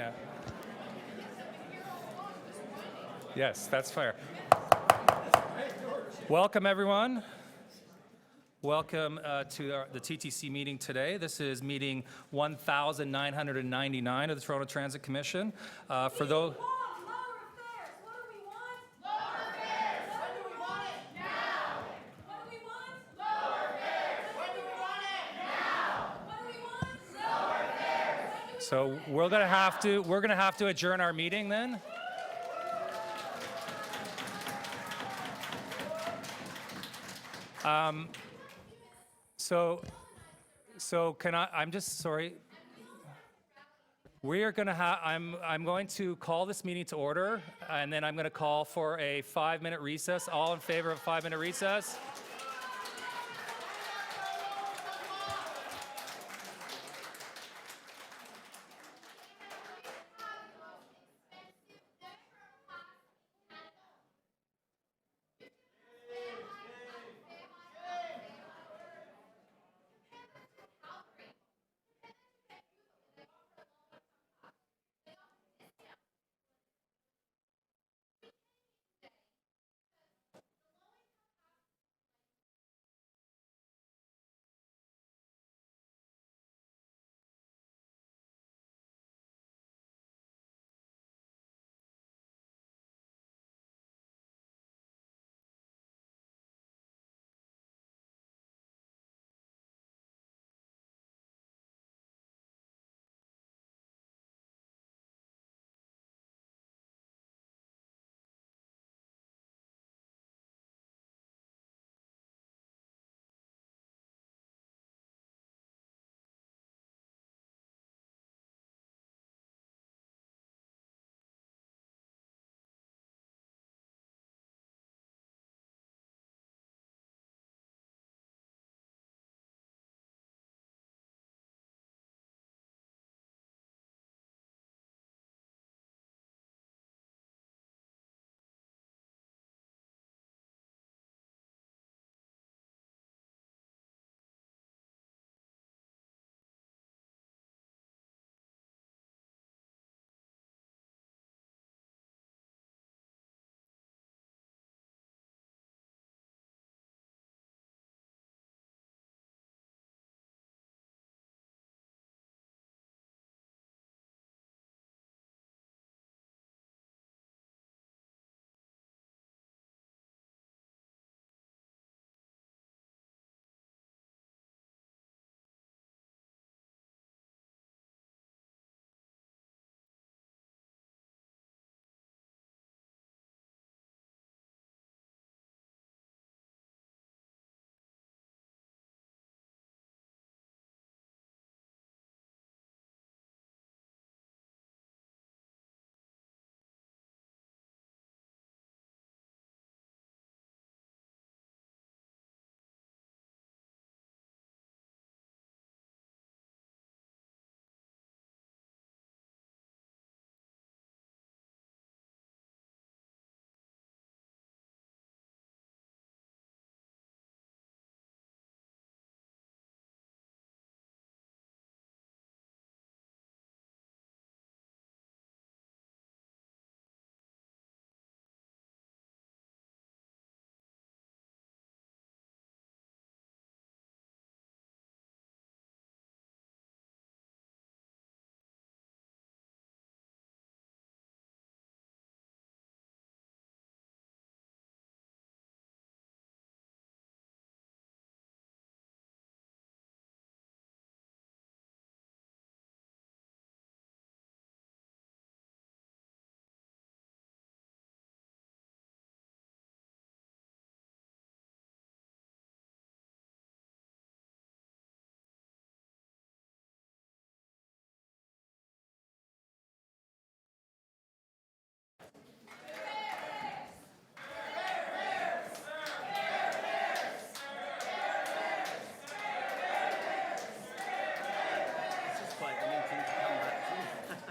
Yeah. Yes, that's fair. Welcome, everyone. Welcome to the TTC meeting today. This is meeting 1999 of the Toronto Transit Commission. For those. So we're gonna have to adjourn our meeting then. So can I'm just sorry. We are gonna I'm going to call this meeting to order, and then I'm gonna call for a 5-minute recess. All in favor of a 5-minute recess?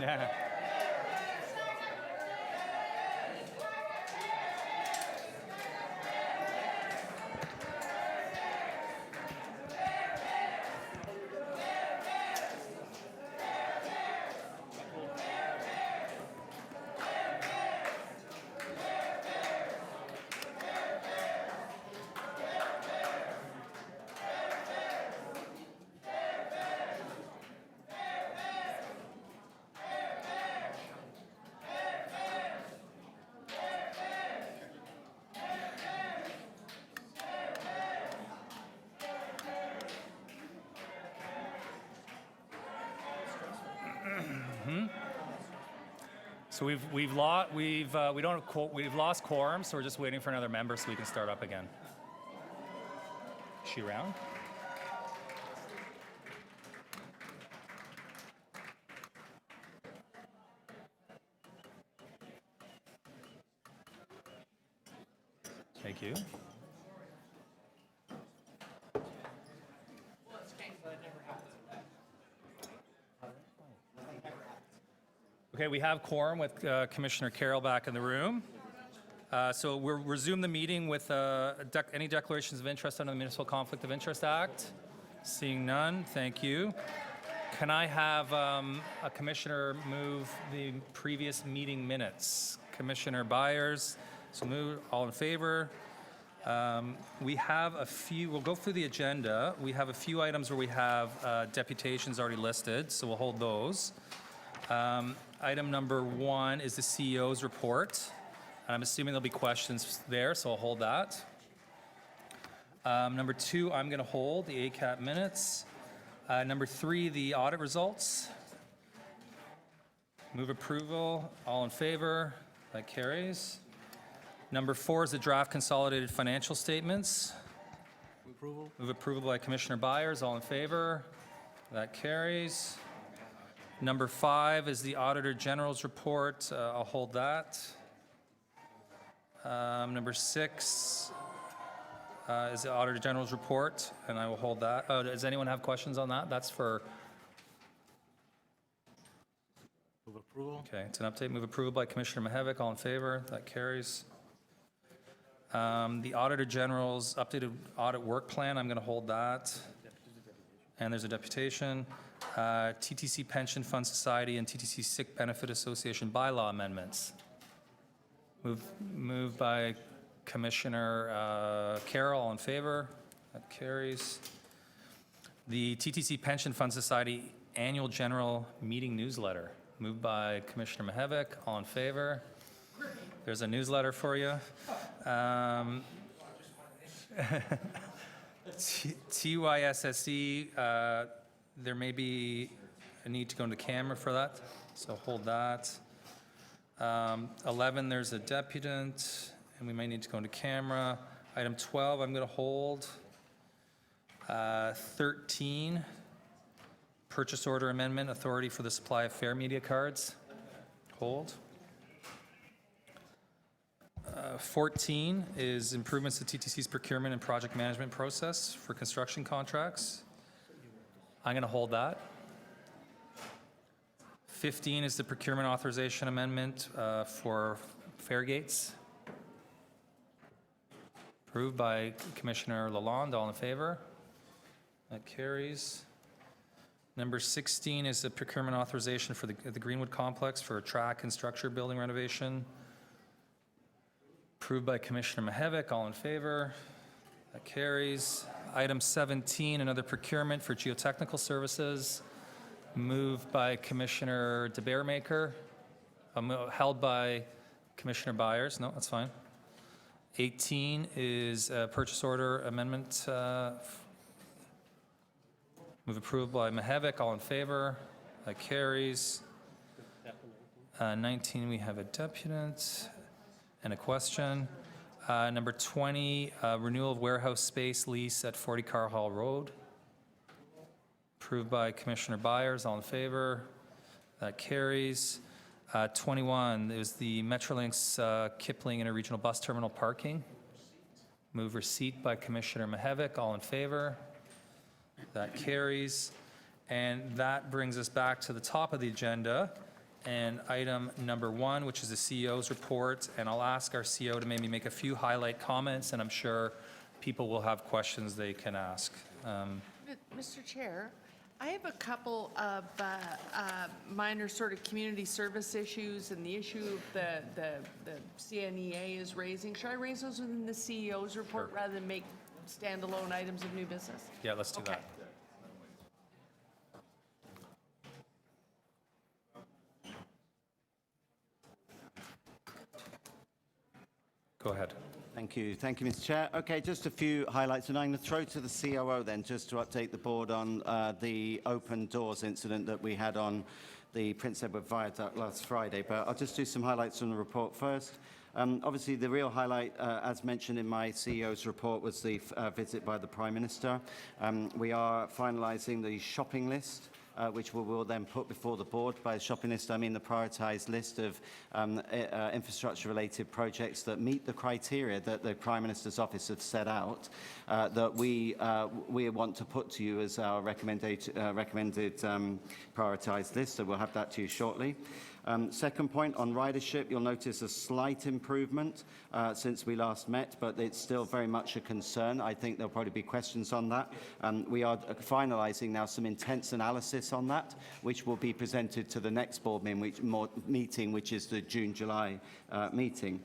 Yeah. So we've lost quorum, so we're just waiting for another member so we can start up again. Is she around? Thank you. Okay, we have quorum with Commissioner Carroll back in the room. So we'll resume the meeting with any declarations of interest under the Municipal Conflict of Interest Act. Seeing none, thank you. Can I have a commissioner move the previous meeting minutes? Commissioner Byers, so move. All in favor? We have a few, we'll go through the agenda. We have a few items where we have deputations already listed, so we'll hold those. Item number 1 is the CEO's report. I'm assuming there'll be questions there, so I'll hold that. Number 2, I'm going to hold the ACAT minutes. Number 3, the audit results. Move approval. All in favor? That carries. Number 4 is the draft consolidated financial statements. Approval. Move approval by Commissioner Byers. All in favor? That carries. Number 5 is the Auditor General's report. I'll hold that. Number 6 is the Auditor General's report, and I will hold that. Does anyone have questions on that? That's for... Move approval. Okay, it's an update. Move approval by Commissioner Mihevc. All in favor? That carries. The Auditor General's updated audit work plan, I'm going to hold that. And there's a deputation. TTC Pension Fund Society and TTC Sick Benefit Association bylaw amendments. Moved by Commissioner Carroll. All in favor? That carries. The TTC Pension Fund Society annual general meeting newsletter. Moved by Commissioner Mihevc. All in favor? There's a newsletter for you. TYSSE, there may be a need to go into camera for that, so hold that. 11, there's a deputant, and we may need to go into camera. Item 12, I'm going to hold. 13, purchase order amendment, authority for the supply of fair media cards. Hold. 14 is improvements to TTC's procurement and project management process for construction contracts. I'm going to hold that. 15 is the procurement authorization amendment for fair gates. Approved by Commissioner Lalonde. All in favor? That carries. Number 16 is the procurement authorization for the Greenwood Complex for a track and structure building renovation. Approved by Commissioner Mihevc. All in favor? That carries. Item 17, another procurement for geotechnical services. Moved by Commissioner DeBearmaker. Held by Commissioner Byers. No, that's fine. 18 is a purchase order amendment. Move approved by Mihevc. All in favor? That carries. 19, we have a deputant and a question. Number 20, renewal of warehouse space lease at 40 Car Hall Road. Approved by Commissioner Byers. All in favor? That carries. 21 is the Metrolinx Kipling Interregional Bus Terminal parking. Move receipt by Commissioner Mihevc. All in favor? That carries. And that brings us back to the top of the agenda. And item number 1, which is the CEO's report, and I'll ask our CEO to maybe make a few highlight comments, and I'm sure people will have questions they can ask. Mr. Chair, I have a couple of minor sort of community service issues and the issue of the CNEA is raising. Should I raise those within the CEO's report Sure. rather than make standalone items of new business? Yeah, let's do that. Go ahead. Thank you, Mr. Chair. Okay, just a few highlights, and I'm going to throw to the COO then, just to update the board on the open doors incident that we had on the Prince Edward Viaduct last Friday. But I'll just do some highlights from the report first. Obviously, the real highlight, as mentioned in my CEO's report, was the visit by the Prime Minister. We are finalising the shopping list, which we will then put before the board. By shopping list, I mean the prioritised list of infrastructure-related projects that meet the criteria that the Prime Minister's office has set out, that we want to put to you as our recommended prioritised list. So we'll have that to you shortly. Second point, on ridership, you'll notice a slight improvement since we last met, but it's still very much a concern. I think there'll probably be questions on that. We are finalising now some intense analysis on that, which will be presented to the next board meeting, which is the June-July meeting.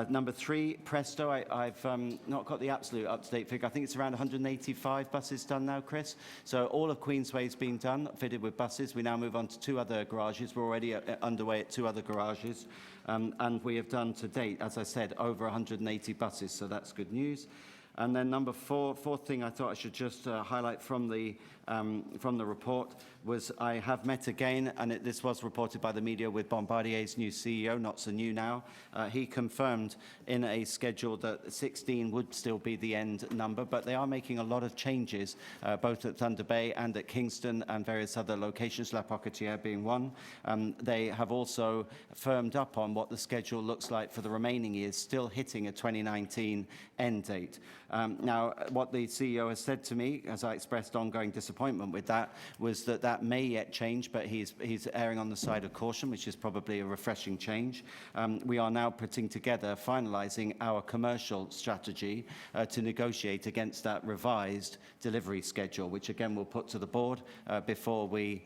Number 3, Presto, I've not got the absolute up-to-date figure. I think it's around 185 buses done now, Chris. So all of Queensway's been done, fitted with buses. We now move on to 2 other garages. We're already underway at 2 other garages. And we have done to date, as I said, over 180 buses, so that's good news. And then number 4, fourth thing I thought I should just highlight from the report was I have met again, and this was reported by the media, with Bombardier's new CEO, not so new now. He confirmed in a schedule that 16 would still be the end number, but they are making a lot of changes, both at Thunder Bay and at Kingston and various other locations, La Pocatière being one. They have also firmed up on what the schedule looks like for the remaining years, still hitting a 2019 end date. Now, what the CEO has said to me, as I expressed ongoing disappointment with that, was that that may yet change, but he's erring on the side of caution, which is probably a refreshing change. We are now putting together, finalising our commercial strategy to negotiate against that revised delivery schedule, which again we'll put to the board before we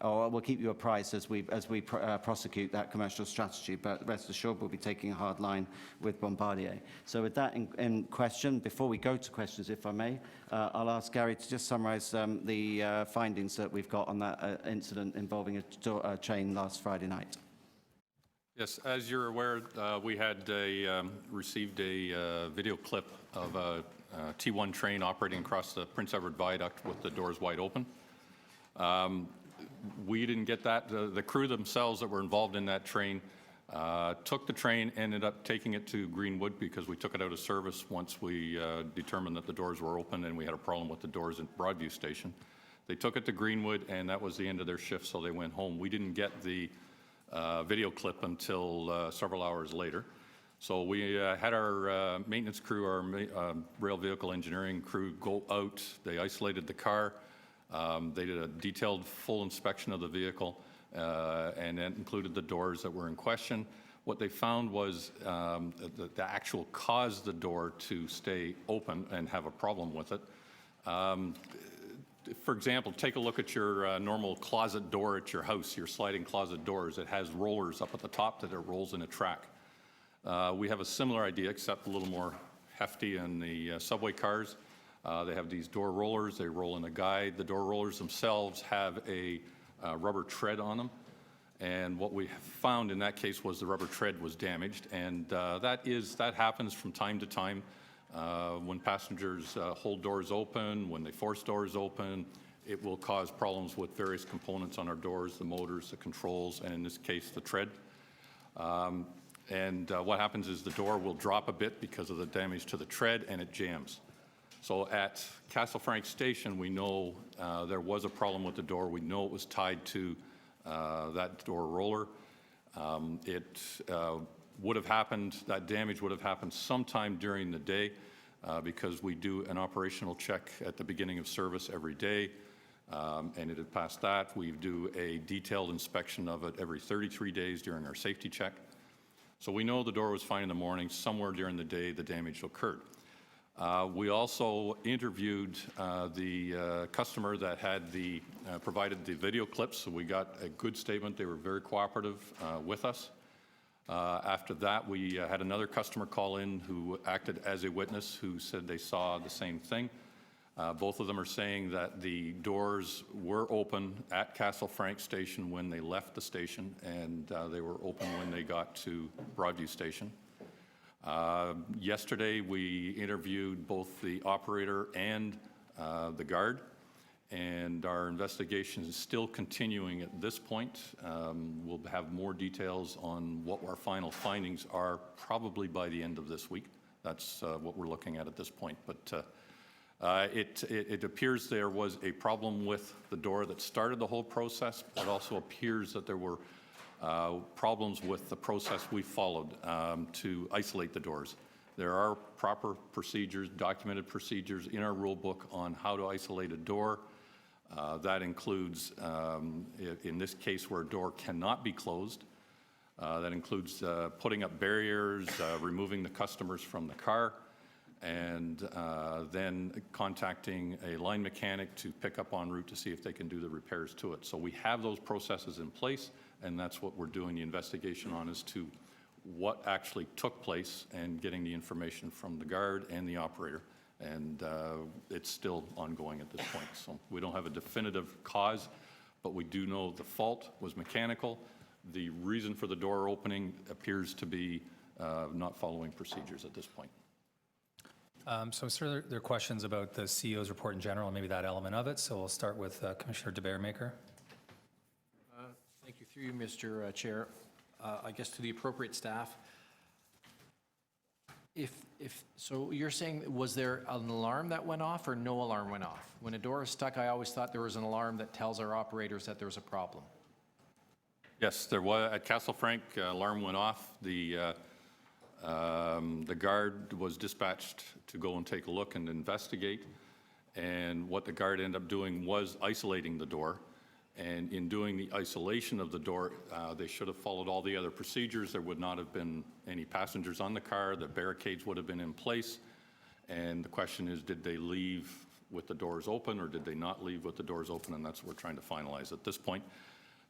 or we'll keep you apprised as we prosecute that commercial strategy. But rest assured, we'll be taking a hard line with Bombardier. So with that in question, before we go to questions, if I may, I'll ask Gary to just summarise the findings that we've got on that incident involving a train last Friday night. Yes, as you're aware, we had received a video clip of a T1 train operating across the Prince Edward Viaduct with the doors wide open. We didn't get that. The crew themselves that were involved in that train took the train, ended up taking it to Greenwood because we took it out of service once we determined that the doors were open and we had a problem with the doors in Broadview Station. They took it to Greenwood, and that was the end of their shift, so they went home. We didn't get the video clip until several hours later. So we had our maintenance crew, our rail vehicle engineering crew, go out. They isolated the car. They did a detailed full inspection of the vehicle, and that included the doors that were in question. What they found was the actual caused the door to stay open and have a problem with it. For example, take a look at your normal closet door at your house, your sliding closet doors. It has rollers up at the top that it rolls in a track. We have a similar idea, except a little more hefty in the subway cars. They have these door rollers. They roll in a guide. The door rollers themselves have a rubber tread on them. And what we found in that case was the rubber tread was damaged. And that happens from time to time when passengers hold doors open, when they force doors open. It will cause problems with various components on our doors, the motors, the controls, and in this case, the tread. What happens is the door will drop a bit because of the damage to the tread, and it jams. So at Castle Frank Station, we know there was a problem with the door. We know it was tied to that door roller. It would have happened, that damage would have happened sometime during the day because we do an operational check at the beginning of service every day, and it had passed that. We do a detailed inspection of it every 33 days during our safety check. So we know the door was fine in the morning. Somewhere during the day, the damage occurred. We also interviewed the customer that had provided the video clips, so we got a good statement. They were very cooperative with us. After that, we had another customer call in who acted as a witness who said they saw the same thing. Both of them are saying that the doors were open at Castle Frank Station when they left the station, and they were open when they got to Broadview Station. Yesterday, we interviewed both the operator and the guard, and our investigation is still continuing at this point. We'll have more details on what our final findings are probably by the end of this week. That's what we're looking at this point. But it appears there was a problem with the door that started the whole process. It also appears that there were problems with the process we followed to isolate the doors. There are proper procedures, documented procedures in our rule book on how to isolate a door. That includes, in this case where a door cannot be closed, that includes putting up barriers, removing the customers from the car, and then contacting a line mechanic to pick up en route to see if they can do the repairs to it. So we have those processes in place, and that's what we're doing the investigation on, as to what actually took place and getting the information from the guard and the operator. And it's still ongoing at this point. So we don't have a definitive cause, but we do know the fault was mechanical. The reason for the door opening appears to be not following procedures at this point. So, sir, there are questions about the CEO's report in general, and maybe that element of it. So we'll start with Commissioner de Beermaker. Thank you. Through you, Mr. Chair. I guess to the appropriate staff. So you're saying, was there an alarm that went off or no alarm went off? When a door is stuck, I always thought there was an alarm that tells our operators that there's a problem. Yes, there was. At Castle Frank, alarm went off. The guard was dispatched to go and take a look and investigate. And what the guard ended up doing was isolating the door. And in doing the isolation of the door, they should have followed all the other procedures. There would not have been any passengers on the car. The barricades would have been in place. And the question is, did they leave with the doors open, or did they not leave with the doors open? And that's what we're trying to finalize at this point.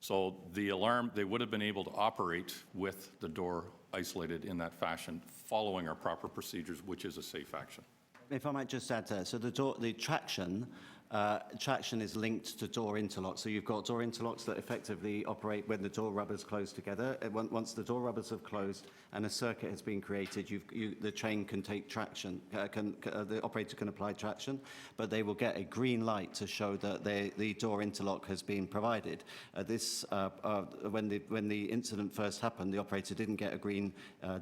So the alarm, they would have been able to operate with the door isolated in that fashion, following our proper procedures, which is a safe action. If I might just add there, so the traction is linked to door interlocks. So you've got door interlocks that effectively operate when the door rubbers close together. Once the door rubbers have closed and a circuit has been created, the train can take traction. The operator can apply traction, but they will get a green light to show that the door interlock has been provided. When the incident first happened, the operator didn't get a green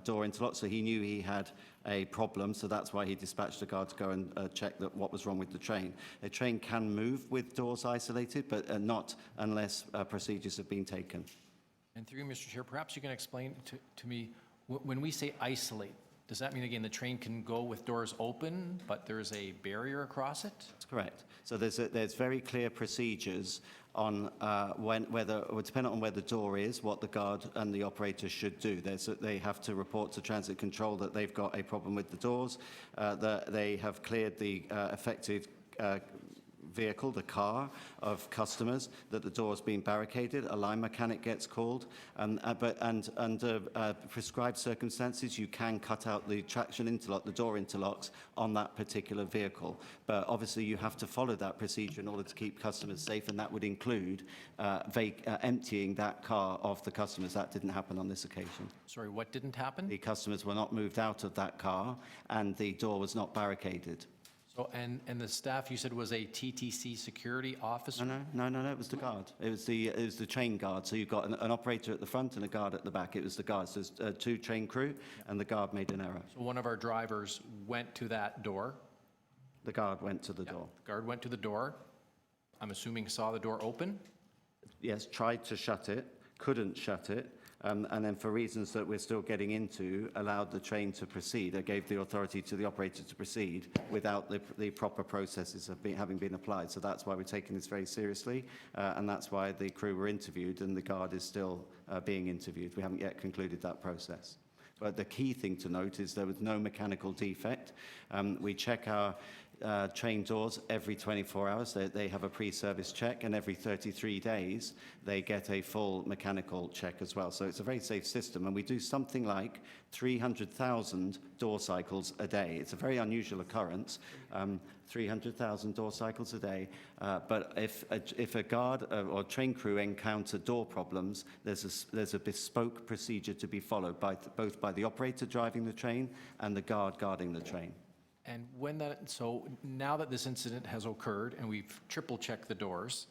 door interlock, so he knew he had a problem, so that's why he dispatched a guard to go and check that what was wrong with the train. A train can move with doors isolated, but not unless procedures have been taken. And through you, Mr. Chair, perhaps you can explain to me, when we say isolate, does that mean, again, the train can go with doors open, but there's a barrier across it? That's correct. So there's very clear procedures on depending on where the door is, what the guard and the operator should do. They have to report to transit control that they've got a problem with the doors, that they have cleared the affected vehicle, the car of customers, that the door has been barricaded, a line mechanic gets called, but under prescribed circumstances, you can cut out the traction interlock, the door interlocks on that particular vehicle. But obviously, you have to follow that procedure in order to keep customers safe, and that would include emptying that car of the customers. That didn't happen on this occasion. Sorry, what didn't happen? The customers were not moved out of that car, and the door was not barricaded. So, and the staff, you said, was a TTC security officer? No, it was the guard. It was the train guard. So you've got an operator at the front and a guard at the back. It was the guard. So there's two train crew, and the guard made an error. So one of our drivers went to that door. The guard went to the door. The guard went to the door. I'm assuming saw the door open? Yes, tried to shut it, couldn't shut it, and then for reasons that we're still getting into, allowed the train to proceed. It gave the authority to the operator to proceed without the proper processes having been applied. So that's why we're taking this very seriously, and that's why the crew were interviewed and the guard is still being interviewed. We haven't yet concluded that process. But the key thing to note is there was no mechanical defect. We check our train doors every 24 hours. They have a pre-service check, and every 33 days, they get a full mechanical check as well. So it's a very safe system, and we do something like 300,000 door cycles a day. It's a very unusual occurrence, 300,000 door cycles a day. But if a guard or train crew encounter door problems, there's a bespoke procedure to be followed both by the operator driving the train and the guard guarding the train. And so now that this incident has occurred and we've triple checked the doors,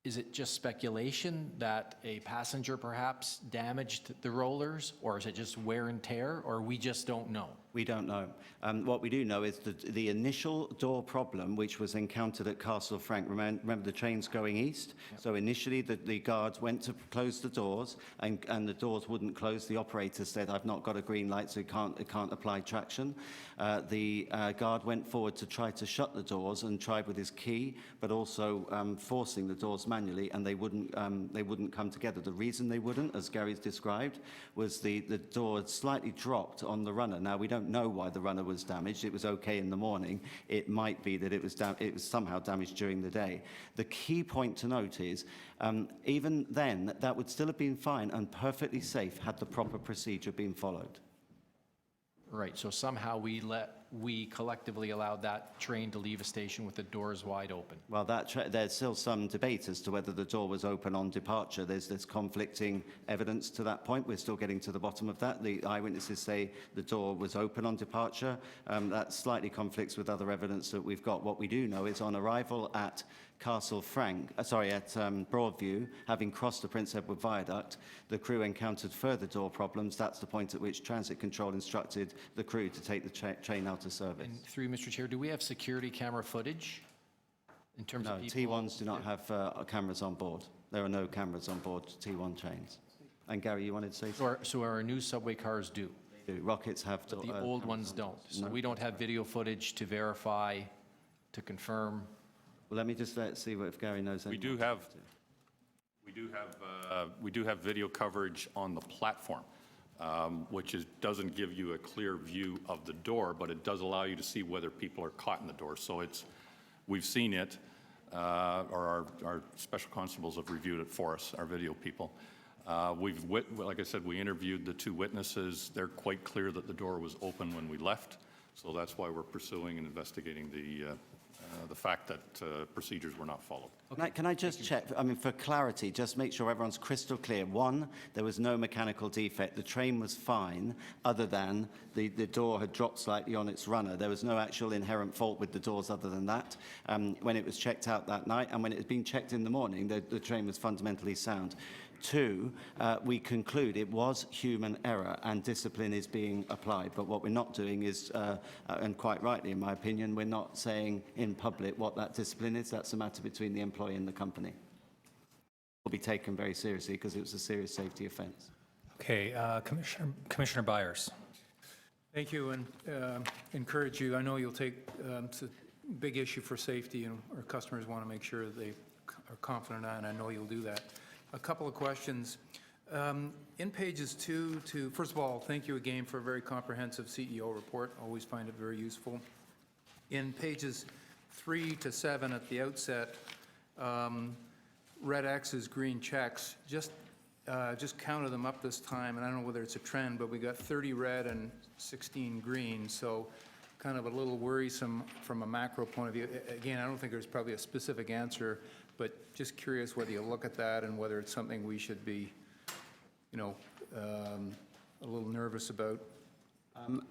is it just speculation that a passenger perhaps damaged the rollers, or is it just wear and tear, or we just don't know? We don't know. What we do know is the initial door problem, which was encountered at Castle Frank. Remember the trains going east? Yep. So initially the guards went to close the doors, and the doors wouldn't close. The operator said, "I've not got a green light, so it can't apply traction." The guard went forward to try to shut the doors and tried with his key, but also forcing the doors manually, and they wouldn't come together. The reason they wouldn't, as Gary's described, was the door had slightly dropped on the runner. Now, we don't know why the runner was damaged. It was okay in the morning. It might be that it was somehow damaged during the day. The key point to note is, even then, that would still have been fine and perfectly safe had the proper procedure been followed. Right, so somehow we collectively allowed that train to leave a station with the doors wide open. Well, there's still some debate as to whether the door was open on departure. There's conflicting evidence to that point. We're still getting to the bottom of that. The eyewitnesses say the door was open on departure. That slightly conflicts with other evidence that we've got. What we do know is on arrival at Broadview, having crossed the Prince Edward Viaduct, the crew encountered further door problems. That's the point at which Transit Control instructed the crew to take the train out of service. And through Mr. Chair, do we have security camera footage in terms of people? No, T1s do not have cameras on board. There are no cameras on board T1 trains. And Gary, you wanted to say something? So our new subway cars do? They do. Rockets have. But the old ones don't. So we don't have video footage to verify, to confirm. Well, let me just see if Gary knows. We do have video coverage on the platform, which doesn't give you a clear view of the door, but it does allow you to see whether people are caught in the door. So we've seen it, or our special constables have reviewed it for us, our video people. Like I said, we interviewed the two witnesses. They're quite clear that the door was open when we left. So that's why we're pursuing and investigating the fact that procedures were not followed. Can I just check, for clarity, just make sure everyone's crystal clear. One, there was no mechanical defect. The train was fine, other than the door had dropped slightly on its runner. There was no actual inherent fault with the doors other than that. When it was checked out that night, and when it had been checked in the morning, the train was fundamentally sound. Two, we conclude it was human error and discipline is being applied. But what we're not doing is, and quite rightly in my opinion, we're not saying in public what that discipline is. That's a matter between the employee and the company. It will be taken very seriously because it was a serious safety offence. Okay, Commissioner Byers. Thank you, and encourage you. I know you'll take it's a big issue for safety, and our customers want to make sure that they are confident on, and I know you'll do that. A couple of questions. In pages 2 to, first of all, thank you again for a very comprehensive CEO report. Always find it very useful. In pages 3 to 7 at the outset, red X's, green checks, just counted them up this time, and I don't know whether it's a trend, but we got 30 red and 16 green, so kind of a little worrisome from a macro point of view. Again, I don't think there's probably a specific answer, but just curious whether you look at that and whether it's something we should be, a little nervous about.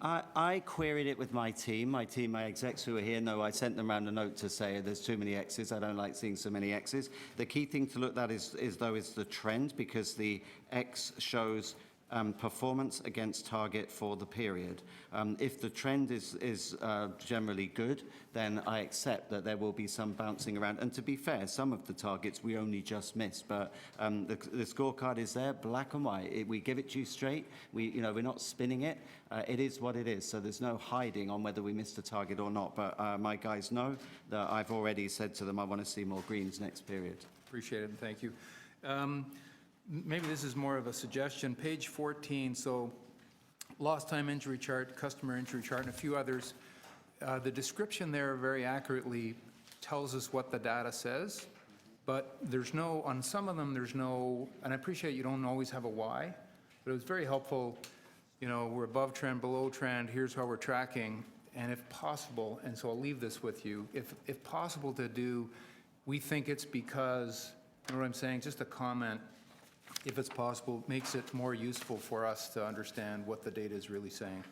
I queried it with my team, my execs who are here know I sent them around a note to say there's too many X's. I don't like seeing so many X's. The key thing to look at is the trend, because the X shows performance against target for the period. If the trend is generally good, then I accept that there will be some bouncing around. And to be fair, some of the targets we only just missed, but the scorecard is there, black and white. We give it to you straight. We're not spinning it. It is what it is. So there's no hiding on whether we missed a target or not. But my guys know that I've already said to them I want to see more greens next period. Appreciate it, and thank you. Maybe this is more of a suggestion. Page 14, so lost time injury chart, customer injury chart, and a few others. The description there very accurately tells us what the data says, but there's no, on some of them, there's no, and I appreciate you don't always have a why, but it was very helpful, you know, we're above trend, below trend, here's how we're tracking, and if possible, and so I'll leave this with you, if possible to do, we think it's because, you know what I'm saying, just a comment, if it's possible, makes it more useful for us to understand what the data is really saying.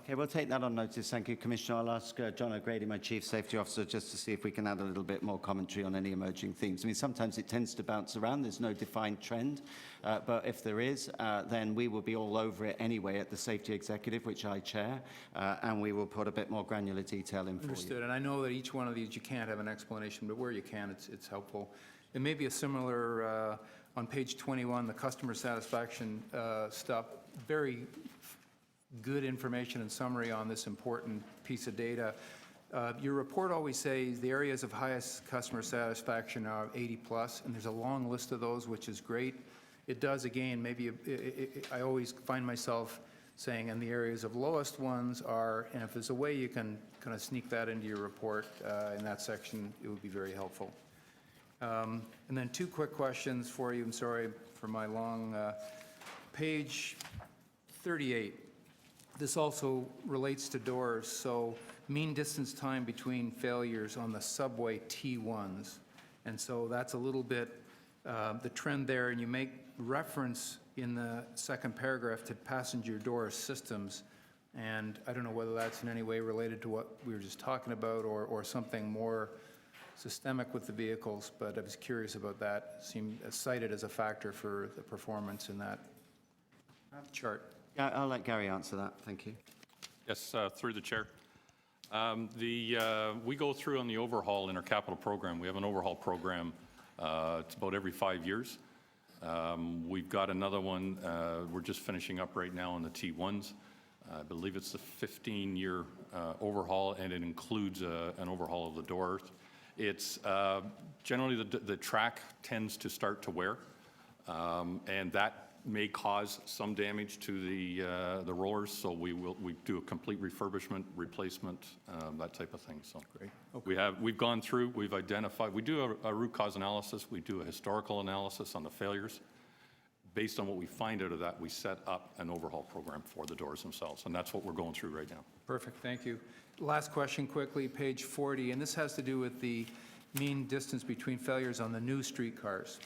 Okay, we'll take that on notice. Thank you, Commissioner. I'll ask John O'Grady, my Chief Safety Officer, just to see if we can add a little bit more commentary on any emerging themes. I mean, sometimes it tends to bounce around. There's no defined trend. But if there is, then we will be all over it anyway at the Safety Executive, which I chair, and we will put a bit more granular detail in for you. Understood. And I know that each one of these, you can't have an explanation, but where you can, it's helpful. It may be a similar, on page 21, the customer satisfaction stuff, very good information and summary on this important piece of data. Your report always says the areas of highest customer satisfaction are 80 plus, and there's a long list of those, which is great. It does, again, maybe I always find myself saying, and the areas of lowest ones are, and if there's a way you can kind of sneak that into your report in that section, it would be very helpful. And then two quick questions for you. I'm sorry for my long page 38. This also relates to doors. So mean distance time between failures on the subway T1s. And so that's a little bit the trend there. And you make reference in the second paragraph to passenger door systems. And I don't know whether that's in any way related to what we were just talking about or something more systemic with the vehicles, but I was curious about that. It seemed cited as a factor for the performance in that chart. Yeah, I'll let Gary answer that. Thank you. Yes, through the chair. We go through on the overhaul in our capital program. We have an overhaul program. It's about every 5 years. We've got another one. We're just finishing up right now on the T1s. I believe it's the 15-year overhaul, and it includes an overhaul of the doors. It's generally the track tends to start to wear, and that may cause some damage to the rollers. So we do a complete refurbishment, replacement, that type of thing. So Great. Okay. we've gone through, we've identified, we do a root cause analysis, we do a historical analysis on the failures. Based on what we find out of that, we set up an overhaul program for the doors themselves, and that's what we're going through right now. Perfect, thank you. Last question quickly, page 40, and this has to do with the mean distance between failures on the new streetcars.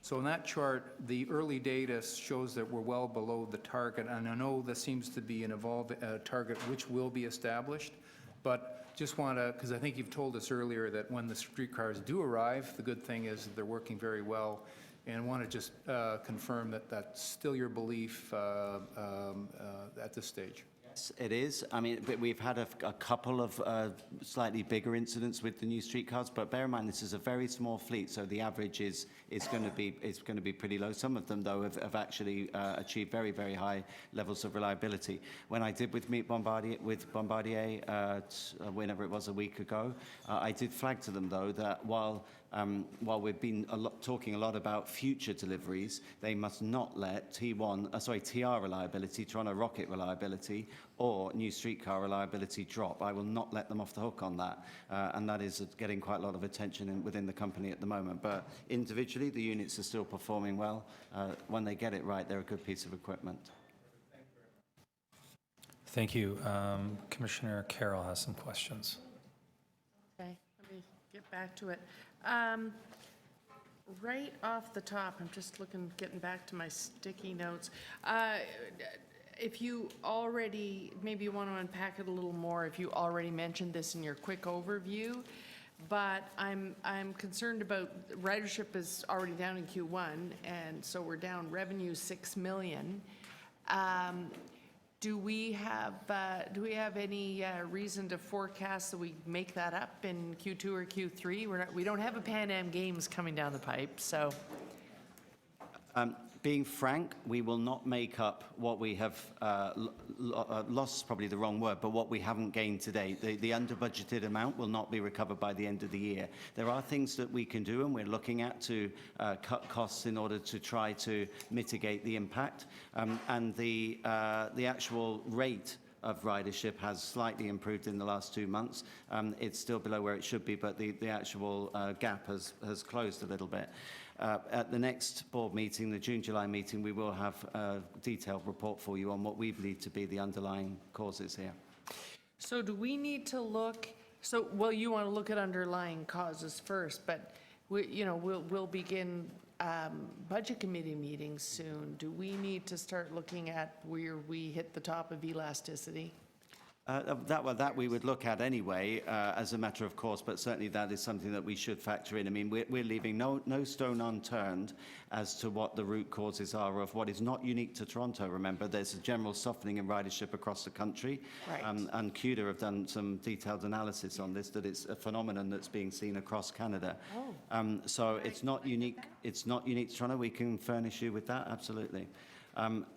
So in that chart, the early data shows that we're well below the target, and I know this seems to be an evolved target which will be established, but just want to, because I think you've told us earlier that when the streetcars do arrive, the good thing is that they're working very well, and want to just confirm that that's still your belief at this stage. Yes, it is. I mean, but we've had a couple of slightly bigger incidents with the new streetcars, but bear in mind this is a very small fleet, so the average is going to be pretty low. Some of them, though, have actually achieved very, very high levels of reliability. When I did with Bombardier, whenever it was a week ago, I did flag to them though that while we've been talking a lot about future deliveries, they must not let TR reliability, Toronto Rocket reliability, or new streetcar reliability drop. I will not let them off the hook on that, and that is getting quite a lot of attention within the company at the moment. But individually, the units are still performing well. When they get it right, they're a good piece of equipment. Thank you. Commissioner Carroll has some questions. Okay, let me get back to it. Right off the top, I'm just getting back to my sticky notes. If you already, maybe you want to unpack it a little more, if you already mentioned this in your quick overview, but I'm concerned about ridership is already down in Q1, and so we're down revenue 6 million. Do we have any reason to forecast that we make that up in Q2 or Q3? We don't have a Pan Am Games coming down the pipe, so. Being frank, we will not make up what we have lost is probably the wrong word, but what we haven't gained today. The under-budgeted amount will not be recovered by the end of the year. There are things that we can do, and we're looking at to cut costs in order to try to mitigate the impact. And the actual rate of ridership has slightly improved in the last 2 months. It's still below where it should be, but the actual gap has closed a little bit. At the next board meeting, the June-July meeting, we will have a detailed report for you on what we believe to be the underlying causes here. So do we need to look, so, well, you want to look at underlying causes first, but we'll begin budget committee meetings soon. Do we need to start looking at where we hit the top of elasticity? That we would look at anyway, as a matter of course, but certainly that is something that we should factor in. I mean, we're leaving no stone unturned as to what the root causes are of what is not unique to Toronto. Remember, there's a general softening in ridership across the country. Right. And CUDA have done some detailed analysis on this, that it's a phenomenon that's being seen across Canada. Oh. So it's not unique. It's not unique to Toronto. We can furnish you with that, absolutely.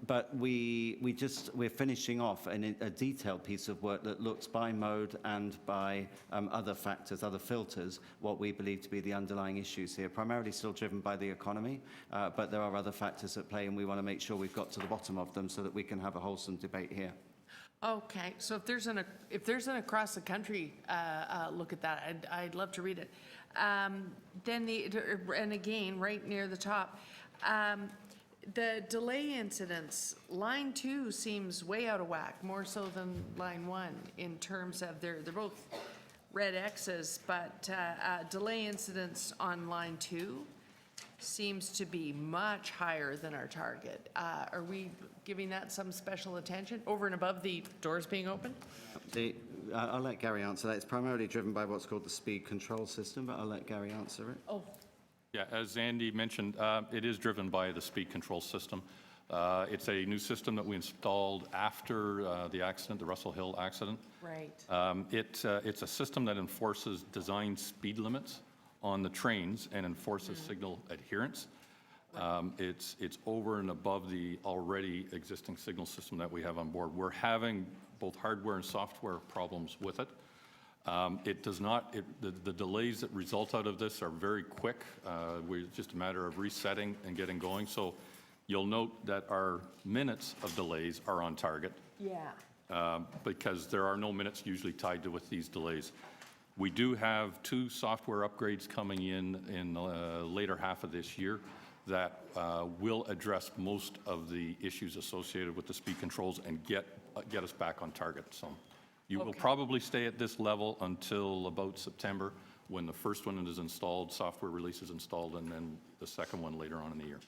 But we're finishing off a detailed piece of work that looks by mode and by other factors, other filters, what we believe to be the underlying issues here, primarily still driven by the economy, but there are other factors at play, and we want to make sure we've got to the bottom of them so that we can have a wholesome debate here. Okay, so if there's an across the country look at that, I'd love to read it. Then and again, right near the top, the delay incidents, line 2 seems way out of whack, more so than line 1 in terms of they're both red X's, but delay incidents on line 2 seems to be much higher than our target. Are we giving that some special attention over and above the doors being open? I'll let Gary answer that. It's primarily driven by what's called the speed control system, but I'll let Gary answer it. Oh. Yeah, as Andy mentioned, it is driven by the speed control system. It's a new system that we installed after the accident, the Russell Hill accident. Right. It's a system that enforces design speed limits on the trains and enforces signal adherence. It's over and above the already existing signal system that we have on board. We're having both hardware and software problems with it. It does not, the delays that result out of this are very quick. It's just a matter of resetting and getting going. So you'll note that our minutes of delays are on target. Yeah. Because there are no minutes usually tied to with these delays. We do have 2 software upgrades coming in the later half of this year that will address most of the issues associated with the speed controls and get us back on target. So. You will probably stay at this level until about September, when the first one is installed, software release is installed, and then the second one later on in the year.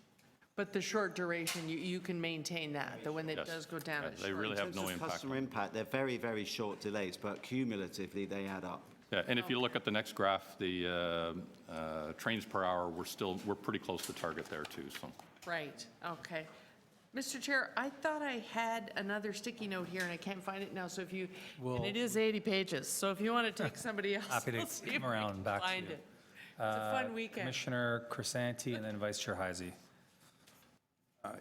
But the short duration, you can maintain that, that when it Yes. does go down, Yeah, it's they short. really have no In terms of impact. customer impact, they're very, very short delays, but cumulatively they add up. Yeah, and if you look at the next graph, the trains per hour, we're pretty close to target there too. So. Right, okay. Mr. Chair, I thought I had another sticky note here, and I can't find it now, so if you, and it is 80 pages, so if you want to take somebody else, Happy to we'll see if come we around can back to find you. it. It's a fun weekend. Commissioner Crisanti and then Vice Chair Heisey.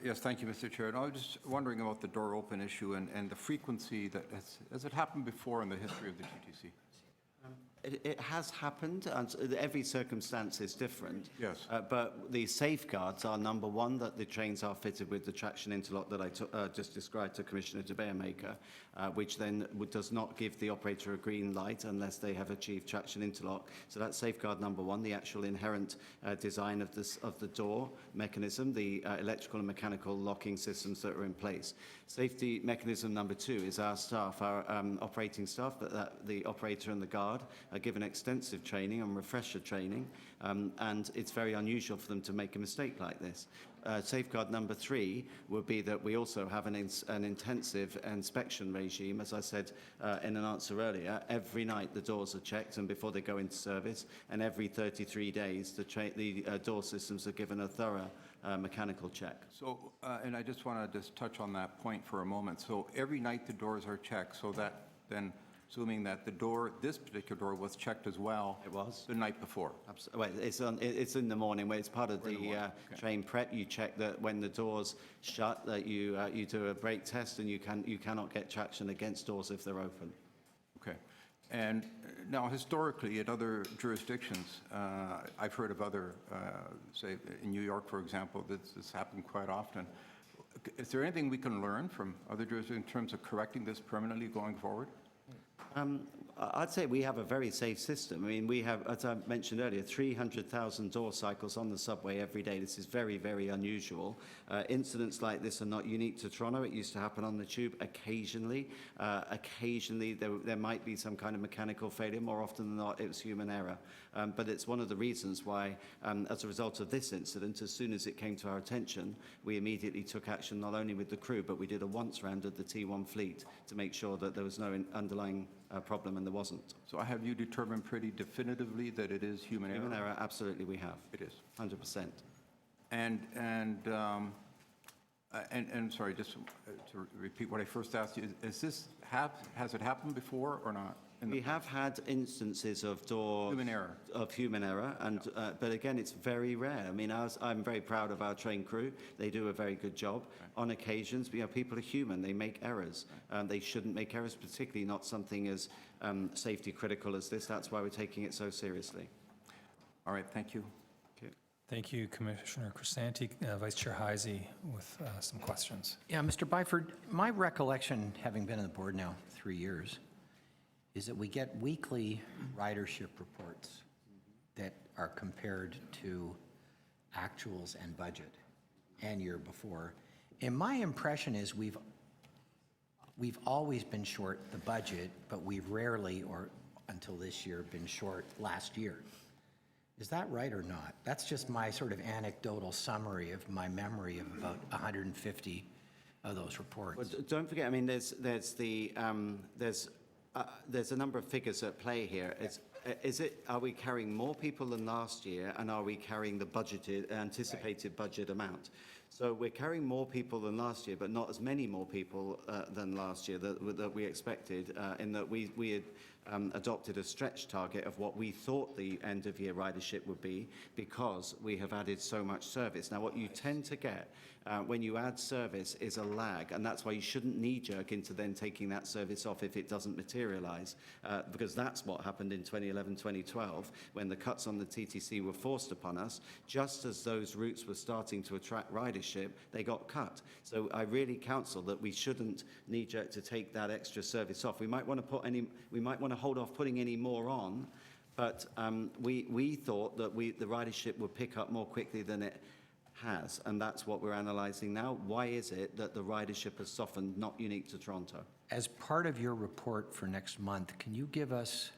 Yes, thank you, Mr. Chair. And I was just wondering about the door open issue and the frequency that has it happened before in the history of the TTC? It has happened, and every circumstance is different. Yes. But the safeguards are, number one, that the trains are fitted with the traction interlock that I just described to Commissioner de Beermaker, which then does not give the operator a green light unless they have achieved traction interlock. So that's safeguard number one, the actual inherent design of the door mechanism, the electrical and mechanical locking systems that are in place. Safety mechanism number two is our staff, our operating staff, that the operator and the guard are given extensive training and refresher training, and it's very unusual for them to make a mistake like this. Safeguard number three would be that we also have an intensive inspection regime. As I said in an answer earlier, every night the doors are checked and before they go into service, and every 33 days the door systems are given a thorough mechanical check. So, and I just want to touch on that point for a moment. So every night the doors are checked, so that then, assuming that the door, this particular door was checked as well. It was. The night before. Well, it's in the morning, where it's part of the train prep. You check that when the doors shut, that you do a brake test, and you cannot get traction against doors if they're open. Okay. And now, historically, at other jurisdictions, I've heard of other, say, in New York, for example, this happened quite often. is there anything we can learn from other jurisdictions in terms of correcting this permanently going forward? I'd say we have a very safe system. I mean, we have, as I mentioned earlier, 300,000 door cycles on the subway every day. This is very, very unusual. Incidents like this are not unique to Toronto. It used to happen on the tube occasionally. Occasionally, there might be some kind of mechanical failure. More often than not, it was human error. But it's one of the reasons why, as a result of this incident, as soon as it came to our attention, we immediately took action not only with the crew, but we did a once round of the T1 fleet to make sure that there was no underlying problem, and there wasn't. So have you determined pretty definitively that it is human error? Human error, absolutely we have. It is. 100%. And sorry, just to repeat what I first asked you, has it happened before or not? We have had instances of Human error. human error, and but again, it's very rare. I mean, I'm very proud of our trained crew. They do a very good job. Right. On occasions, people are human. They make errors. They shouldn't make errors, particularly not something as safety critical as this. That's why we're taking it so seriously. All right, thank you. Okay. Thank you, Commissioner Crisanti. Vice Chair Heisey with some questions. Yeah, Mr. Byford, my recollection, having been on the board now 3 years, is that we get weekly ridership reports that are compared to actuals and budget and year before. And my impression is we've always been short the budget, but we've rarely, or until this year, been short last year. Is that right or not? That's just my sort of anecdotal summary of my memory of about 150 of those reports. Well, don't forget, I mean, there's a number of figures at play here. Are we carrying more people than last year, and are we carrying the anticipated budget amount? So we're carrying more people than last year, but not as many more people than last year that we expected, in that we had adopted a stretch target of what we thought the end-of-year ridership would be, because we have added so much service. Now, what you tend to get when you add service is a lag, and that's why you shouldn't knee-jerk into then taking that service off if it doesn't materialize, because that's what happened in 2011, 2012, when the cuts on the TTC were forced upon us. Just as those routes were starting to attract ridership, they got cut. So I really counsel that we shouldn't knee-jerk to take that extra service off. We might want to hold off putting any more on, but we thought that the ridership would pick up more quickly than it has, and that's what we're analysing now. Why is it that the ridership has softened, not unique to Toronto? As part of your report for next month, can you give us,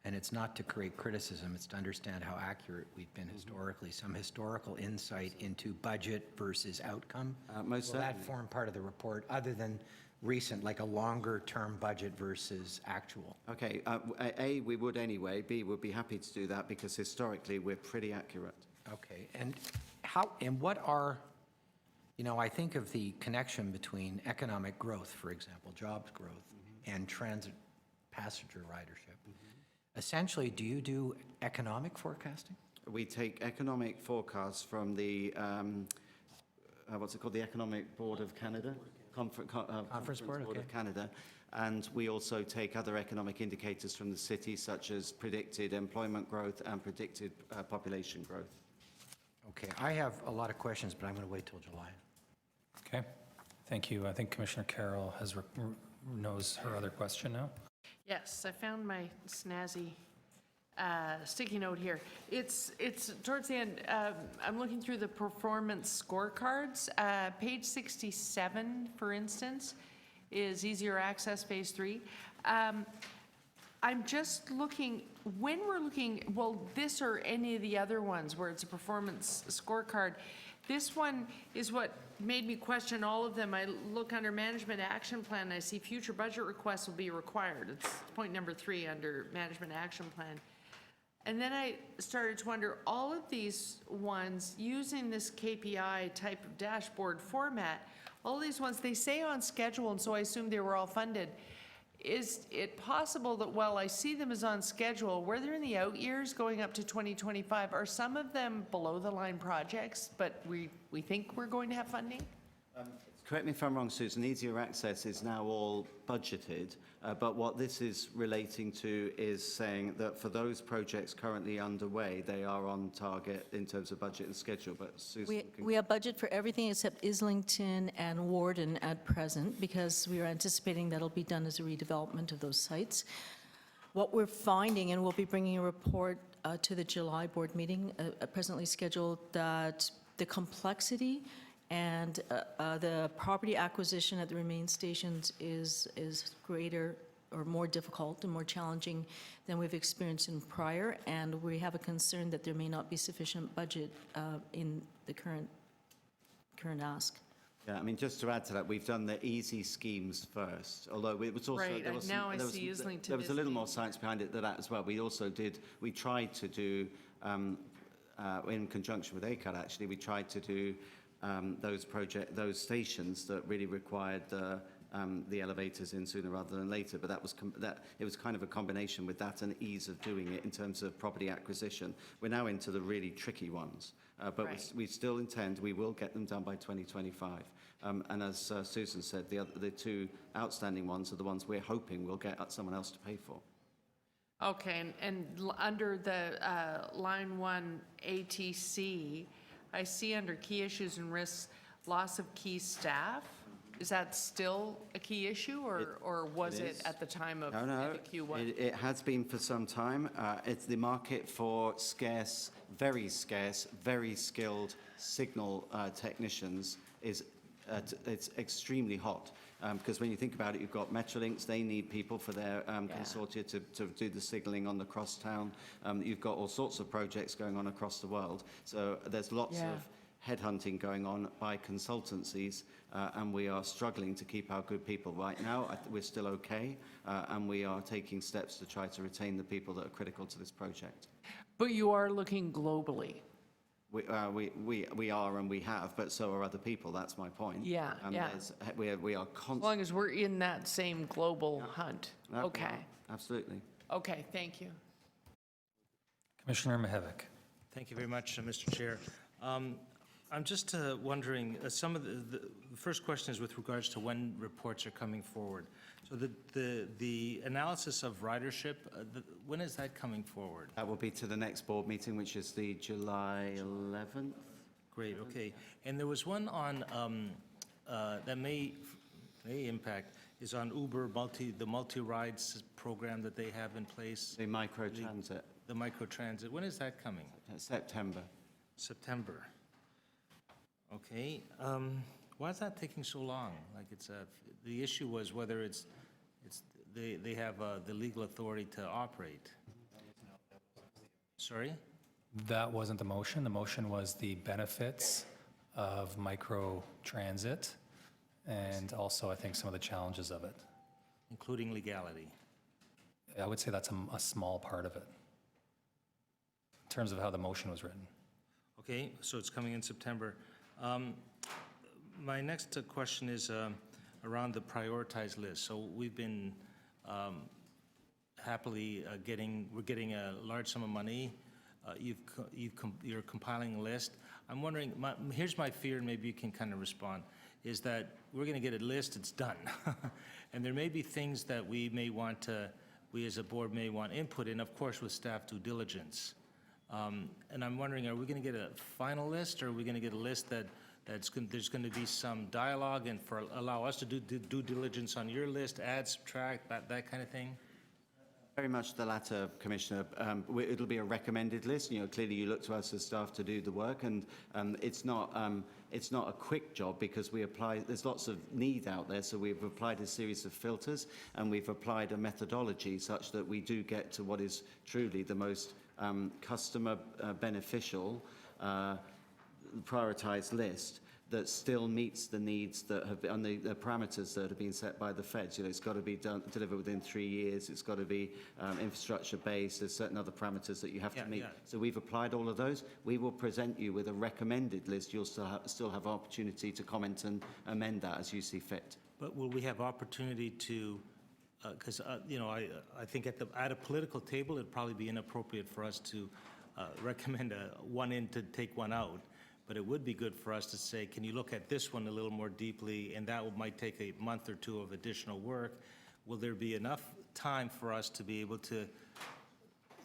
and it's not to create criticism, it's to understand how accurate we've been historically, some historical insight into budget versus outcome? Most Will that certainly. form part of the report, other than recent, like a longer-term budget versus actual? Okay, A, we would anyway. B, we'd be happy to do that, because historically we're pretty accurate. Okay, and what are, I think of the connection between economic growth, for example, jobs growth, and transit passenger ridership. Essentially, do you do economic forecasting? We take economic forecasts from the, what's it called, the Economic Board of Canada? Conference Board okay. of Canada. And we also take other economic indicators from the city, such as predicted employment growth and predicted population growth. Okay, I have a lot of questions, but I'm going to wait till July. Okay, thank you. I think Commissioner Carroll knows her other question now. Yes, I found my snazzy sticky note here. It's towards the end. I'm looking through the performance scorecards. Page 67, for instance, is easier access phase 3. I'm just looking, when we're looking, well, this or any of the other ones where it's a performance scorecard, this one is what made me question all of them. I look under management action plan, and I see future budget requests will be required. It's point number 3 under management action plan. And then I started to wonder, all of these ones using this KPI type of dashboard format, all these ones, they say on schedule, and so I assumed they were all funded. Is it possible that while I see them as on schedule, where they're in the out years going up to 2025, are some of them below the line projects, but we think we're going to have funding? It's correct me if I'm wrong, Susan, easier access is now all budgeted, but what this is relating to is saying that for those projects currently underway, they are on target in terms of budget and schedule, but Susan can... We have budget for everything except Islington and Warden at present, because we are anticipating that'll be done as a redevelopment of those sites. What we're finding, and we'll be bringing a report to the July board meeting, presently scheduled, that the complexity and the property acquisition at the remain stations is greater or more difficult and more challenging than we've experienced in prior, and we have a concern that there may not be sufficient budget in the current ask. Yeah, I mean, just to add to that, we've done the easy schemes first, although it was also... Right, there was now I there was see Islington There was a little more Islington. science behind it than that as well. We tried to do, in conjunction with ACAT actually, we tried to do those stations that really required the elevators in sooner rather than later, but it was kind of a combination with that and ease of doing it in terms of property acquisition. We're now into the really tricky ones, but Right. we still intend, we will get them done by 2025. And as Susan said, the two outstanding ones are the ones we're hoping we'll get someone else to pay for. Okay, and under the line 1 ATC, I see under key issues and risks, loss of key staff. Is that still a key issue, or was it it is. at the time of No, Q1? it has been for some time. It's the market for very skilled signal technicians it's extremely hot. Because when you think about it, you've got Metrolinx, they need people for their consortia to do the signalling on the crosstown. You've got all sorts of projects going on across the world. So there's lots of headhunting going on by consultancies, and we are struggling to keep our good people. Right now, we're still okay, and we are taking steps to try to retain the people that are critical to this project. But you are looking globally. We are and we have, but so are other people. That's my point. Yeah, yeah. We are As constantly. long as we're in that same global hunt. Okay, Absolutely. okay, thank you. Commissioner Mihevik. Thank you very much, Mr. Chair. I'm just wondering, some of the first question is with regards to when reports are coming forward. So the analysis of ridership, when is that coming forward? That will be to the next board meeting, which is the July 11th. Great, okay. And there was one on, that may impact, is on Uber, the multi-rides program that they have in place. The microtransit. The microtransit. When is that coming? September. September. Okay. Why is that taking so long? Like the issue was whether they have the legal authority to operate. Sorry? That wasn't the motion. The motion was the benefits of micro-transit and also, I think, some of the challenges of it. Including legality. I would say that's a small part of it in terms of how the motion was written. Okay, so it's coming in September. My next question is around the prioritized list. So we've been happily getting a large sum of money. You're compiling a list. I'm wondering, here's my fear, and maybe you can kind of respond, is that we're going to get a list, it's done. And there may be things that we as a board may want input in, of course, with staff due diligence. And I'm wondering, are we going to get a final list, or are we going to get a list there's going to be some dialogue and allow us to do due diligence on your list, add, subtract, that kind of thing? Very much the latter, Commissioner. It'll be a recommended list. Clearly you look to us as staff to do the work, and it's not a quick job because there's lots of need out there, so we've applied a series of filters, and we've applied a methodology such that we do get to what is truly the most customer beneficial prioritized list that still meets the needs that have been, and the parameters that have been set by the feds. It's got to be delivered within 3 years. It's got to be infrastructure based. There's certain other parameters that you have to meet. Yeah. So we've applied all of those. We will present you with a recommended list. You'll still have opportunity to comment and amend that as you see fit. But will we have opportunity to, because, I think at a political table, it'd probably be inappropriate for us to recommend one in to take one out. but it would be good for us to say, can you look at this one a little more deeply, and that might take a month or two of additional work. Will there be enough time for us to be able to,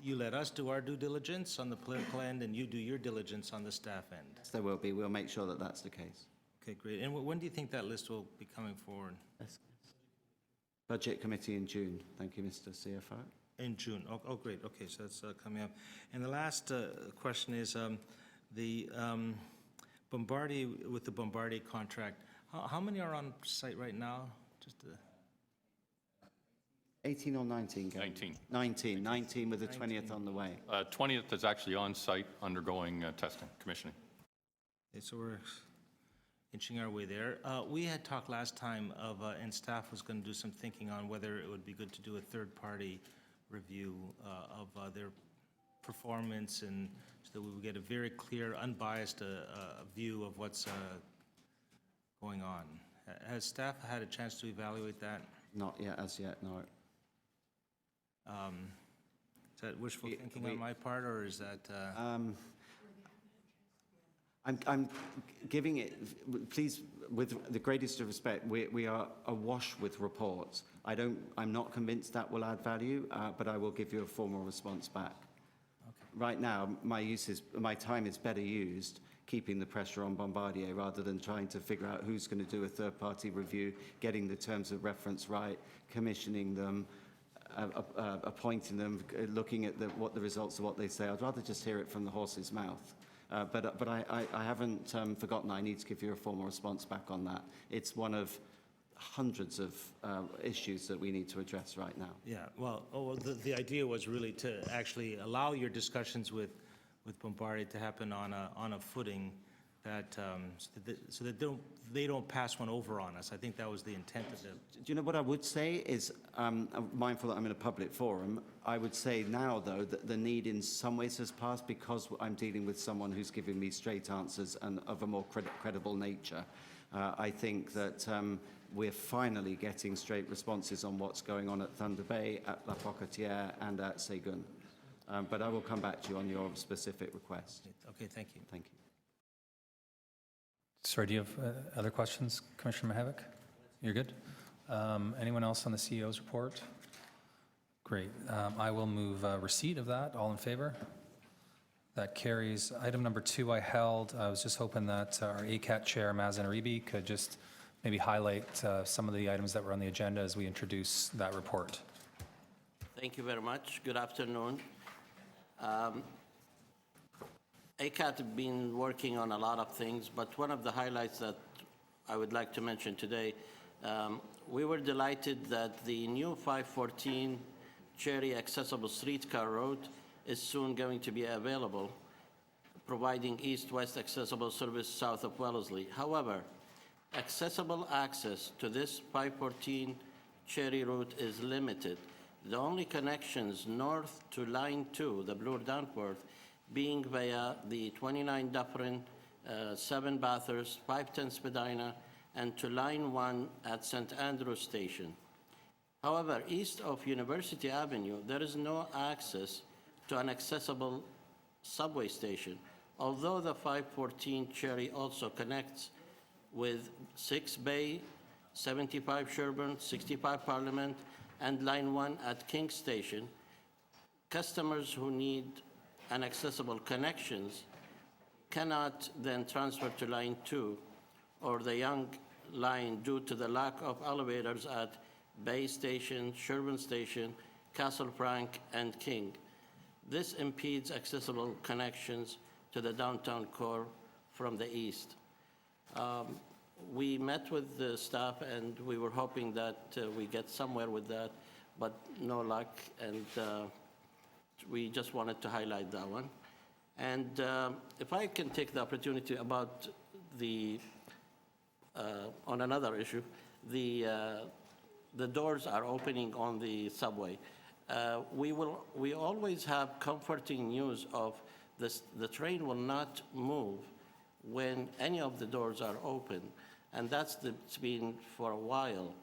you let us do our due diligence on the political end, and you do your diligence on the staff end? Yes, there will be. We'll make sure that that's the case. Okay, great. And when do you think that list will be coming forward? Budget Committee in June. Thank you, Mr. CFO. In June. Oh, great. Okay, so that's coming up. And the last question is the Bombardier, with the Bombardier contract, how many are on site right now? Just 18 or 19? Gary? 19. 19 with the 20th on the way. 20th is actually on site undergoing testing, commissioning. Okay, so we're inching our way there. We had talked last time of, and staff was going to do some thinking on whether it would be good to do a third-party review of their performance, and so that we would get a very clear, unbiased view of what's going on. Has staff had a chance to evaluate that? Not yet, as yet, no. Is that wishful thinking on my part, or is that? I'm giving it, please, with the greatest of respect, we are awash with reports. I'm not convinced that will add value, but I will give you a formal response back. Okay. Right now, my time is better used keeping the pressure on Bombardier rather than trying to figure out who's going to do a third-party review, getting the terms of reference right, commissioning them, appointing them, looking at what the results of what they say. I'd rather just hear it from the horse's mouth. But I haven't forgotten I need to give you a formal response back on that. It's one of hundreds of issues that we need to address right now. Yeah, well, the idea was really to actually allow your discussions with Bombardier to happen on a footing that, so that they don't pass one over on us. I think that was the intent of it. Do you know what I would say is, I'm mindful that I'm in a public forum, I would say now, though, that the need in some ways has passed because I'm dealing with someone who's giving me straight answers and of a more credible nature. I think that we're finally getting straight responses on what's going on at Thunder Bay, at La Pocatière, and at Ségun. But I will come back to you on your specific request. Okay, thank you. Thank you. Sorry, do you have other questions, Commissioner Mihevc? You're good? Anyone else on the CEO's report? Great. I will move receipt of that. All in favor? That carries. Item number 2 I held. I was just hoping that our ACAT Chair, Mazen Aribi, could just maybe highlight some of the items that were on the agenda as we introduce that report. Thank you very much. Good afternoon. ACAT has been working on a lot of things, but one of the highlights that I would like to mention today, we were delighted that the new 514 Cherry Accessible Streetcar Road is soon going to be available, providing east-west accessible service south of Wellesley. However, accessible access to this 514 Cherry route is limited. The only connections north to Line 2, the Bloor-Danforth, being via the 29 Dufferin, 7 Bathurst, 510 Spadina, and to Line 1 at St. Andrews Station. However, east of University Avenue, there is no access to an accessible subway station, although the 514 Cherry also connects with 6 Bay, 75 Sherburne, 65 Parliament, and Line 1 at King Station. Customers who need an accessible connections cannot then transfer to Line 2 or the Young Line due to the lack of elevators at Bay Station, Sherburne Station, Castle Frank, and King. This impedes accessible connections to the downtown core from the east. We met with the staff and we were hoping that we get somewhere with that, but no luck, and we just wanted to highlight that one. And if I can take the opportunity about the, on another issue, the doors are opening on the subway. We always have comforting news of this, the train will not move when any of the doors are open, and it's been for a while.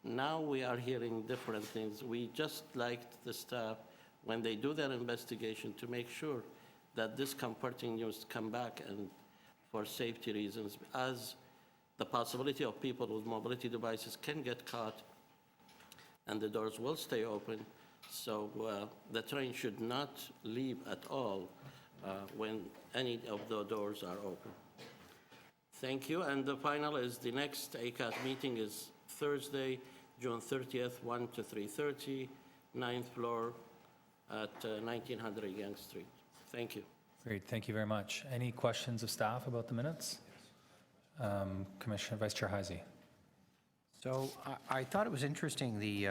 Now we are hearing different things. We just liked the staff, when they do their investigation, to make sure that this comforting news come back and for safety reasons, as the possibility of people with mobility devices can get caught and the doors will stay open. So the train should not leave at all when any of the doors are open. Thank you. And the final is the next ACAT meeting is Thursday, June 30th, 1 to 3:30, 9th floor at 1900 Yonge Street. Thank you. Great, thank you very much. Any questions of staff about the minutes? Commissioner Vice Chair Heisey. So I thought it was interesting, the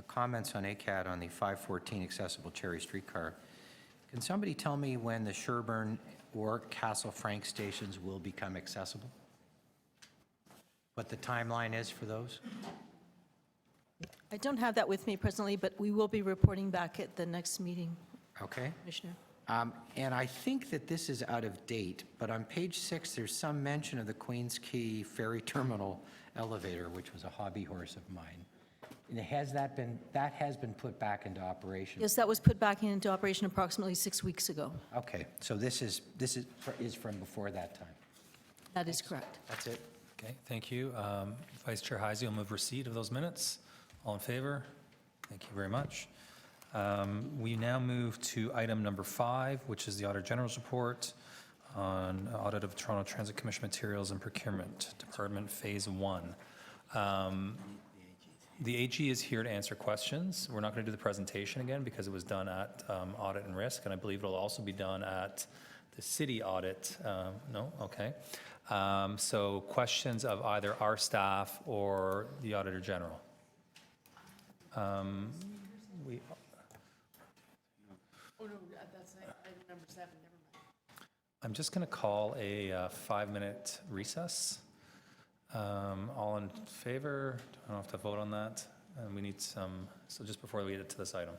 comments on ACAT on the 514 accessible Cherry streetcar. Can somebody tell me when the Sherbourne or Castle Frank stations will become accessible? What the timeline is for those? I don't have that with me presently, but we will be reporting back at the next meeting, Okay. Commissioner. And I think that this is out of date, but on page 6, there's some mention of the Queens Quay Ferry Terminal elevator, which was a hobby horse of mine. And that has been put back into operation? Yes, that was put back into operation approximately 6 weeks ago. Okay, so this is from before that time. That is correct. That's it. Okay, thank you. Vice Chair Heisey will move receipt of those minutes. All in favor? Thank you very much. We now move to item number 5, which is the Auditor General's report on audit of Toronto Transit Commission materials and procurement department phase 1. The AG is here to answer questions. We're not going to do the presentation again because it was done at audit and risk, and I believe it'll also be done at the city audit. No? Okay. So questions of either our staff or the Auditor General. Oh, no, that's item number 7, never mind. I'm just going to call a 5-minute recess. All in favor? I don't have to vote on that. And we need some, so just before we get to this item.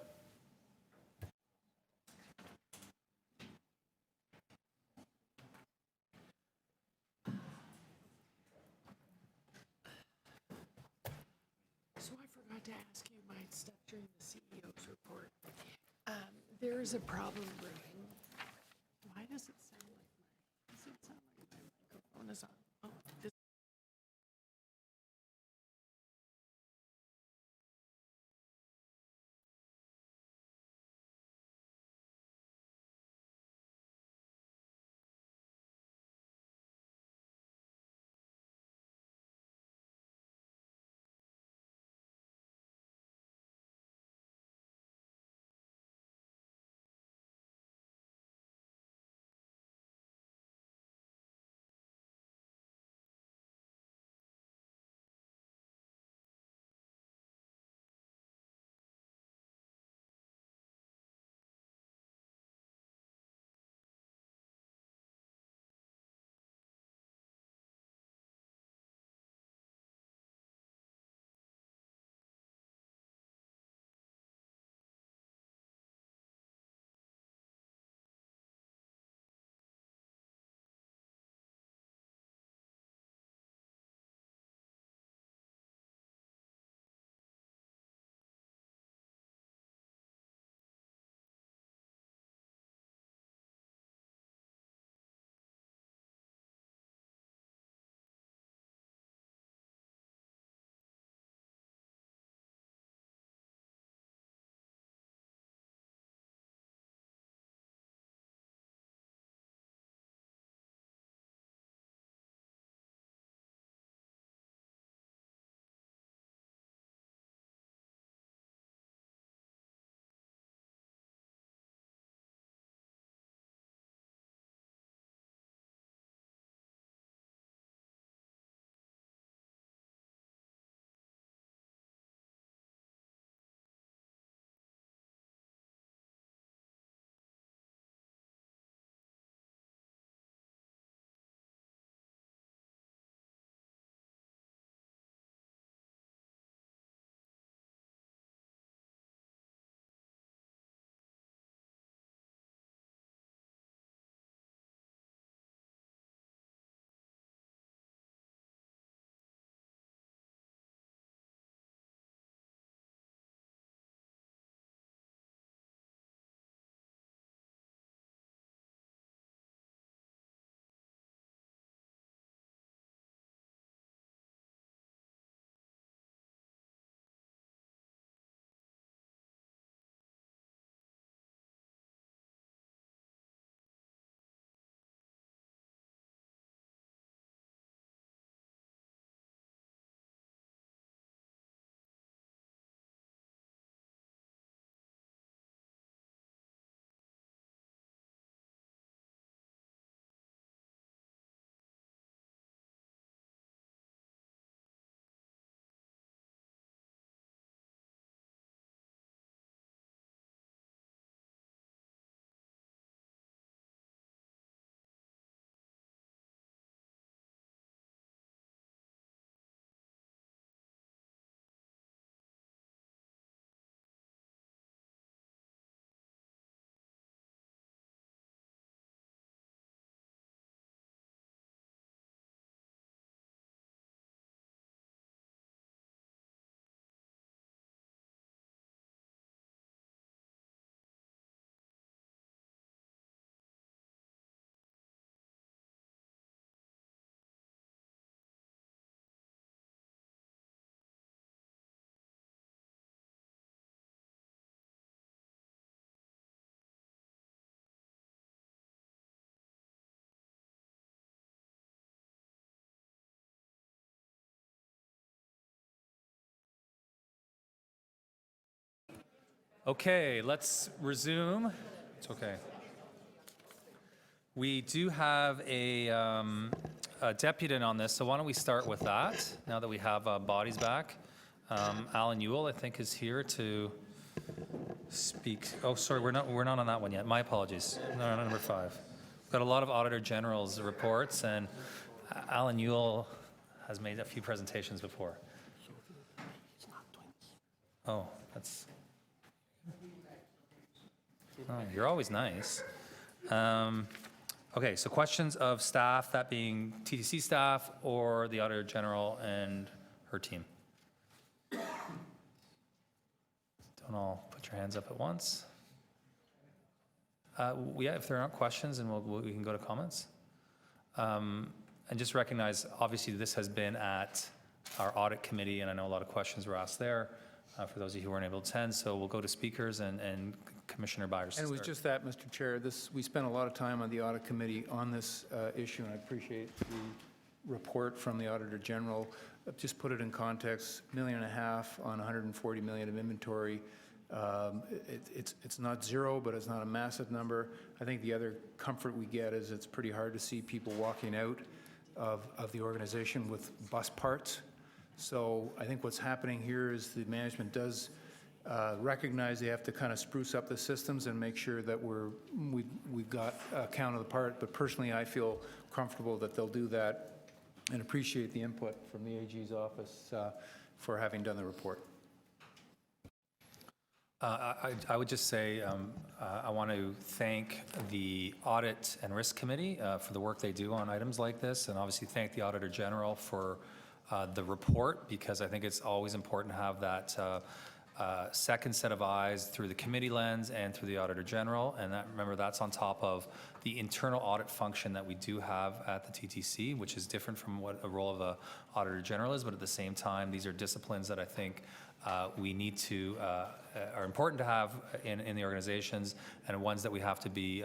So I forgot to ask you my stuff during the CEO's report. There is a problem brewing. Why does it sound like my microphone is on? Okay, let's resume. It's okay. We do have a deputant on this, so why don't we start with that, now that we have bodies back. Alan Ewell, I think, is here to speak. Oh, sorry, we're not on that one yet. My apologies. No, number 5. We've got a lot of Auditor General's reports, and Alan Ewell has made a few presentations before. Oh, that's... Oh, you're always nice. Okay, so questions of staff, that being TTC staff or the Auditor General and her team? Don't all put your hands up at once. Yeah, if there aren't questions, then we can go to comments. And just recognize, obviously, this has been at our audit committee, and I know a lot of questions were asked there for those of you who weren't able to attend. So we'll go to speakers and Commissioner Byers. And it was just that, Mr. Chair, we spent a lot of time on the audit committee on this issue, and I appreciate the report from the Auditor General. Just put it in context, $1.5 million on $140 million of inventory. It's not zero, but it's not a massive number. I think the other comfort we get is it's pretty hard to see people walking out of the organization with bus parts. So I think what's happening here is the management does recognize they have to kind of spruce up the systems and make sure that we've got a count of the part. But personally, I feel comfortable that they'll do that and appreciate the input from the AG's office for having done the report. I would just say I want to thank the Audit and Risk Committee for the work they do on items like this, and obviously thank the Auditor General for the report, because I think it's always important to have that second set of eyes through the committee lens and through the Auditor General. And remember, that's on top of the internal audit function that we do have at the TTC, which is different from what a role of a Auditor General is, but at the same time, these are disciplines that I think we need to, are important to have in the organizations, and ones that we have to be,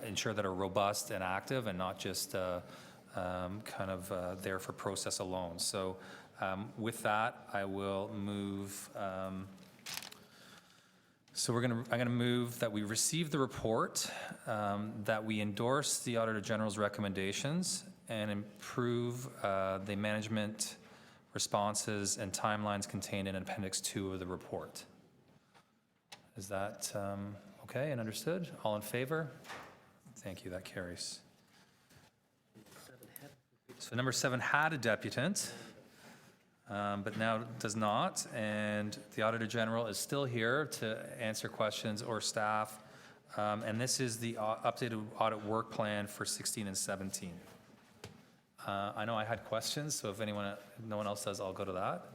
ensure that are robust and active, and not just kind of there for process alone. So with that, I will move, I'm gonna move that we receive the report, that we endorse the Auditor General's recommendations and improve the management responses and timelines contained in Appendix 2 of the report. Is that okay and understood? All in favor? Thank you, that carries. So number 7 had a deputant, but now does not, and the Auditor General is still here to answer questions, or staff, and this is the updated audit work plan for 16 and 17. I know I had questions, so if no one else does, I'll go to that.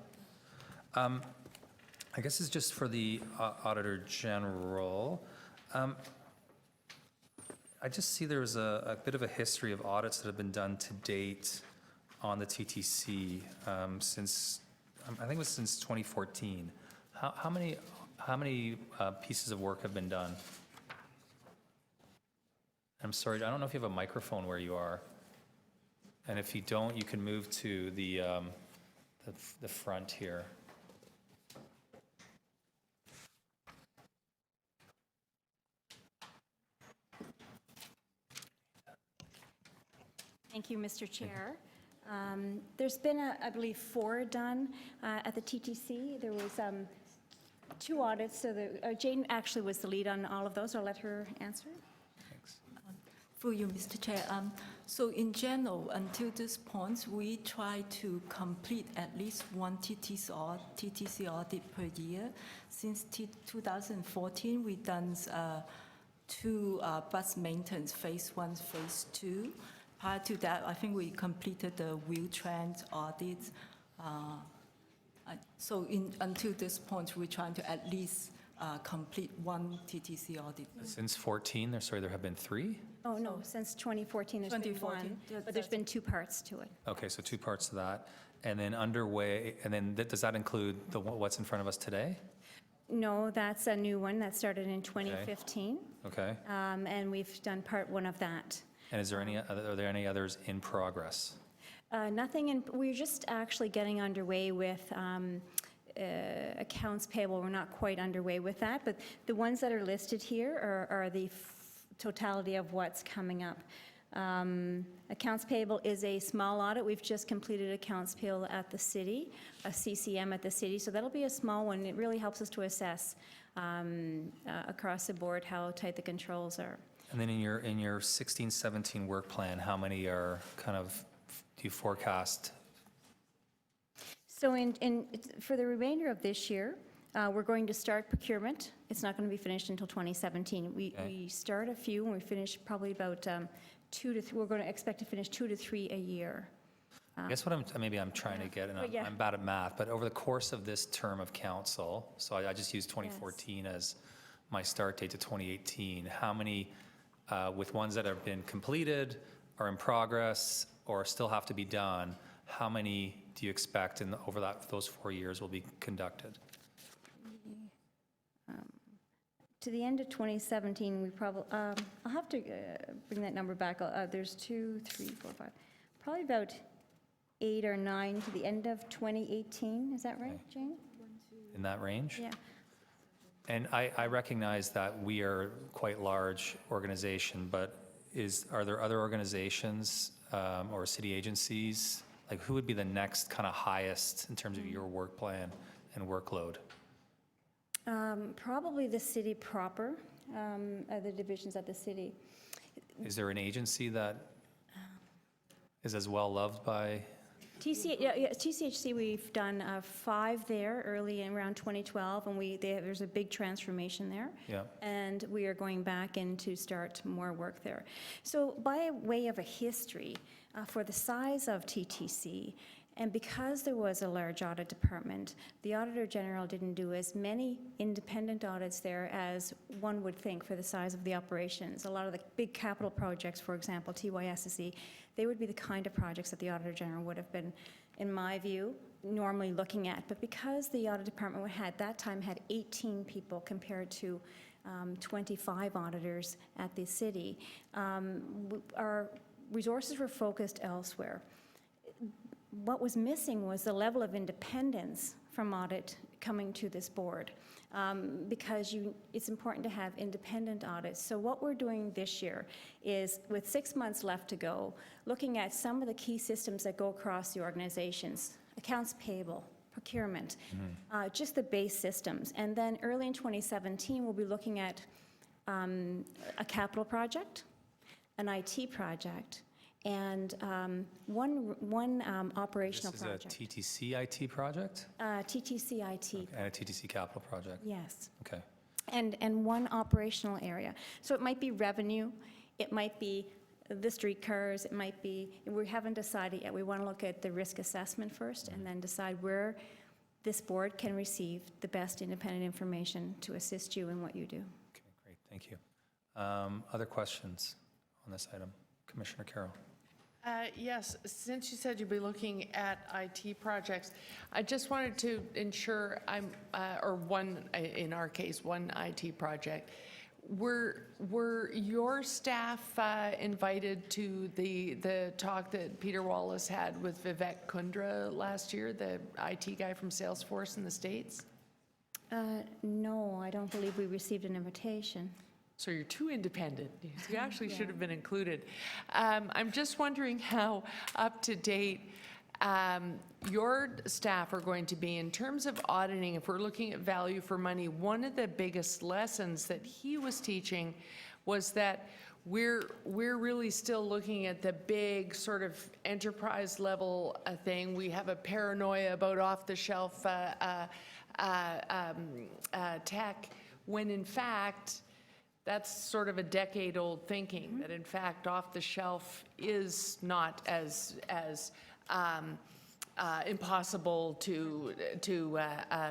I guess it's just for the Auditor General. I just see there's a bit of a history of audits that have been done to date on the TTC since, I think it was since 2014. How many pieces of work have been done? I'm sorry, I don't know if you have a microphone where you are. And if you don't, you can move to the front here. Thank you, Mr. Chair. There's been, I believe, 4 done at the TTC. There was 2 audits, so Jane actually was the lead on all of those. I'll let her answer. Thanks. For you, Mr. Chair. So in general, until this point, we try to complete at least 1 TTC audit per year. Since 2014, we've done 2 bus maintenance, phase 1, phase 2. Prior to that, I think we completed the wheel trend audits. So until this point, we're trying to at least complete 1 TTC audit. Since 14, there have been 3? Oh, no, since 2014, there's been 1, but there's been 2 parts to it. Okay, so 2 parts to that. And then underway, and then does that include what's in front of us today? No, that's a new one that started in 2015. Okay. And we've done part 1 of that. And are there any others in progress? Nothing, we're just actually getting underway with accounts payable, we're not quite underway with that, but the ones that are listed here are the totality of what's coming up. Accounts payable is a small audit. We've just completed accounts payable at the city, a CCM at the city, so that'll be a small one. It really helps us to assess across the board how tight the controls are. And then in your 16-17 work plan, how many are kind of, do you forecast? So for the remainder of this year, we're going to start procurement. It's not going to be finished until 2017. We start a few, and we finish probably about 2 to 3. We're going to expect to finish 2 to 3 a year. I guess what I'm trying to get, and I'm bad at math, but over the course of this term of council, so I just used 2014 as my start date to 2018, how many, with ones that have been completed, are in progress, or still have to be done, how many do you expect over those 4 years will be conducted? To the end of 2017, we probably, I'll have to bring that number back. There's 2, 3, 4, 5, probably about 8 or 9 to the end of 2018. Is that right, Jane? In that range? Yeah. And I recognize that we are quite large organization, but are there other organizations or city agencies? Like, who would be the next kind of highest in terms of your work plan and workload? Probably the city proper, the divisions at the city. Is there an agency that is as well loved by? TCHC, we've done 5 there early in around 2012, and there's a big transformation there. Yeah. And we are going back in to start more work there. So by way of a history, for the size of TTC, and because there was a large audit department, the Auditor General didn't do as many independent audits there as one would think for the size of the operations. A lot of the big capital projects, for example, TYSSE, they would be the kind of projects that the Auditor General would have been, in my view, normally looking at. But because the Audit Department at that time had 18 people compared to 25 auditors at the city, our resources were focused elsewhere. What was missing was the level of independence from audit coming to this board, because it's important to have independent audits. So what we're doing this year is, with 6 months left to go, looking at some of the key systems that go across the organizations, accounts payable, procurement, just the base systems. And then early in 2017, we'll be looking at a capital project, an IT project, and one operational project. This is a TTC IT project? TTC IT. Okay, and a TTC capital project? Yes. Okay. And one operational area. So it might be revenue, it might be the streetcars, it might be, we haven't decided yet. We want to look at the risk assessment first and then decide where this board can receive the best independent information to assist you in what you do. Okay, great, thank you. Other questions on this item? Commissioner Carroll. Yes, since you said you'd be looking at IT projects, I just wanted to ensure in our case, one IT project. Were your staff invited to the talk that Peter Wallace had with Vivek Kundra last year, the IT guy from Salesforce in the States? No, I don't believe we received an invitation. So you're too independent. You actually should have been included. I'm just wondering how up to date your staff are going to be in terms of auditing. If we're looking at value for money, one of the biggest lessons that he was teaching was that we're really still looking at the big sort of enterprise level thing. We have a paranoia about off-the-shelf tech, when in fact, that's sort of a decade-old thinking, that in fact off-the-shelf is not as impossible to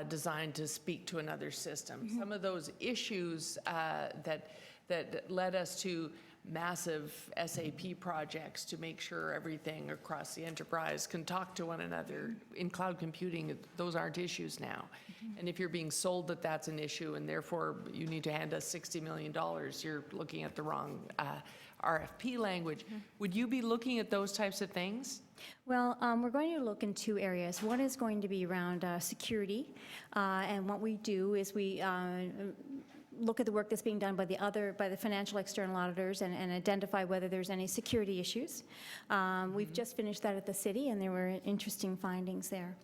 design to speak to another system. Some of those issues that led us to massive SAP projects to make sure everything across the enterprise can talk to one another. In cloud computing, those aren't issues now. And if you're being sold that that's an issue and therefore you need to hand us $60 million, you're looking at the wrong RFP language. Would you be looking at those types of things? Well, we're going to look in two areas. One is going to be around security, and what we do is we look at the work that's being done by the financial external auditors and identify whether there's any security issues. We've just finished that at the city, and there were interesting findings there.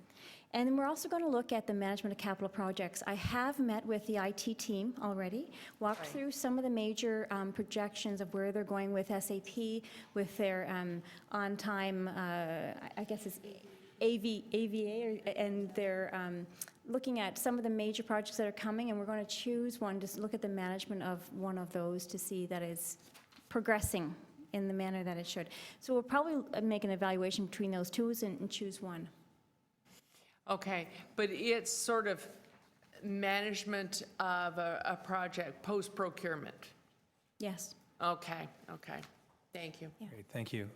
And then we're also going to look at the management of capital projects. I have met with the IT team already, walked through some of the major projections of where they're going with SAP, with their on-time, I guess it's AVA, and they're looking at some of the major projects that are coming, and we're going to choose one to look at the management of one of those to see that is progressing in the manner that it should. So we'll probably make an evaluation between those two and choose one. Okay, but it's sort of management of a project, post-procurement. Yes. Okay, okay. Thank you. Great, thank you.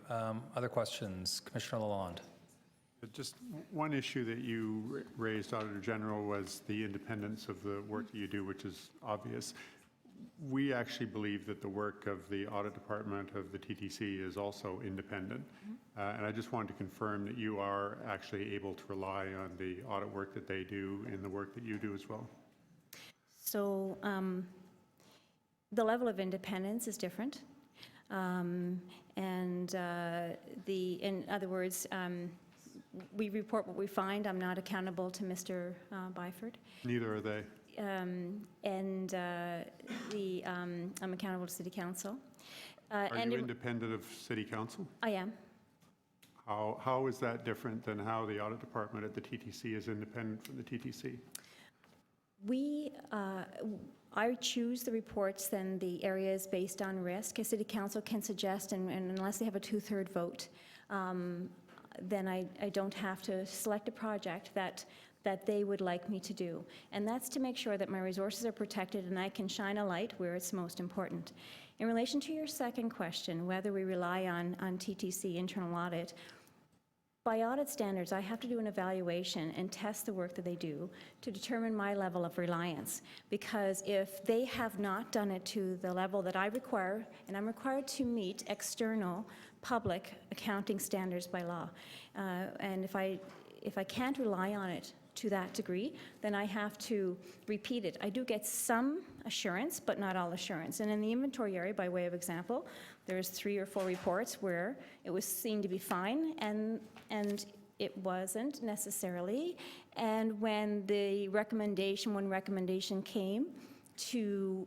Other questions? Commissioner Lalonde. Just one issue that you raised, Auditor General, was the independence of the work that you do, which is obvious. We actually believe that the work of the Audit Department of the TTC is also independent. And I just wanted to confirm that you are actually able to rely on the audit work that they do in the work that you do as well. So the level of independence is different. In other words, we report what we find. I'm not accountable to Mr. Byford. Neither are they. I'm accountable to City Council. Are you independent of City Council? I am. How is that different than how the Audit Department at the TTC is independent from the TTC? I choose the reports and the areas based on risk. A City Council can suggest, and unless they have a 2/3 vote, then I don't have to select a project that they would like me to do. And that's to make sure that my resources are protected and I can shine a light where it's most important. In relation to your second question, whether we rely on TTC internal audit, by audit standards, I have to do an evaluation and test the work that they do to determine my level of reliance. Because if they have not done it to the level that I require, and I'm required to meet external public accounting standards by law, and if I can't rely on it to that degree, then I have to repeat it. I do get some assurance, but not all assurance. And in the inventory area, by way of example, there's 3 or 4 reports where it was seen to be fine, and it wasn't necessarily. And when the recommendation came to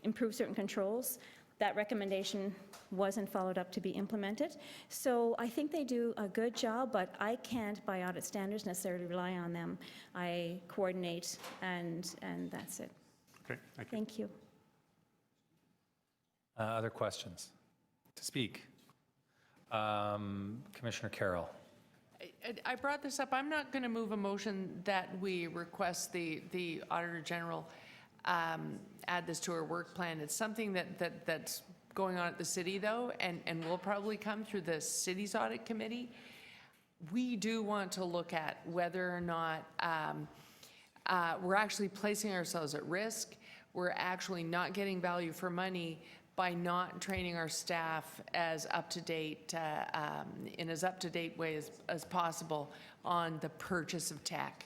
improve certain controls, that recommendation wasn't followed up to be implemented. So I think they do a good job, but I can't, by audit standards, necessarily rely on them. I coordinate, and that's it. Okay, thank you. Thank you. Other questions? To speak? Commissioner Carroll. I brought this up. I'm not going to move a motion that we request the Auditor General add this to our work plan. It's something that's going on at the city, though, and will probably come through the city's audit committee. We do want to look at whether or not we're actually placing ourselves at risk. We're actually not getting value for money by not training our staff as up-to-date, in as up-to-date way as possible on the purchase of tech,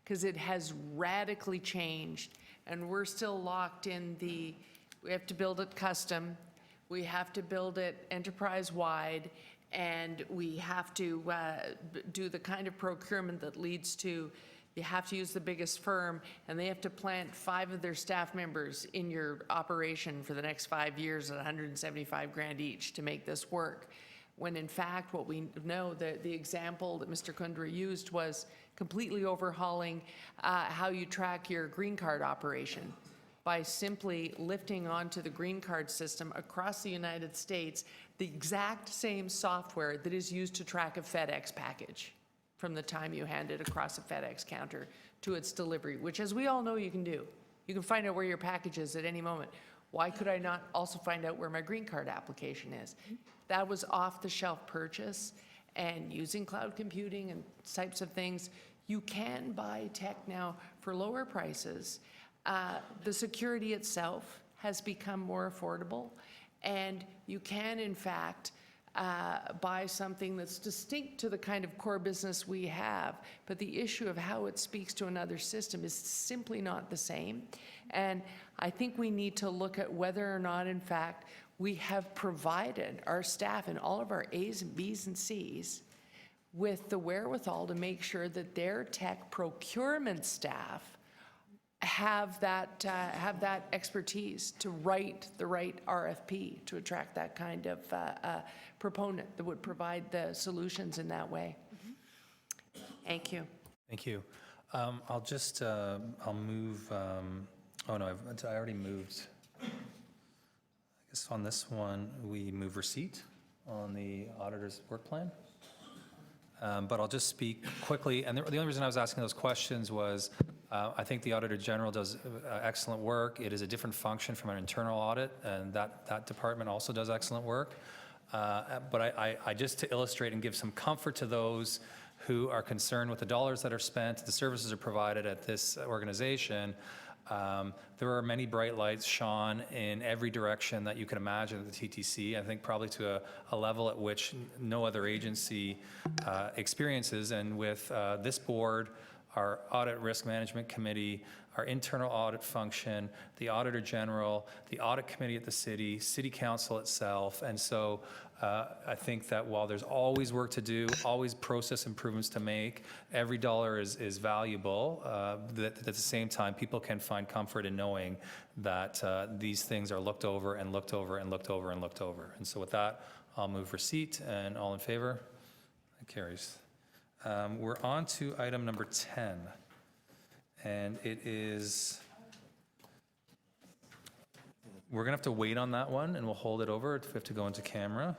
because it has radically changed. And we're still locked in we have to build it custom, we have to build it enterprise-wide, and we have to do the kind of procurement that leads to, you have to use the biggest firm, and they have to plant 5 of their staff members in your operation for the next 5 years at $175,000 each to make this work. When in fact, what we know, the example that Mr. Kundra used was completely overhauling how you track your green card operation by simply lifting onto the green card system across the United States the exact same software that is used to track a FedEx package from the time you hand it across a FedEx counter to its delivery, which, as we all know, you can do. You can find out where your package is at any moment. Why could I not also find out where my green card application is? That was off-the-shelf purchase, and using cloud computing and types of things, you can buy tech now for lower prices. The security itself has become more affordable, and you can, in fact, buy something that's distinct to the kind of core business we have, but the issue of how it speaks to another system is simply not the same. And I think we need to look at whether or not, in fact, we have provided our staff and all of our A's and B's and C's with the wherewithal to make sure that their tech procurement staff have that expertise to write the right RFP to attract that kind of proponent that would provide the solutions in that way. Thank you. Thank you. I'll just, I'll move, oh no, I already moved. I guess on this one, we move receipt on the auditor's work plan. But I'll just speak quickly. And the only reason I was asking those questions was I think the Auditor General does excellent work. It is a different function from an internal audit, and that department also does excellent work. But I just to illustrate and give some comfort to those who are concerned with the dollars that are spent, the services are provided at this organization, there are many bright lights shone in every direction that you can imagine at the TTC. I think probably to a level at which no other agency experiences. And with this board, our Audit Risk Management Committee, our internal audit function, the Auditor General, the Audit Committee at the City, City Council itself. And so I think that while there's always work to do, always process improvements to make, every dollar is valuable. That at the same time, people can find comfort in knowing that these things are looked over and looked over and looked over and looked over. And so with that, I'll move receipt, and all in favor? That carries. We're on to item number 10, and it is, we're gonna have to wait on that one, and we'll hold it over if we have to go into camera.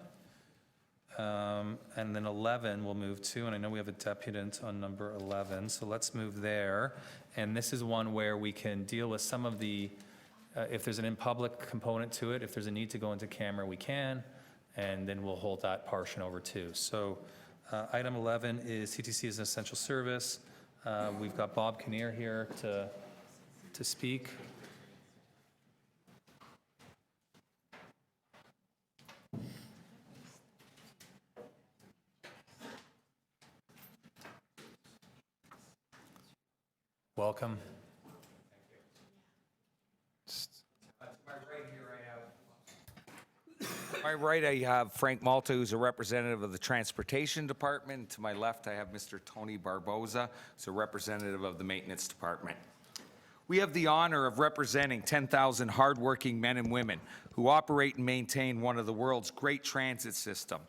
And then 11 we'll move to, and I know we have a deputant on number 11, so let's move there. And this is one where we can deal with some of the, if there's an in-public component to it, if there's a need to go into camera, we can, and then we'll hold that portion over too. So item 11 is TTC as an essential service. We've got Bob Kinnear here to speak. Welcome. To my right, I have Frank Malta, who's a representative of the Transportation Department. To my left, I have Mr. Tony Barboza, who's a representative of the Maintenance Department. We have the honor of representing 10,000 hardworking men and women who operate and maintain one of the world's great transit systems.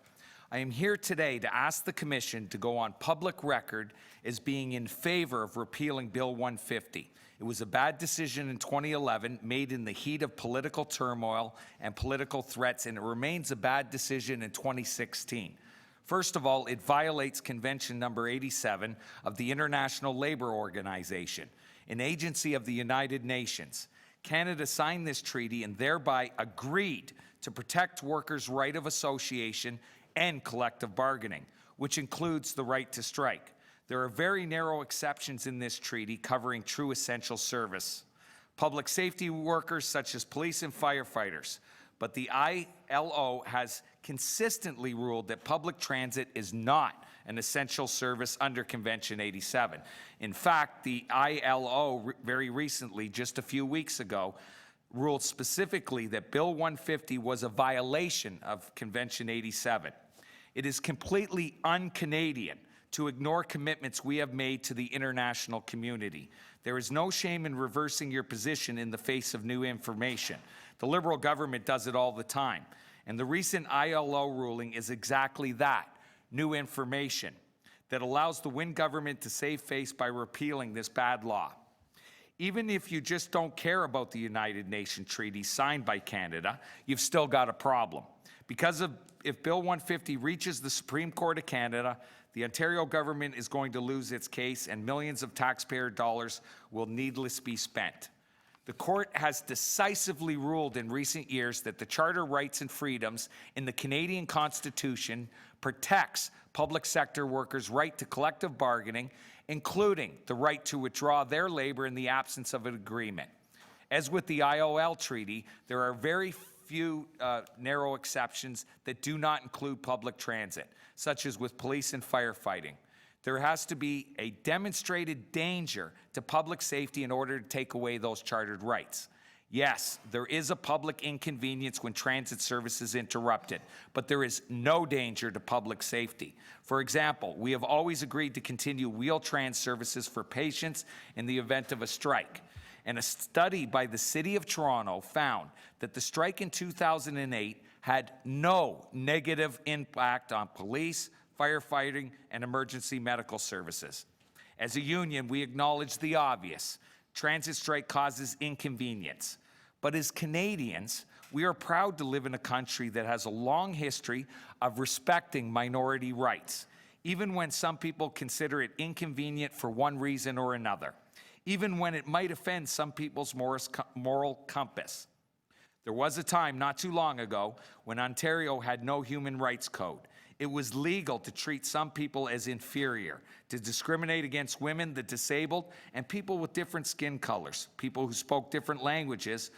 I am here today to ask the Commission to go on public record as being in favor of repealing Bill 150. It was a bad decision in 2011, made in the heat of political turmoil and political threats, and it remains a bad decision in 2016. First of all, it violates Convention number 87 of the International Labour Organization, an agency of the United Nations. Canada signed this treaty and thereby agreed to protect workers' right of association and collective bargaining, which includes the right to strike. There are very narrow exceptions in this treaty covering true essential service. Public safety workers such as police and firefighters, but the ILO has consistently ruled that public transit is not an essential service under Convention 87. In fact, the ILO very recently, just a few weeks ago, ruled specifically that Bill 150 was a violation of Convention 87. It is completely un-Canadian to ignore commitments we have made to the international community. There is no shame in reversing your position in the face of new information. The Liberal government does it all the time. And the recent ILO ruling is exactly that, new information, that allows the Wynne government to save face by repealing this bad law. Even if you just don't care about the United Nations treaty signed by Canada, you've still got a problem. Because if Bill 150 reaches the Supreme Court of Canada, the Ontario government is going to lose its case and millions of taxpayer dollars will needlessly be spent. The court has decisively ruled in recent years that the Charter rights and freedoms in the Canadian Constitution protects public sector workers' right to collective bargaining, including the right to withdraw their labor in the absence of an agreement. As with the IOL treaty, there are very few narrow exceptions that do not include public transit, such as with police and firefighting. There has to be a demonstrated danger to public safety in order to take away those chartered rights. Yes, there is a public inconvenience when transit service is interrupted, but there is no danger to public safety. For example, we have always agreed to continue Wheel-Trans services for patients in the event of a strike. And a study by the City of Toronto found that the strike in 2008 had no negative impact on police, firefighting, and emergency medical services. As a union, we acknowledge the obvious. Transit strike causes inconvenience. But as Canadians, we are proud to live in a country that has a long history of respecting minority rights, even when some people consider it inconvenient for one reason or another, even when it might offend some people's moral compass. There was a time not too long ago when Ontario had no human rights code. It was legal to treat some people as inferior, to discriminate against women, the disabled, and people with different skin colors, people who spoke different languages,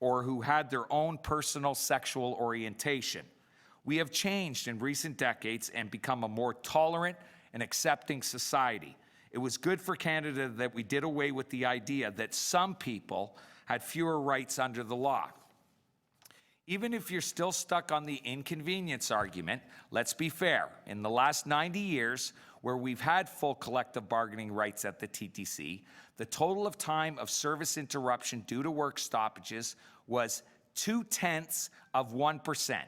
or who had their own personal sexual orientation. We have changed in recent decades and become a more tolerant and accepting society. It was good for Canada that we did away with the idea that some people had fewer rights under the law. Even if you're still stuck on the inconvenience argument, let's be fair. In the last 90 years, where we've had full collective bargaining rights at the TTC, the total of time of service interruption due to work stoppages was 0.2%.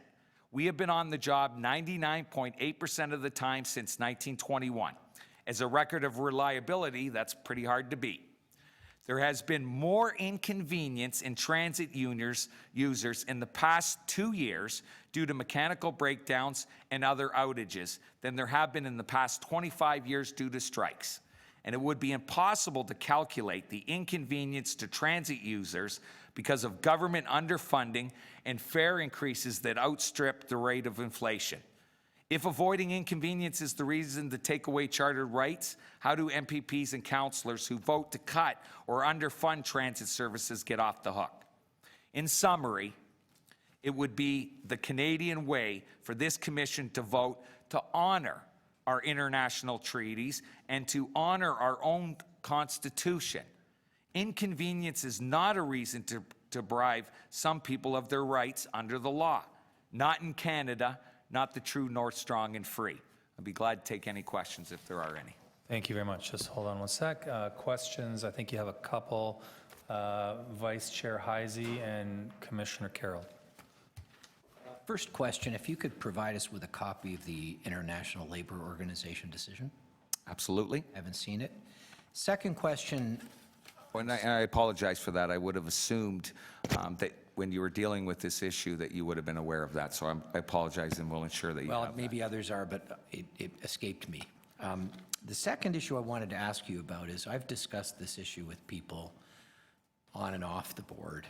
We have been on the job 99.8% of the time since 1921. As a record of reliability, that's pretty hard to beat. There has been more inconvenience in transit users in the past 2 years due to mechanical breakdowns and other outages than there have been in the past 25 years due to strikes. And it would be impossible to calculate the inconvenience to transit users because of government underfunding and fare increases that outstrip the rate of inflation. If avoiding inconvenience is the reason to take away chartered rights, how do MPPs and councillors who vote to cut or underfund transit services get off the hook? In summary, it would be the Canadian way for this commission to vote to honor our international treaties and to honor our own Constitution. Inconvenience is not a reason to deprive some people of their rights under the law. Not in Canada, not the true North, strong, and free. I'd be glad to take any questions if there are any. Thank you very much. Just hold on one sec. Questions, I think you have a couple. Vice Chair Heisey and Commissioner Carroll. First question, if you could provide us with a copy of the International Labor Organization decision? Absolutely. Haven't seen it. Second question. And I apologize for that. I would have assumed that when you were dealing with this issue that you would have been aware of that. So I apologize and we'll ensure that you have Well, maybe others are, but it escaped me. The second issue I wanted to ask you about is I've discussed this issue with people on and off the board.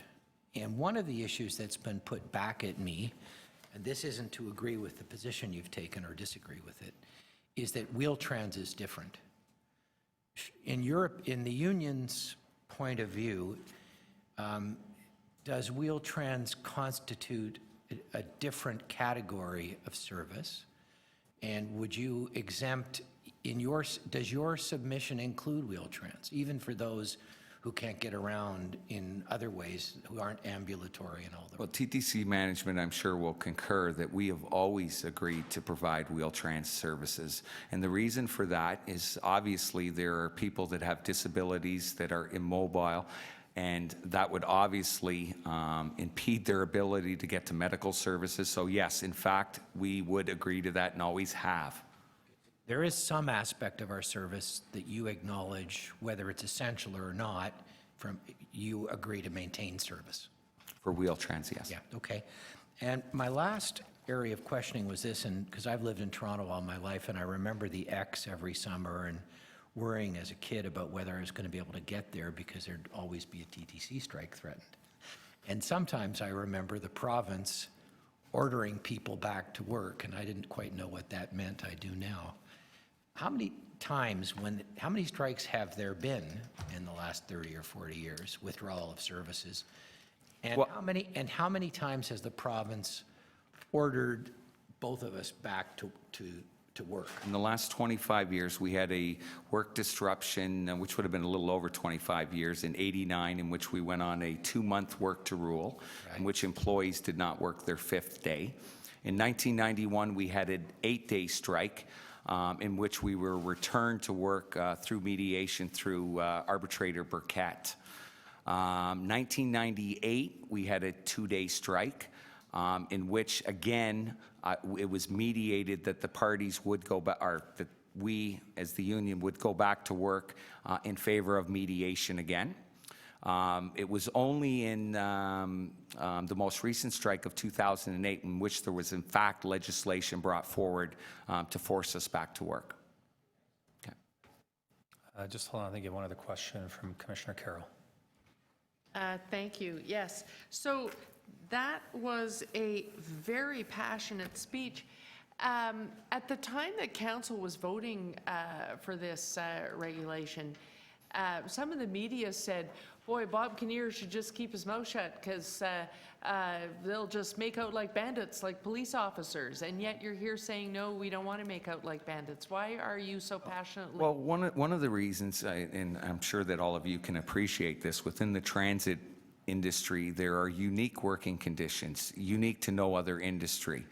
And one of the issues that's been put back at me, and this isn't to agree with the position you've taken or disagree with it, is that Wheel-Trans is different. In Europe, in the union's point of view, does Wheel-Trans constitute a different category of service? And would you exempt, does your submission include Wheel-Trans, even for those who can't get around in other ways, who aren't ambulatory and all that? Well, TTC management, I'm sure, will concur that we have always agreed to provide Wheel-Trans services. And the reason for that is obviously there are people that have disabilities that are immobile, and that would obviously impede their ability to get to medical services. So yes, in fact, we would agree to that and always have. There is some aspect of our service that you acknowledge, whether it's essential or not, you agree to maintain service. For Wheel-Trans, yes. Yeah, okay. And my last area of questioning was this, and because I've lived in Toronto all my life, and I remember the X every summer, and worrying as a kid about whether I was going to be able to get there because there'd always be a TTC strike threatened. And sometimes I remember the province ordering people back to work, and I didn't quite know what that meant. I do now. How many strikes have there been in the last 30 or 40 years, withdrawal of services? And how many times has the province ordered both of us back to work? In the last 25 years, we had a work disruption, which would have been a little over 25 years, in '89, in which we went on a 2-month work to rule, in which employees did not work their 5th day. In 1991, we had an 8-day strike, in which we were returned to work through mediation through arbitrator Burkett. 1998, we had a 2-day strike, in which, again, it was mediated that the parties would go back, or that we, as the union, would go back to work in favor of mediation again. It was only in the most recent strike of 2008 in which there was, in fact, legislation brought forward to force us back to work. Okay. Just hold on, I think you have one other question from Commissioner Carroll. Thank you. Yes. So that was a very passionate speech. At the time that council was voting for this regulation, some of the media said, boy, Bob Kinnear should just keep his mouth shut because they'll just make out like bandits, like police officers. And yet you're here saying, no, we don't want to make out like bandits. Why are you so passionately? Well, one of the reasons, and I'm sure that all of you can appreciate this, within the transit industry, there are unique working conditions, unique to no other industry.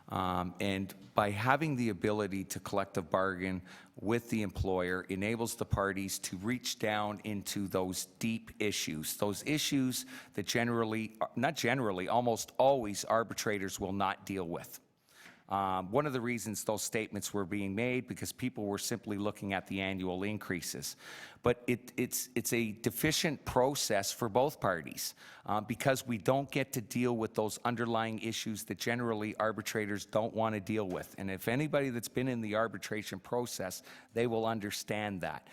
And by having the ability to collective bargain with the employer enables the parties to reach down into those deep issues, those issues that almost always arbitrators will not deal with. One of the reasons those statements were being made because people were simply looking at the annual increases. But it's a deficient process for both parties because we don't get to deal with those underlying issues that generally arbitrators don't want to deal with. And if anybody that's been in the arbitration process, they will understand that.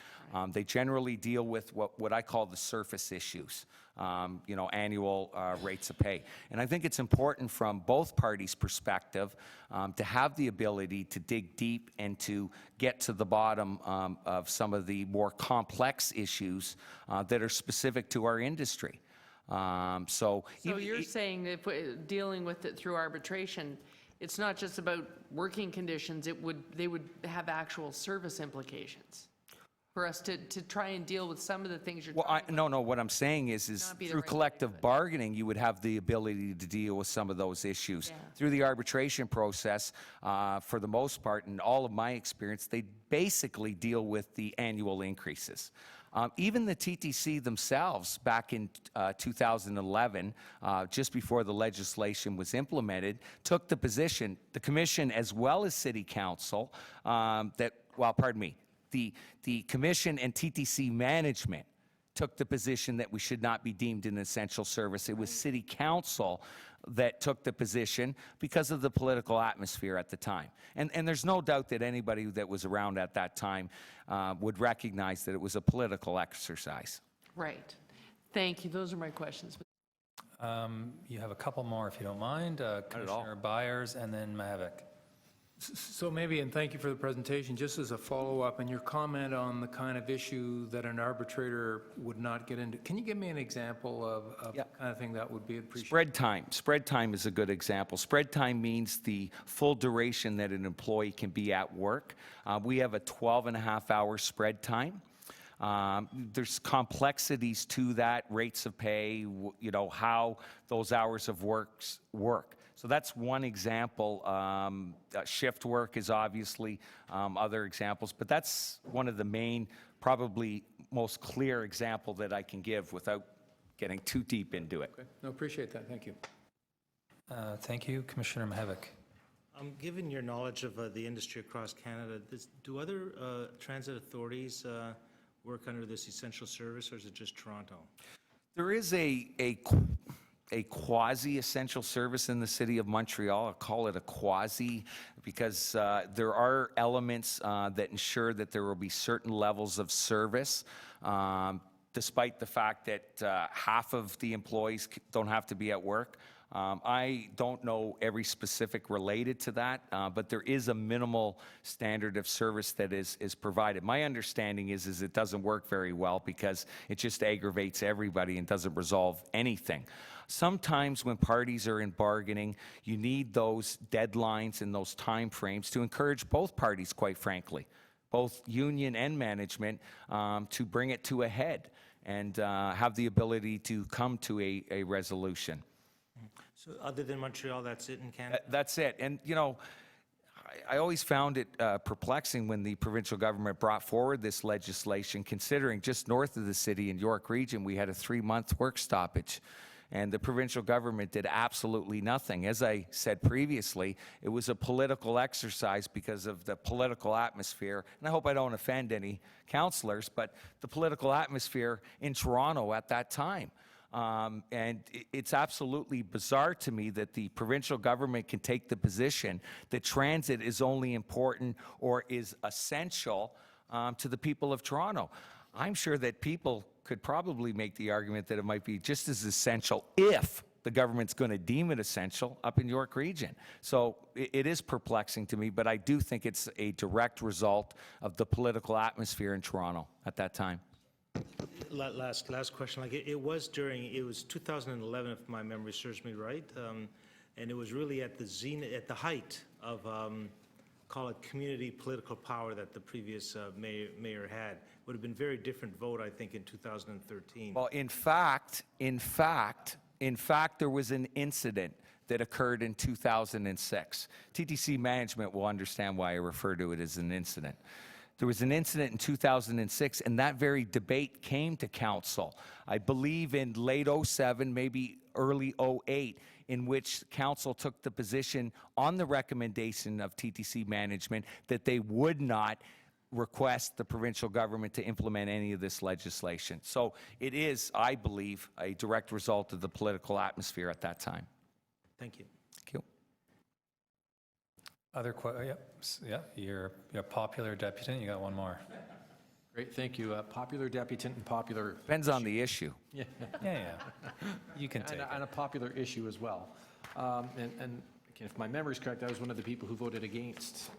They generally deal with what I call the surface issues. Annual rates of pay. And I think it's important from both parties' perspective to have the ability to dig deep and to get to the bottom of some of the more complex issues that are specific to our industry. So you're saying if dealing with it through arbitration, it's not just about working conditions, they would have actual service implications for us to try and deal with some of the things you're talking about. No, what I'm saying is through collective bargaining, you would have the ability to deal with some of those issues. Yeah. Through the arbitration process, for the most part, in all of my experience, they basically deal with the annual increases. Even the TTC themselves, back in 2011, just before the legislation was implemented, took the position, the commission as well as city council, the commission and TTC management took the position that we should not be deemed an essential service. It was city council that took the position because of the political atmosphere at the time. And there's no doubt that anybody that was around at that time would recognize that it was a political exercise. Right. Thank you. Those are my questions. You have a couple more, if you don't mind. Commissioner Byers and then Mahavik. So maybe, and thank you for the presentation, just as a follow-up, and your comment on the kind of issue that an arbitrator would not get into, can you give me an example of the kind of thing that would be appreciated? Spread time. Spread time is a good example. Spread time means the full duration that an employee can be at work. We have a 12.5-hour spread time. There's complexities to that, rates of pay, how those hours of work. So that's one example. Shift work is obviously other examples, but that's one of the main, probably most clear example that I can give without getting too deep into it. Okay. No, appreciate that. Thank you. Thank you. Commissioner Mahavik. Given your knowledge of the industry across Canada, do other transit authorities work under this essential service, or is it just Toronto? There is a a quasi-essential service in the city of Montreal. I'll call it a quasi because there are elements that ensure that there will be certain levels of service, despite the fact that half of the employees don't have to be at work. I don't know every specific related to that, but there is a minimal standard of service that is provided. My understanding is it doesn't work very well because it just aggravates everybody and doesn't resolve anything. Sometimes when parties are in bargaining, you need those deadlines and those time frames to encourage both parties, quite frankly, both union and management, to bring it to a head and have the ability to come to a resolution. So other than Montreal, that's it in Canada? That's it. And, you know, I always found it perplexing when the provincial government brought forward this legislation, considering just north of the city in York Region, we had a 3-month work stoppage. And the provincial government did absolutely nothing. As I said previously, it was a political exercise because of the political atmosphere. And I hope I don't offend any councillors, but the political atmosphere in Toronto at that time. And it's absolutely bizarre to me that the provincial government can take the position that transit is only important or is essential to the people of Toronto. I'm sure that people could probably make the argument that it might be just as essential if the government's going to deem it essential up in York Region. So it is perplexing to me, but I do think it's a direct result of the political atmosphere in Toronto at that time. Last question. Like it was 2011, if my memory serves me right, and it was really at the height of call it community political power that the previous mayor had. Would have been a very different vote, I think, in 2013. Well, in fact, there was an incident that occurred in 2006. TTC management will understand why I refer to it as an incident. There was an incident in 2006, and that very debate came to council, I believe in late 07, maybe early 08, in which council took the position on the recommendation of TTC management that they would not request the provincial government to implement any of this legislation. So it is, I believe, a direct result of the political atmosphere at that time. Thank you. Thank you. Other you're a popular deputant. You got one more. Great, thank you. Popular deputant and popular... Depends on the issue. Yeah. Yeah. You can take it. And a popular issue as well. And again, if my memory is correct, I was one of the people who voted against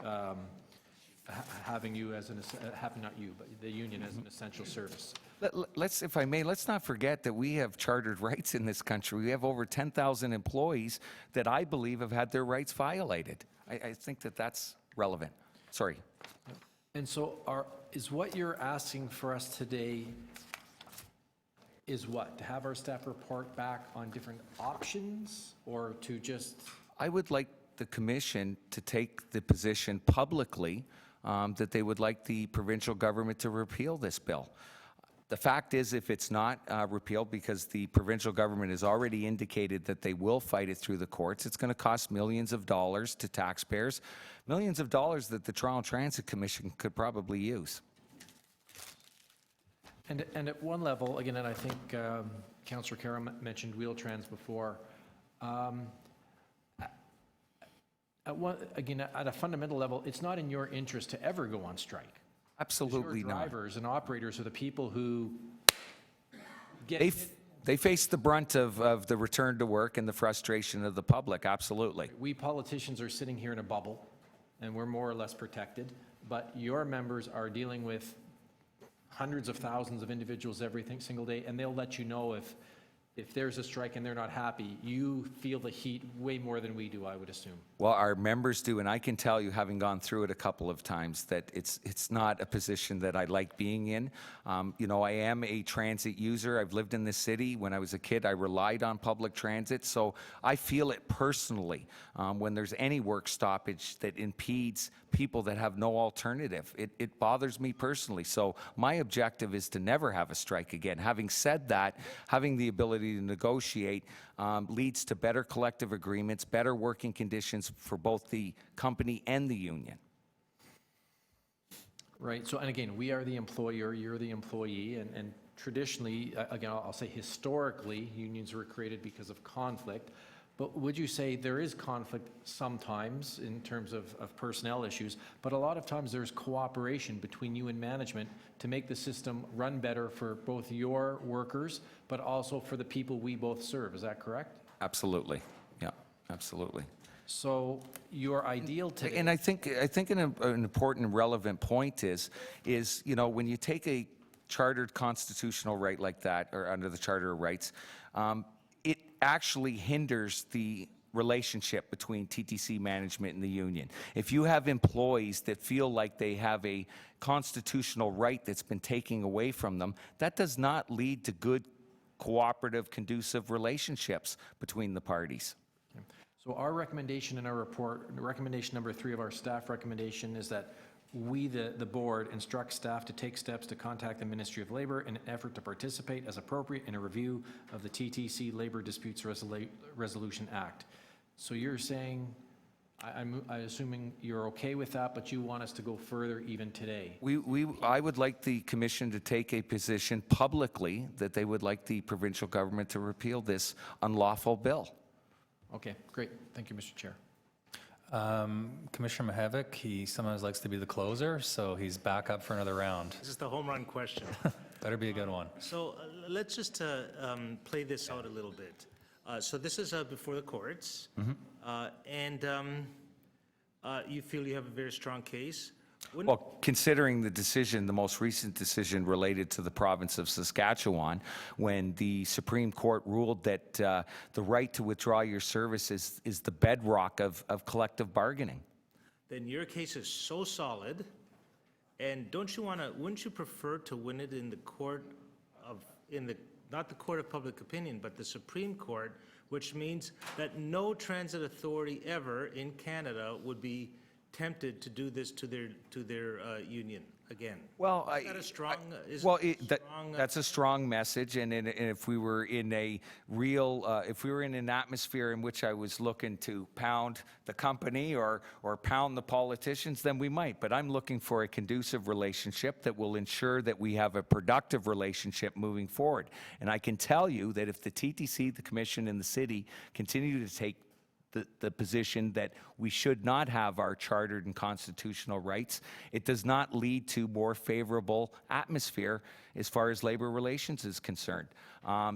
having you as not you, but the union as an essential service. Let's, if I may, let's not forget that we have chartered rights in this country. We have over 10,000 employees that I believe have had their rights violated. I think that that's relevant. Sorry. And so is what you're asking for us today is what? To have our staff report back on different options or to just... I would like the commission to take the position publicly that they would like the provincial government to repeal this bill. The fact is, if it's not repealed, because the provincial government has already indicated that they will fight it through the courts, it's going to cost millions of dollars to taxpayers, millions of dollars that the Toronto Transit Commission could probably use. And at one level, again, and I think Councillor Carroll mentioned Wheel-Trans before, at a fundamental level, it's not in your interest to ever go on strike. Absolutely Your not. drivers and operators are the people who They face the brunt of the return to work and the frustration of the public, absolutely. We politicians are sitting here in a bubble, and we're more or less protected, but your members are dealing with hundreds of thousands of individuals every single day, and they'll let you know if there's a strike and they're not happy. You feel the heat way more than we do, I would assume. Well, our members do, and I can tell you, having gone through it a couple of times, that it's not a position that I like being in. You know, I am a transit user. I've lived in this city. When I was a kid, I relied on public transit, so I feel it personally when there's any work stoppage that impedes people that have no alternative. It bothers me personally, so my objective is to never have a strike again. Having said that, having the ability to negotiate leads to better collective agreements, better working conditions for both the company and the union. Right, so, and again, we are the employer, you're the employee, and traditionally, again, I'll say historically, unions were created because of conflict. But would you say there is conflict sometimes in terms of personnel issues, but a lot of times there's cooperation between you and management to make the system run better for both your workers, but also for the people we both serve. Is that correct? Absolutely. Yeah, absolutely. So your ideal today... And I think an important and relevant point is, you know, when you take a chartered constitutional right like that, or under the Charter of Rights, it actually hinders the relationship between TTC management and the union. If you have employees that feel like they have a constitutional right that's been taken away from them, that does not lead to good, cooperative, conducive relationships between the parties. So our recommendation in our report, recommendation number 3 of our staff recommendation is that we, the board, instruct staff to take steps to contact the Ministry of Labor in an effort to participate as appropriate in a review of the TTC Labor Disputes Resolution Act. So you're saying, I'm assuming you're okay with that, but you want us to go further even today? I would like the commission to take a position publicly that they would like the provincial government to repeal this unlawful bill. Okay, great. Thank you, Mr. Chair. Commissioner Mahevik, he sometimes likes to be the closer, so he's back up for another round. This is the home run question. Better be a good one. So let's just play this out a little bit. So this is before the courts, and you feel you have a very strong case. Well, considering the decision, the most recent decision related to the province of Saskatchewan, when the Supreme Court ruled that the right to withdraw your service is the bedrock of collective bargaining. Then your case is so solid, and wouldn't you prefer to win it in the court of, not the court of public opinion, but the Supreme Court, which means that no transit authority ever in Canada would be tempted to do this to their union again? Well, is that a strong? That's a strong message, and if we were in a real, if we were in an atmosphere in which I was looking to pound the company or pound the politicians, then we might. But I'm looking for a conducive relationship that will ensure that we have a productive relationship moving forward. And I can tell you that if the TTC, the Commission, and the City continue to take the position that we should not have our chartered and constitutional rights, it does not lead to more favorable atmosphere as far as labor relations is concerned.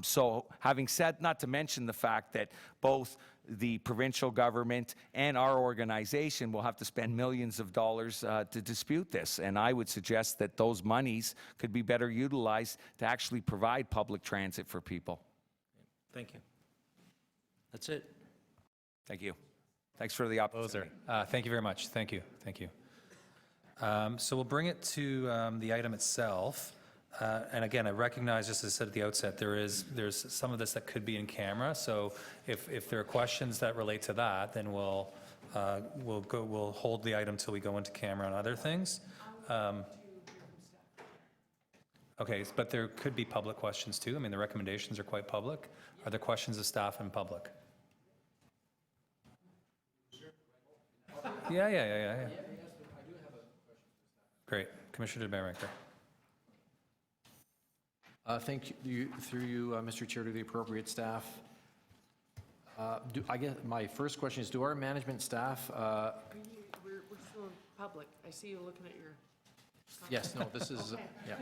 So having said, not to mention the fact that both the provincial government and our organization will have to spend millions of dollars to dispute this. And I would suggest that those monies could be better utilized to actually provide public transit for people. Thank you. That's it. Thank you. Thanks for the opportunity. Thank you very much. Thank you. Thank you. So we'll bring it to the item itself. And again, I recognize, just as I said at the outset, there's some of this that could be in camera. So if there are questions that relate to that, then we'll hold the item till we go into camera on other things. Okay, but there could be public questions too. I mean, the recommendations are quite public. Are there questions of staff in public? Yeah. Great. Commissioner DeBaremaker. Thank you, through you, Mr. Chair, to the appropriate staff. I guess my first question is, do our management staff... We're still in public. I see you looking at your... Yes, no, this is... Okay. Yeah.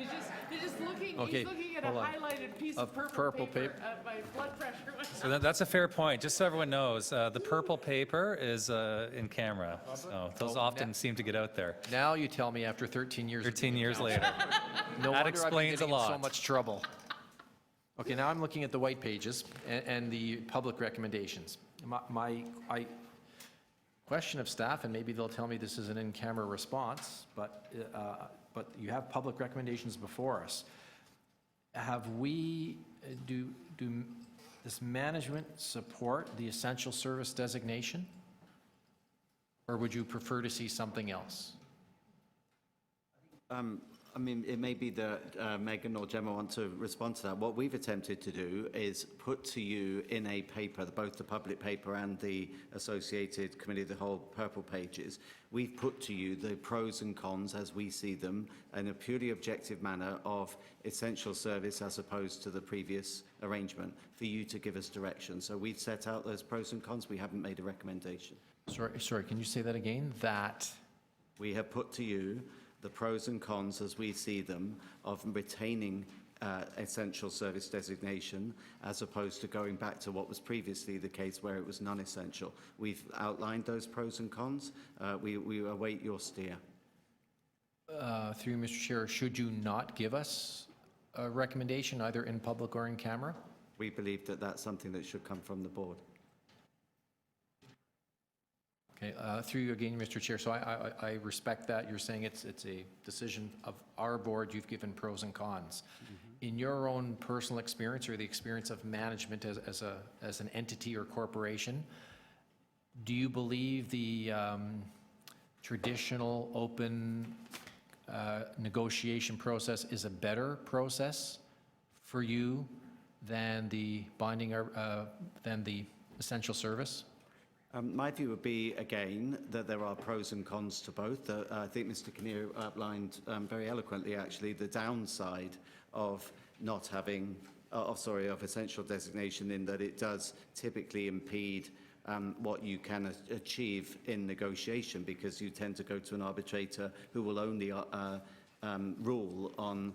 He's just looking, Okay, he's looking at a hold on. highlighted piece of purple paper. My blood pressure went up. So that's a fair point. Just so everyone knows, the purple paper is in camera. So those often seem to get out there. Now you tell me after 13 years... 13 years later. No That wonder explains I've been a getting in lot. so much trouble. Okay, now I'm looking at the white pages and the public recommendations. My question of staff, and maybe they'll tell me this is an in-camera response, but you have public recommendations before us. Have we, does management support the essential service designation? Or would you prefer to see something else? I mean, it may be that Megan or Gemma want to respond to that. What we've attempted to do is put to you in a paper, both the public paper and the associated committee of the whole purple pages, we've put to you the pros and cons as we see them in a purely objective manner of essential service as opposed to the previous arrangement for you to give us direction. So we've set out those pros and cons. We haven't made a recommendation. Sorry, can you say that again? That? We have put to you the pros and cons as we see them of retaining essential service designation as opposed to going back to what was previously the case where it was non-essential. We've outlined those pros and cons. We await your steer. Through you, Mr. Chair, should you not give us a recommendation either in public or in camera? We believe that that's something that should come from the board. Okay, through you again, Mr. Chair. So I respect that. You're saying it's a decision of our board. You've given pros and cons. In your own personal experience or the experience of management as an entity or corporation, do you believe the traditional open negotiation process is a better process for you than the binding than the essential service? My view would be, again, that there are pros and cons to both. I think Mr. Kinnear outlined very eloquently, actually, the downside of not having, of essential designation in that it does typically impede what you can achieve in negotiation because you tend to go to an arbitrator who will only rule on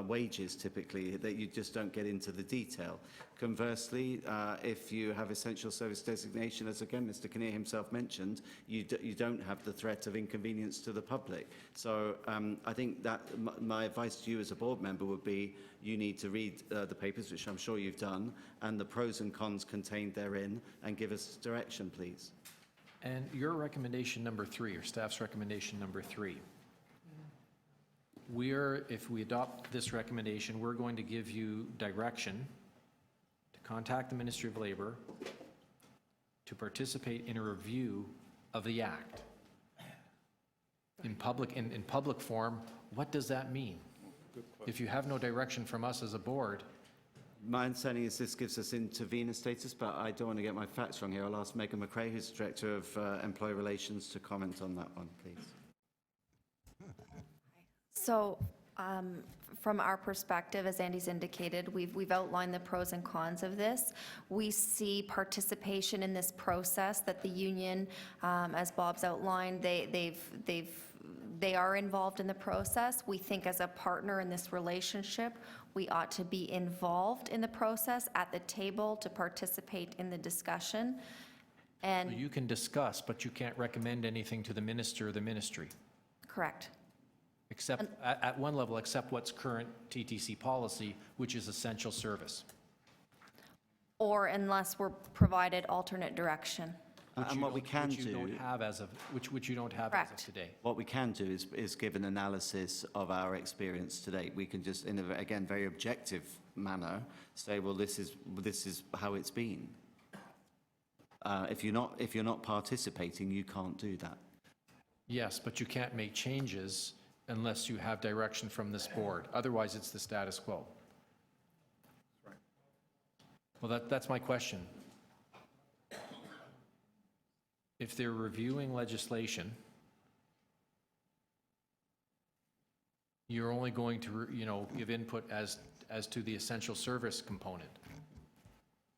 wages typically, that you just don't get into the detail. Conversely, if you have essential service designation, as again Mr. Kinnear himself mentioned, you don't have the threat of inconvenience to the public. So I think that my advice to you as a board member would be you need to read the papers, which I'm sure you've done, and the pros and cons contained therein, and give us direction, please. And your recommendation number 3, or staff's recommendation number 3, if we adopt this recommendation, we're going to give you direction to contact the Ministry of Labor to participate in a review of the Act. In public form, what does that mean? If you have no direction from us as a board. My understanding is this gives us intervener status, but I don't want to get my facts wrong here. I'll ask Megan McRae, who's Director of Employee Relations, to comment on that one, please. So from our perspective, as Andy's indicated, we've outlined the pros and cons of this. We see participation in this process that the union, as Bob's outlined, they are involved in the process. We think as a partner in this relationship, we ought to be involved in the process at the table to participate in the discussion. And You can discuss, but you can't recommend anything to the minister or the ministry. correct. Except, at one level, except what's current TTC policy, which is essential service. Or unless we're provided alternate direction. And what we can do, Which you don't have as of Correct. today. what we can do is give an analysis of our experience to date. We can just, in a, again, very objective manner, say, well, this is how it's been. If you're not participating, you can't do that. Yes, but you can't make changes unless you have direction from this board. Otherwise, it's the status quo. Right. Well, that's my question. If they're reviewing legislation, you're only going to, give input as to the essential service component.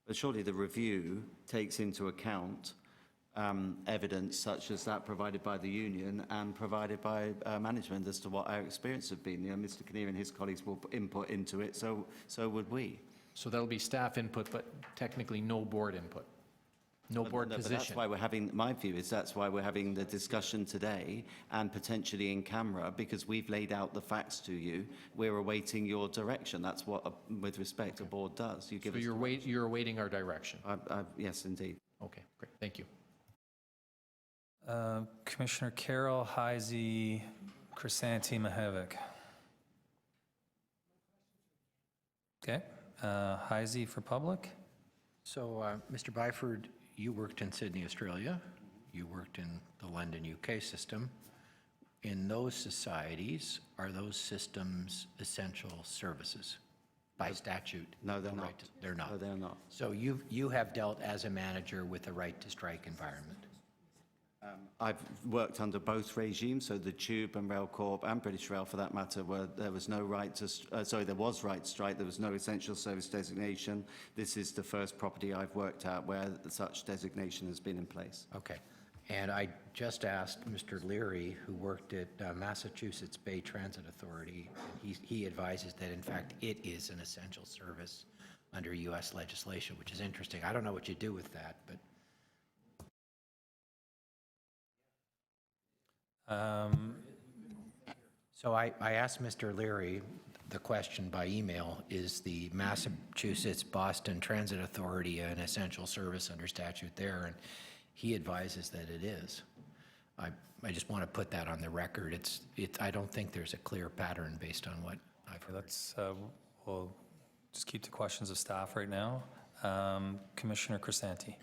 But surely the review takes into account evidence such as that provided by the union and provided by management as to what our experience have been. Mr. Kinnear and his colleagues will input into it, so would we. So that'll be staff input, but technically no board input, no board But position. that's why we're having, my view is that's why we're having the discussion today and potentially in camera, because we've laid out the facts to you. We're awaiting your direction. That's what, with respect, a board does. You give So us you're awaiting our direction. yes, indeed. Okay, great, thank you. Commissioner Carroll, Heisey, Crisanti, Mahavik. Okay, Heisey for public. So, Mr. Byford, you worked in Sydney, Australia. You worked in the London, UK system. in those societies, are those systems essential services by statute? No, they're The not. right to- They're not. No, they're not. So you have dealt as a manager with a right to strike environment. I've worked under both regimes, so the Tube and Rail Corp and British Rail, for that matter, where there was no right to, there was right to strike, there was no essential service designation. This is the first property I've worked at where such designation has been in place. Okay. And I just asked Mr. Leary, who worked at Massachusetts Bay Transit Authority, and he advises that in fact it is an essential service under U.S. legislation, which is interesting. I don't know what you do with that, but so I asked Mr. Leary the question by email, is the Massachusetts Boston Transit Authority an essential service under statute there? And he advises that it is. I just want to put that on the record. I don't think there's a clear pattern based on what I've heard. We'll just keep the questions of staff right now. Commissioner Crisanti.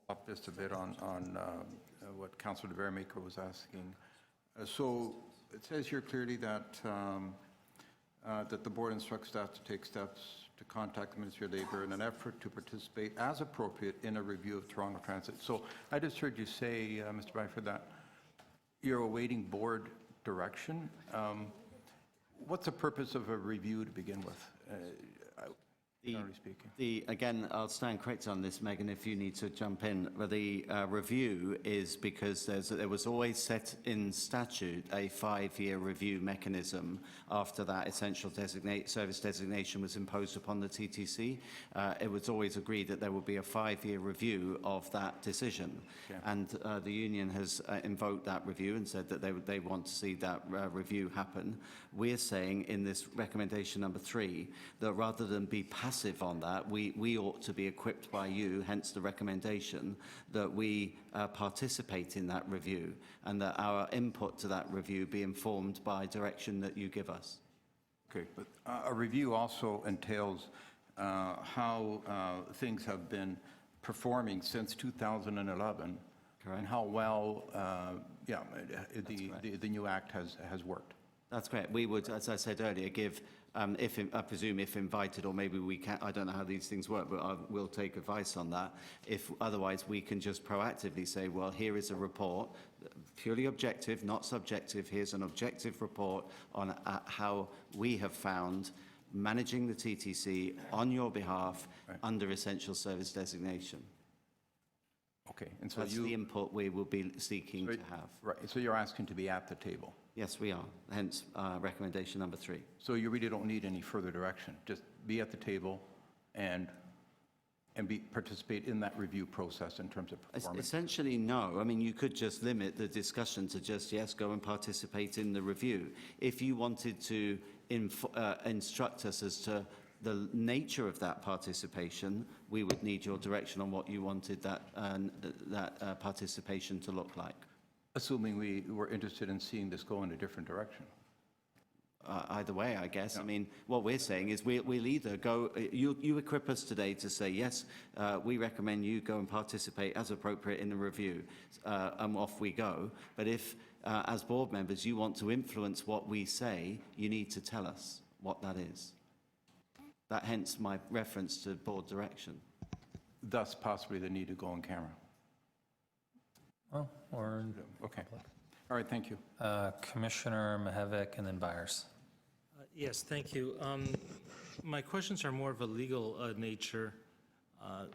Up just a bit on what Councilor DeVermaker was asking. So it says here clearly that that the board instructs staff to take steps to contact the Ministry of Labour in an effort to participate as appropriate in a review of Toronto Transit. So I just heard you say, Mr. Byford, that you're awaiting board direction. What's the purpose of a review to begin with? Generally speaking. Again, I'll stand corrected on this, Megan, if you need to jump in. But the review is because there was always set in statute a 5-year review mechanism after that essential service designation was imposed upon the TTC. It was always agreed that there would be a 5-year review of that decision. Okay. And the union has invoked that review and said that they want to see that review happen. We're saying in this recommendation number 3 that rather than be passive on that, we ought to be equipped by you, hence the recommendation, that we participate in that review and that our input to that review be informed by direction that you give us. Okay, but a review also entails how things have been performing since 2011. Correct. And how well the new act has worked. That's correct. We would, as I said earlier, give, I presume if invited, or maybe we can, I don't know how these things work, but we'll take advice on that. If otherwise, we can just proactively say, well, here is a report, purely objective, not subjective. Here's an objective report on how we have found managing the TTC on your behalf under essential service designation. Okay, and so that's the input we will be seeking to have. Right, so you're asking to be at the table? Yes, we are, hence recommendation number 3. So you really don't need any further direction, just be at the table and participate in that review process in terms of performance? Essentially, no. I mean, you could just limit the discussion to just, yes, go and participate in the review. If you wanted to instruct us as to the nature of that participation, we would need your direction on what you wanted that participation to look like. Assuming we were interested in seeing this go in a different direction. Either way, I guess. Yeah. I mean, what we're saying is we'll either go, you equip us today to say, yes, we recommend you go and participate as appropriate in the review, and off we go. But if, as board members, you want to influence what we say, you need to tell us what that is. That hence my reference to board direction. Thus, possibly the need to go on camera. Well, or... Okay. All right, thank you. Commissioner Mihevik and then Byers. Yes, thank you. My questions are more of a legal nature. But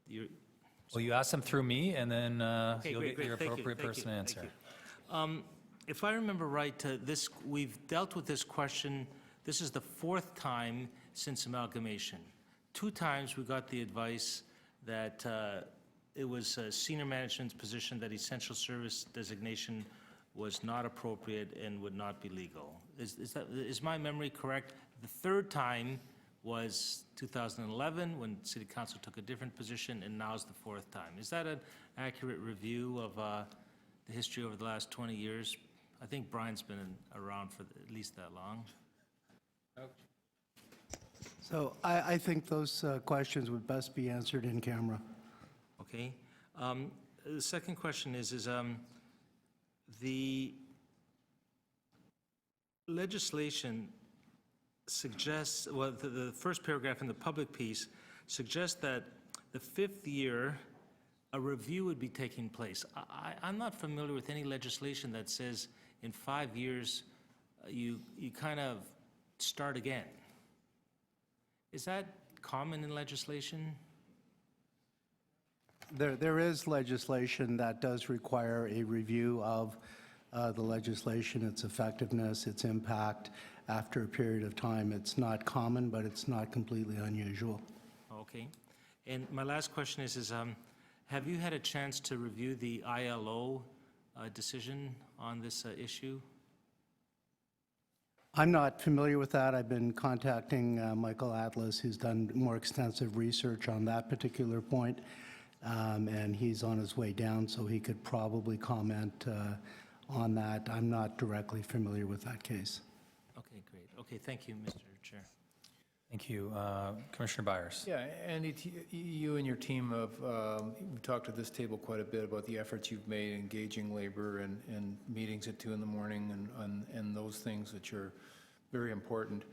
you're... Well, you ask them through me, and then you'll great, get your great. appropriate person to answer. If I remember right, we've dealt with this question. This is the 4th time since amalgamation. 2 times we got the advice that it was a senior management's position that essential service designation was not appropriate and would not be legal. Is my memory correct? The 3rd time was 2011 when City Council took a different position, and now's the 4th time. Is that an accurate review of the history over the last 20 years? I think Brian's been around for at least that long. So I think those questions would best be answered in camera. Okay. The second question is the legislation suggests, well, the first paragraph in the public piece suggests that the 5th year, a review would be taking place. I'm not familiar with any legislation that says in 5 years you kind of start again. Is that common in legislation? There is legislation that does require a review of the legislation, its effectiveness, its impact after a period of time. It's not common, but it's not completely unusual. Okay. And my last question is have you had a chance to review the ILO decision on this issue? I'm not familiar with that. I've been contacting Michael Atlas, who's done more extensive research on that particular point, and he's on his way down, so he could probably comment on that. I'm not directly familiar with that case. Okay, great. Okay, thank you, Mr. Chair. Thank you. Commissioner Byers. Yeah, Andy, you and your team have we've talked at this table quite a bit about the efforts you've made engaging labor and meetings at 2 in the morning and those things which are very important.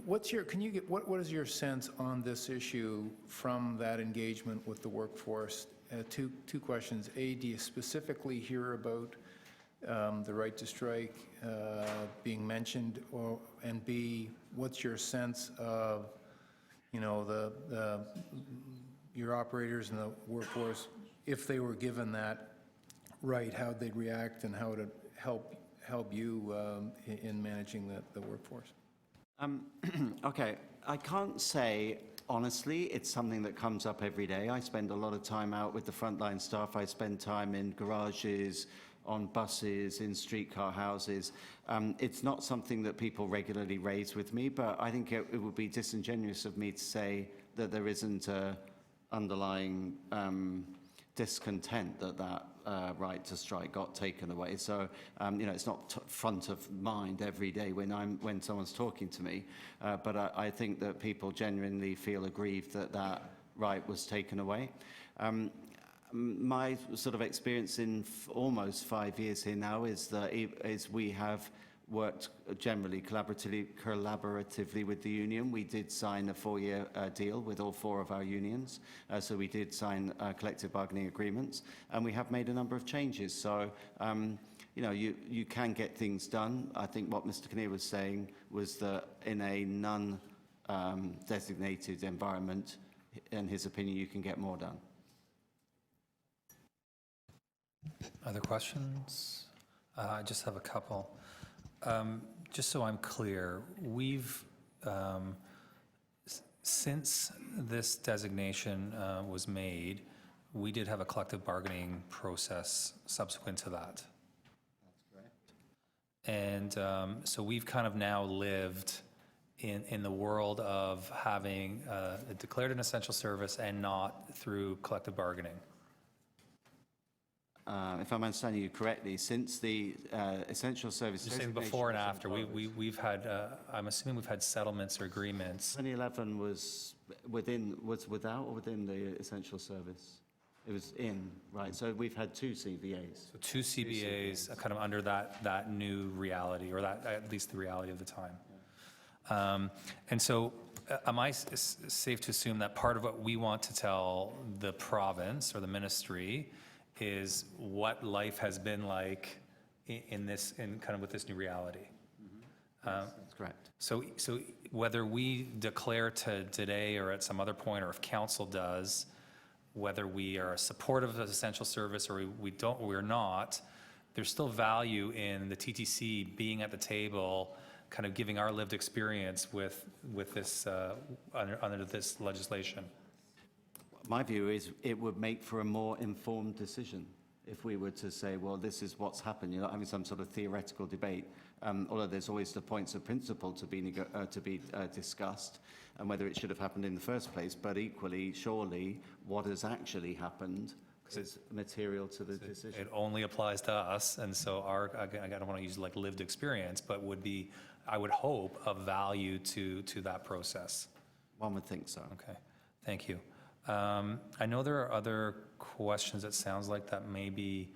What is your sense on this issue from that engagement with the workforce? Two questions. A, do you specifically hear about the right to strike being mentioned, and B, what's your sense of, your operators and the workforce, if they were given that right, how they'd react and how to help you in managing the workforce? Okay, I can't say honestly it's something that comes up every day. I spend a lot of time out with the frontline staff. I spend time in garages, on buses, in streetcar houses. It's not something that people regularly raise with me, but I think it would be disingenuous of me to say that there isn't a underlying discontent that right to strike got taken away. So, it's not front of mind every day when someone's talking to me, but I think that people genuinely feel aggrieved that right was taken away. My sort of experience in almost 5 years here now is we have worked generally collaboratively with the union. We did sign a 4-year deal with all 4 of our unions. So we did sign collective bargaining agreements, and we have made a number of changes. So, you can get things done. I think what Mr. Kinnear was saying was that in a non-designated environment, in his opinion, you can get more done. Other questions? I just have a couple. Just so I'm clear, we've, since this designation was made, we did have a collective bargaining process subsequent to that. That's correct. And so we've kind of now lived in the world of having declared an essential service and not through collective bargaining. If I'm understanding you correctly, since the essential service You're saying before and after, we've had, I'm assuming we've had settlements or agreements. 2011 was without or within the essential service? It was in, right, so we've had 2 CBAs. So 2 CBAs kind of under that new reality, or that at least the reality of the time. Yeah. And so am I safe to assume that part of what we want to tell the province or the ministry is what life has been like in kind of with this new reality? That's correct. So whether we declare today or at some other point, or if council does, whether we are supportive of essential service or we're not, there's still value in the TTC being at the table, kind of giving our lived experience with this under this legislation. My view is it would make for a more informed decision if we were to say, well, this is what's happened. You're not having some sort of theoretical debate, although there's always the points of principle to be discussed, and whether it should have happened in the first place. But equally, surely, what has actually happened is material to the decision. It only applies to us, and so I don't want to use like lived experience, but would be I would hope, of value to that process. One would think so. Okay, thank you. I know there are other questions, it sounds like, that may be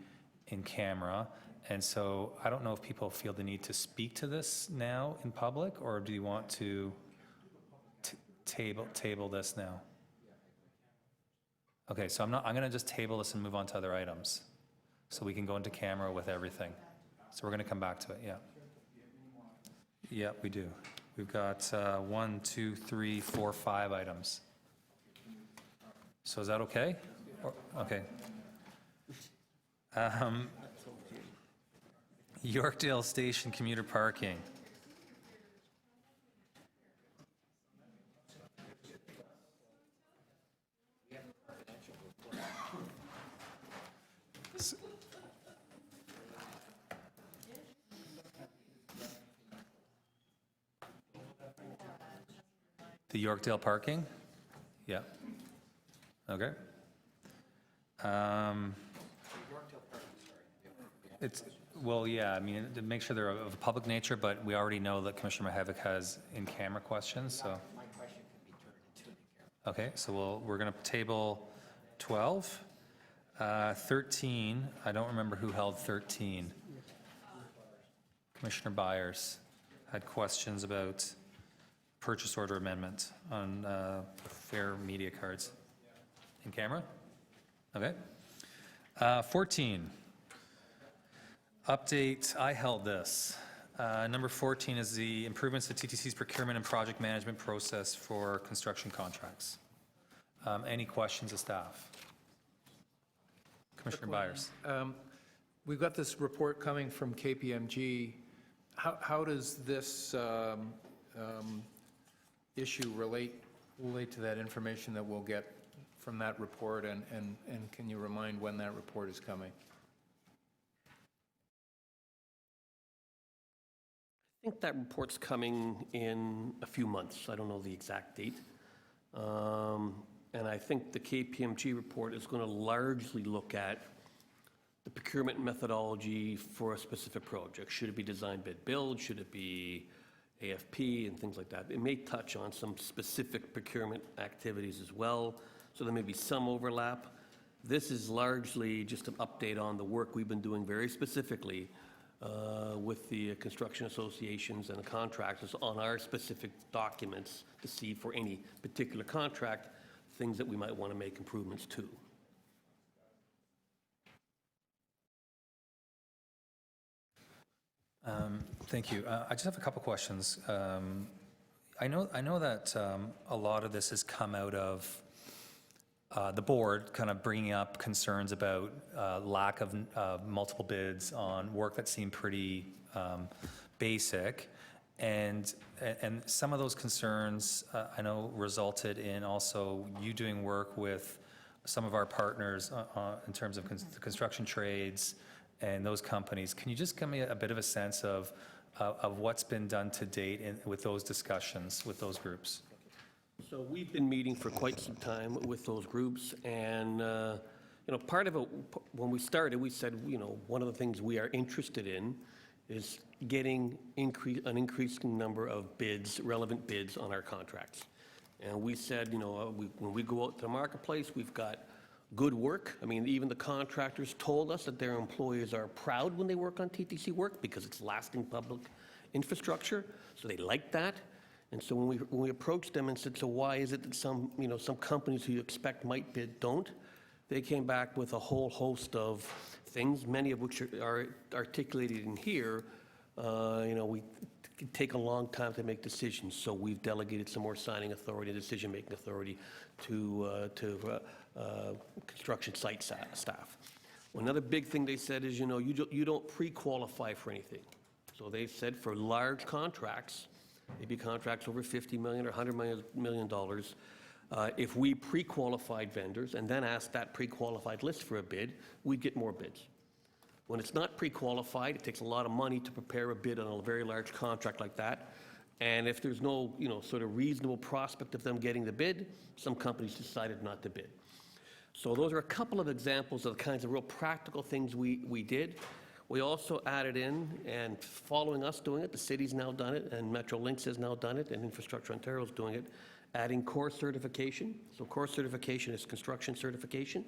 in camera, and so I don't know if people feel the need to speak to this now in public, or do you want to table this now? Okay, so I'm going to just table this and move on to other items, so we can go into camera with everything. So we're going to come back to it, yeah. Yeah, we do. We've got 1, 2, 3, 4, 5 items. So is that okay? Okay. Yorkdale Station commuter parking. The Yorkdale parking? Yeah. Okay. It's, well, yeah, I mean, to make sure they're of a public nature, but we already know that Commissioner Mihevik has in-camera questions, so. My question could be turned into in-camera. Okay, so we're going to table 12. 13, I don't remember who held 13. Commissioner Byers had questions about purchase order amendment on fair media cards. In camera? Okay. 14, update, I held this. Number 14 is the improvements to TTC's procurement and project management process for construction contracts. Any questions of staff? Commissioner Byers. We've got this report coming from KPMG. How does this issue relate to that information that we'll get from that report, and can you remind when that report is coming? I think that report's coming in a few months. I don't know the exact date. And I think the KPMG report is going to largely look at the procurement methodology for a specific project. Should it be design, bid, build? Should it be AFP and things like that? It may touch on some specific procurement activities as well, so there may be some overlap. This is largely just an update on the work we've been doing very specifically with the construction associations and the contractors on our specific documents to see for any particular contract things that we might want to make improvements to. Thank you. I just have a couple questions. I know that a lot of this has come out of the board kind of bringing up concerns about lack of multiple bids on work that seemed pretty basic. And some of those concerns, I know, resulted in also you doing work with some of our partners in terms of the construction trades and those companies. Can you just give me a bit of a sense of what's been done to date with those discussions with those groups? So we've been meeting for quite some time with those groups, and part of it, when we started, we said, one of the things we are interested in is getting an increasing number of bids, relevant bids on our contracts. And we said, when we go out to the marketplace, we've got good work. I mean, even the contractors told us that their employees are proud when they work on TTC work because it's lasting public infrastructure, so they like that. And so when we approached them and said, so why is it that some companies who you expect might bid don't? They came back with a whole host of things, many of which are articulated in here. We could take a long time to make decisions, so we've delegated some more signing authority, decision-making authority to construction site staff. Well, another big thing they said is, you don't pre-qualify for anything. So they said for large contracts, maybe contracts over $50 million or $100 million, if we pre-qualified vendors and then asked that pre-qualified list for a bid, we'd get more bids. When it's not pre-qualified, it takes a lot of money to prepare a bid on a very large contract like that. And if there's no, sort of reasonable prospect of them getting the bid, some companies decided not to bid. So those are a couple of examples of the kinds of real practical things we did. We also added in, and following us doing it, the city's now done it, and Metrolinx has now done it, and Infrastructure Ontario is doing it, adding core certification. So core certification is construction certification.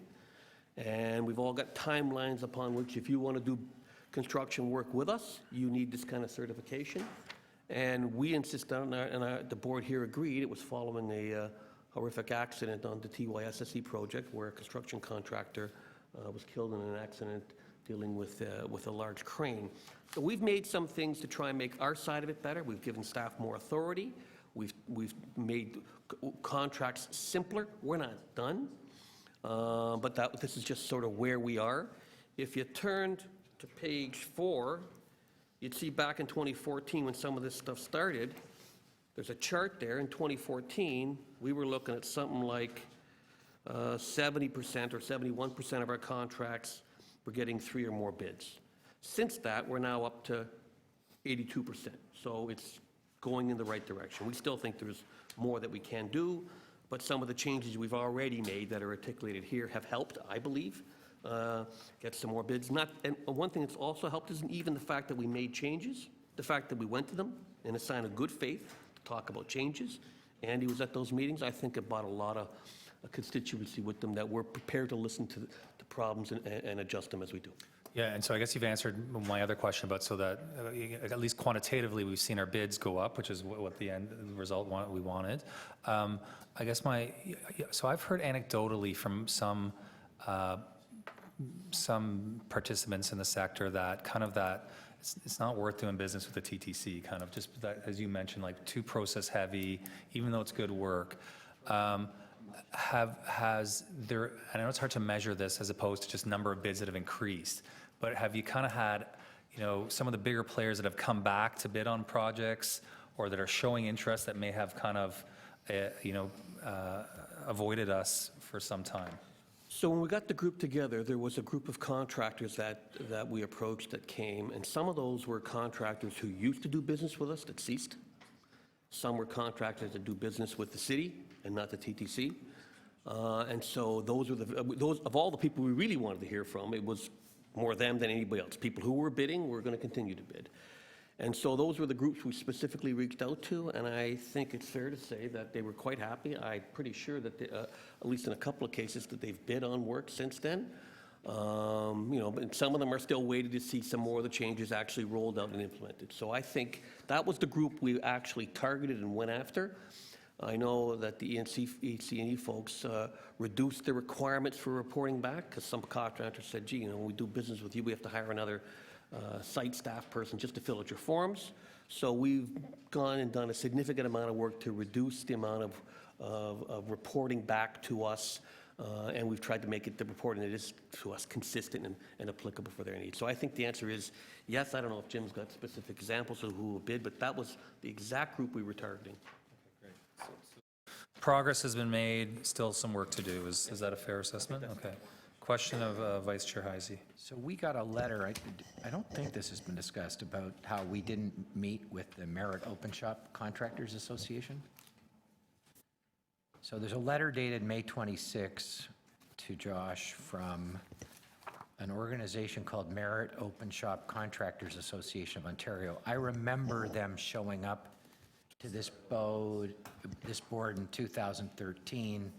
And we've all got timelines upon which, if you want to do construction work with us, you need this kind of certification. And we insist on, the board here agreed, it was following a horrific accident on the TYSSE project where a construction contractor was killed in an accident dealing with a large crane. So we've made some things to try and make our side of it better. We've given staff more authority. We've made contracts simpler. We're not done, but this is just sort of where we are. If you turned to page 4, you'd see back in 2014 when some of this stuff started, there's a chart there. In 2014, we were looking at something like 70% or 71% of our contracts were getting 3 or more bids. Since that, we're now up to 82%. So it's going in the right direction. We still think there's more that we can do, but some of the changes we've already made that are articulated here have helped, I believe, get some more bids. And one thing that's also helped isn't even the fact that we made changes, the fact that we went to them in a sign of good faith to talk about changes. Andy was at those meetings. I think it brought a lot of constituency with them that we're prepared to listen to problems and adjust them as we do. Yeah, and so I guess you've answered my other question about so that at least quantitatively we've seen our bids go up, which is what the end result we wanted. I guess so I've heard anecdotally from some participants in the sector that it's not worth doing business with the TTC, kind of just that, as you mentioned, like too process heavy, even though it's good work. Has there, and I know it's hard to measure this as opposed to just number of bids that have increased, but have you kind of had, some of the bigger players that have come back to bid on projects or that are showing interest that may have kind of, avoided us for some time? So when we got the group together, there was a group of contractors that we approached that came, and some of those were contractors who used to do business with us that ceased. Some were contractors that do business with the city and not the TTC. And so those were those of all the people we really wanted to hear from, it was more them than anybody else. People who were bidding were going to continue to bid. And so those were the groups we specifically reached out to, and I think it's fair to say that they were quite happy. I'm pretty sure that, at least in a couple of cases, that they've bid on work since then. But some of them are still waiting to see some more of the changes actually rolled out and implemented. So I think that was the group we actually targeted and went after. I know that the EC&E folks reduced the requirements for reporting back because some contractors said, gee, when we do business with you, we have to hire another site staff person just to fill out your forms. So we've gone and done a significant amount of work to reduce the amount of reporting back to us, and we've tried to make the reporting that is to us consistent and applicable for their needs. So I think the answer is yes. I don't know if Jim's got specific examples of who will bid, but that was the exact group we were targeting. Okay, great. Progress has been made, still some work to do. Is that a fair assessment? Okay. Question of Vice Chair Heisey. So we got a letter, I don't think this has been discussed, about how we didn't meet with the Merit Open Shop Contractors Association. So there's a letter dated May 26 to Josh from an organization called Merit Open Shop Contractors Association of Ontario. I remember them showing up to this board in 2013,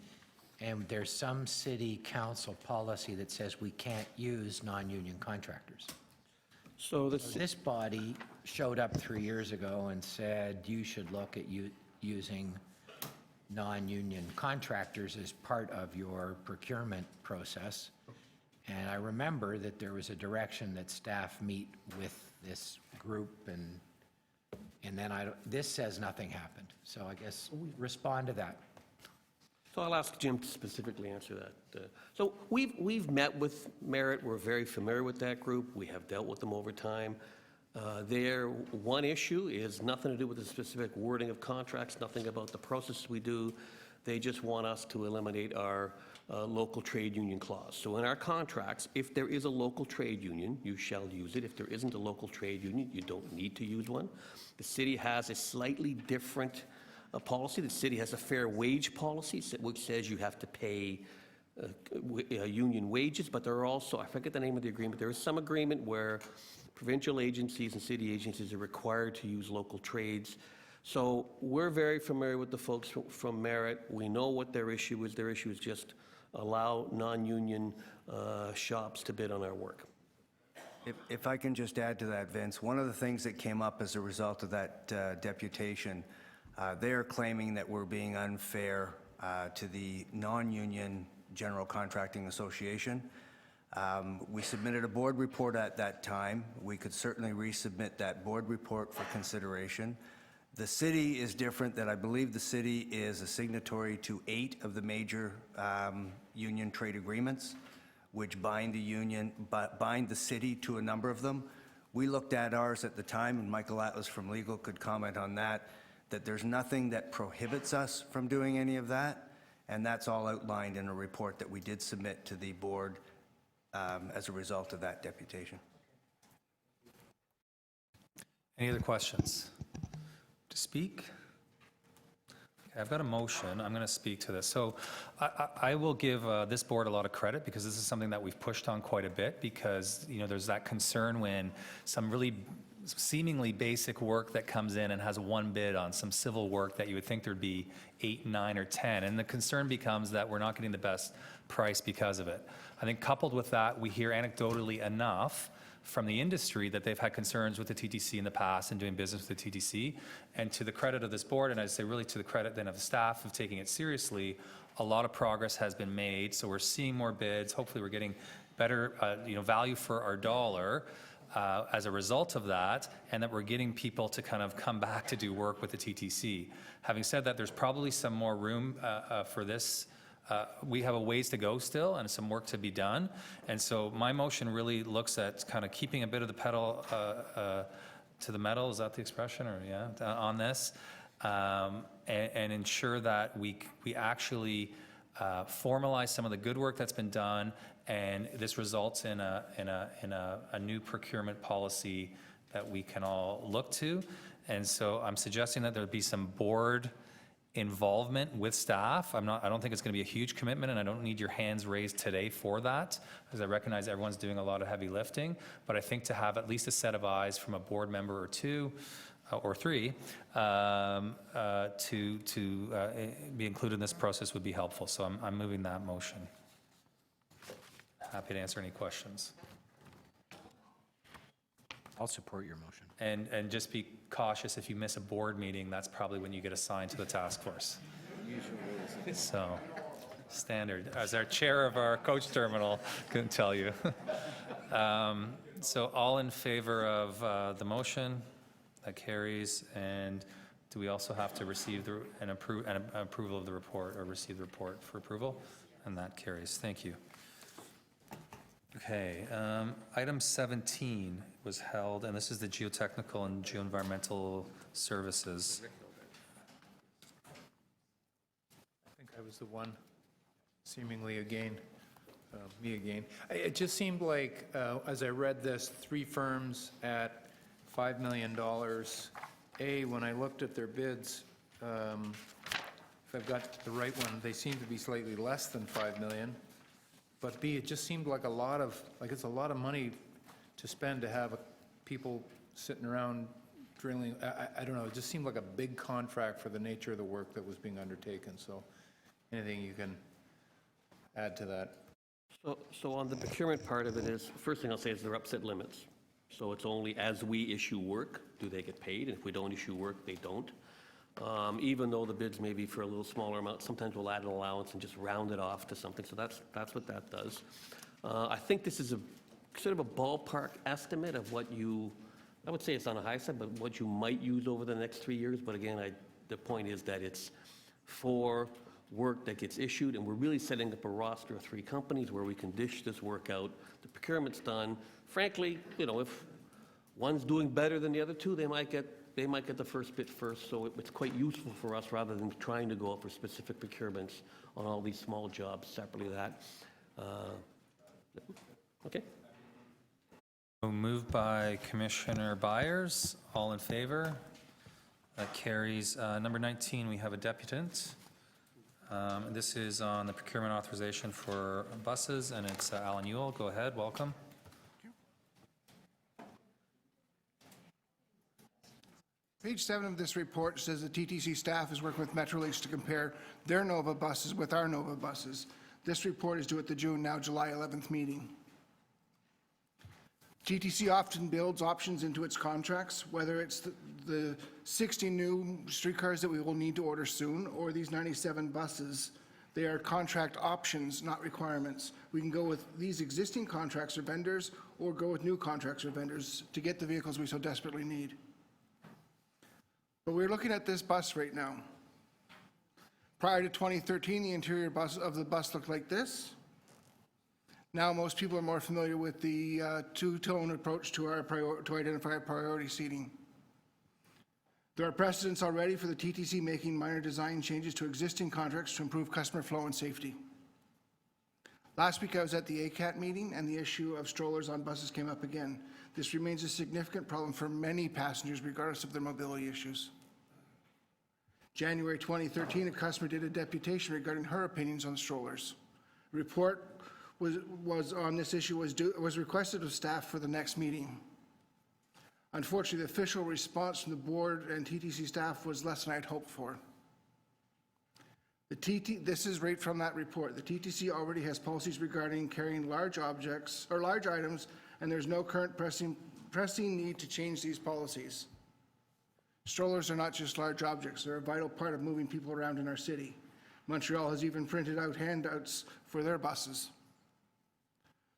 and there's some city council policy that says we can't use non-union contractors. So this body showed up 3 years ago and said you should look at using non-union contractors as part of your procurement process. And I remember that there was a direction that staff meet with this group, and then this says nothing happened. So I guess respond to that. So I'll ask Jim to specifically answer that. So we've met with Merit. We're very familiar with that group. We have dealt with them over time. Their one issue is nothing to do with the specific wording of contracts, nothing about the process we do. They just want us to eliminate our local trade union clause. So in our contracts, if there is a local trade union, you shall use it. If there isn't a local trade union, you don't need to use one. The city has a slightly different policy. The city has a fair wage policy which says you have to pay union wages, but there are also, I forget the name of the agreement, there is some agreement where provincial agencies and city agencies are required to use local trades. So we're very familiar with the folks from Merit. We know what their issue is. Their issue is just allow non-union shops to bid on our work. If I can just add to that, Vince, one of the things that came up as a result of that deputation, they are claiming that we're being unfair to the non-union General Contracting Association. We submitted a board report at that time. We could certainly resubmit that board report for consideration. The city is different, that I believe the city is a signatory to 8 of the major union trade agreements, which bind the city to a number of them. We looked at ours at the time, and Michael Atlas from Legal could comment on that there's nothing that prohibits us from doing any of that, and that's all outlined in a report that we did submit to the board as a result of that deputation. Any other questions? To speak? Okay, I've got a motion. I'm going to speak to this. So I will give this board a lot of credit because this is something that we've pushed on quite a bit because, you know, there's that concern when some really seemingly basic work that comes in and has one bid on some civil work that you would think there'd be 8, 9, or 10. And the concern becomes that we're not getting the best price because of it. I think coupled with that, we hear anecdotally enough from the industry that they've had concerns with the TTC in the past and doing business with the TTC. And to the credit of this board, and I'd say really to the credit then of the staff of taking it seriously, a lot of progress has been made. So we're seeing more bids. Hopefully we're getting better value for our dollar as a result of that, and that we're getting people to kind of come back to do work with the TTC. Having said that, there's probably some more room for this. We have a ways to go still and some work to be done. And so my motion really looks at kind of keeping a bit of the pedal to the metal, is that the expression, or on this, and ensure that we actually formalize some of the good work that's been done, and this results in a new procurement policy that we can all look to. And so I'm suggesting that there be some board involvement with staff. I don't think it's going to be a huge commitment, and I don't need your hands raised today for that, because I recognize everyone's doing a lot of heavy lifting. But I think to have at least a set of eyes from a board member or 2 or 3 to be included in this process would be helpful. So I'm moving that motion. Happy to answer any questions. I'll support your motion. And just be cautious, if you miss a board meeting, that's probably when you get assigned to the task force. So, standard. As our chair of our coach terminal can tell you. So all in favor of the motion? That carries. And do we also have to receive an approval of the report, or receive the report for approval? And that carries. Thank you. Okay, item 17 was held, and this is the geotechnical and geoenvironmental services. I think I was the one, seemingly again, me again. It just seemed like, as I read this, 3 firms at $5 million. When I looked at their bids, if I've got the right one, they seem to be slightly less than $5 million. But B, it just seemed like it's a lot of money to spend to have people sitting around drilling. I don't know, it just seemed like a big contract for the nature of the work that was being undertaken. So anything you can add to that? So on the procurement part of it is, first thing I'll say is there are upset limits. So it's only as we issue work, do they get paid? And if we don't issue work, they don't. Even though the bids may be for a little smaller amount, sometimes we'll add an allowance and just round it off to something. So that's what that does. I think this is a sort of a ballpark estimate of what I would say it's on the high side, but what you might use over the next 3 years. But again, the point is that it's for work that gets issued, and we're really setting up a roster of 3 companies where we can dish this work out. The procurement's done. Frankly, if one's doing better than the other 2, they might get the first bid first, so it's quite useful for us rather than trying to go up for specific procurements on all these small jobs separately. Okay. Moved by Commissioner Byers. All in favor? That carries. Number 19, we have a deputant. This is on the procurement authorization for buses, and it's Alan Ewell. Go ahead, welcome. Page 7 of this report says the TTC staff is working with Metrolinx to compare their Nova buses with our Nova buses. This report is due at the now July 11th meeting. TTC often builds options into its contracts, whether it's the 60 new streetcars that we will need to order soon, or these 97 buses. They are contract options, not requirements. We can go with these existing contracts or vendors, or go with new contracts or vendors to get the vehicles we so desperately need. But we're looking at this bus right now. Prior to 2013, the interior of the bus looked like this. Now most people are more familiar with the two-tone approach to identify our priority seating. There are precedents already for the TTC making minor design changes to existing contracts to improve customer flow and safety. Last week I was at the ACAT meeting and the issue of strollers on buses came up again. This remains a significant problem for many passengers regardless of their mobility issues. January 2013, a customer did a deputation regarding her opinions on strollers. A report was on this issue was requested of staff for the next meeting. Unfortunately, the official response from the board and TTC staff was less than I'd hoped for. This is right from that report. The TTC already has policies regarding carrying large objects or large items, and there's no current pressing need to change these policies. Strollers are not just large objects. They're a vital part of moving people around in our city. Montreal has even printed out handouts for their buses.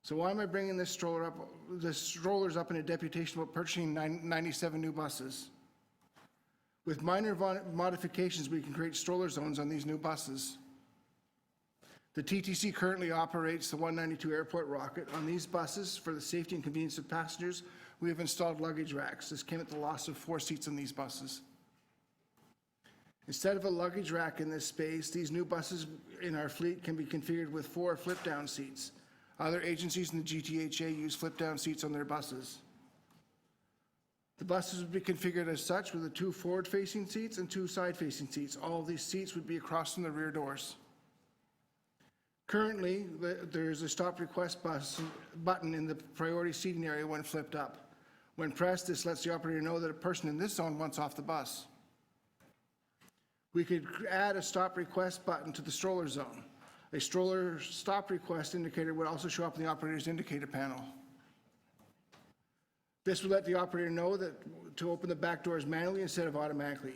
So why am I bringing this strollers up in a deputation about purchasing 97 new buses? With minor modifications, we can create stroller zones on these new buses. The TTC currently operates the 192 Airport Rocket. On these buses, for the safety and convenience of passengers, we have installed luggage racks. This came at the loss of 4 seats on these buses. Instead of a luggage rack in this space, these new buses in our fleet can be configured with 4 flip-down seats. Other agencies in the GTHA use flip-down seats on their buses. The buses would be configured as such with the 2 forward-facing seats and 2 side-facing seats. All of these seats would be across from the rear doors. Currently, there is a stop request button in the priority seating area when flipped up. When pressed, this lets the operator know that a person in this zone wants off the bus. We could add a stop request button to the stroller zone. A stroller stop request indicator would also show up in the operator's indicator panel. This would let the operator know that to open the back doors manually instead of automatically.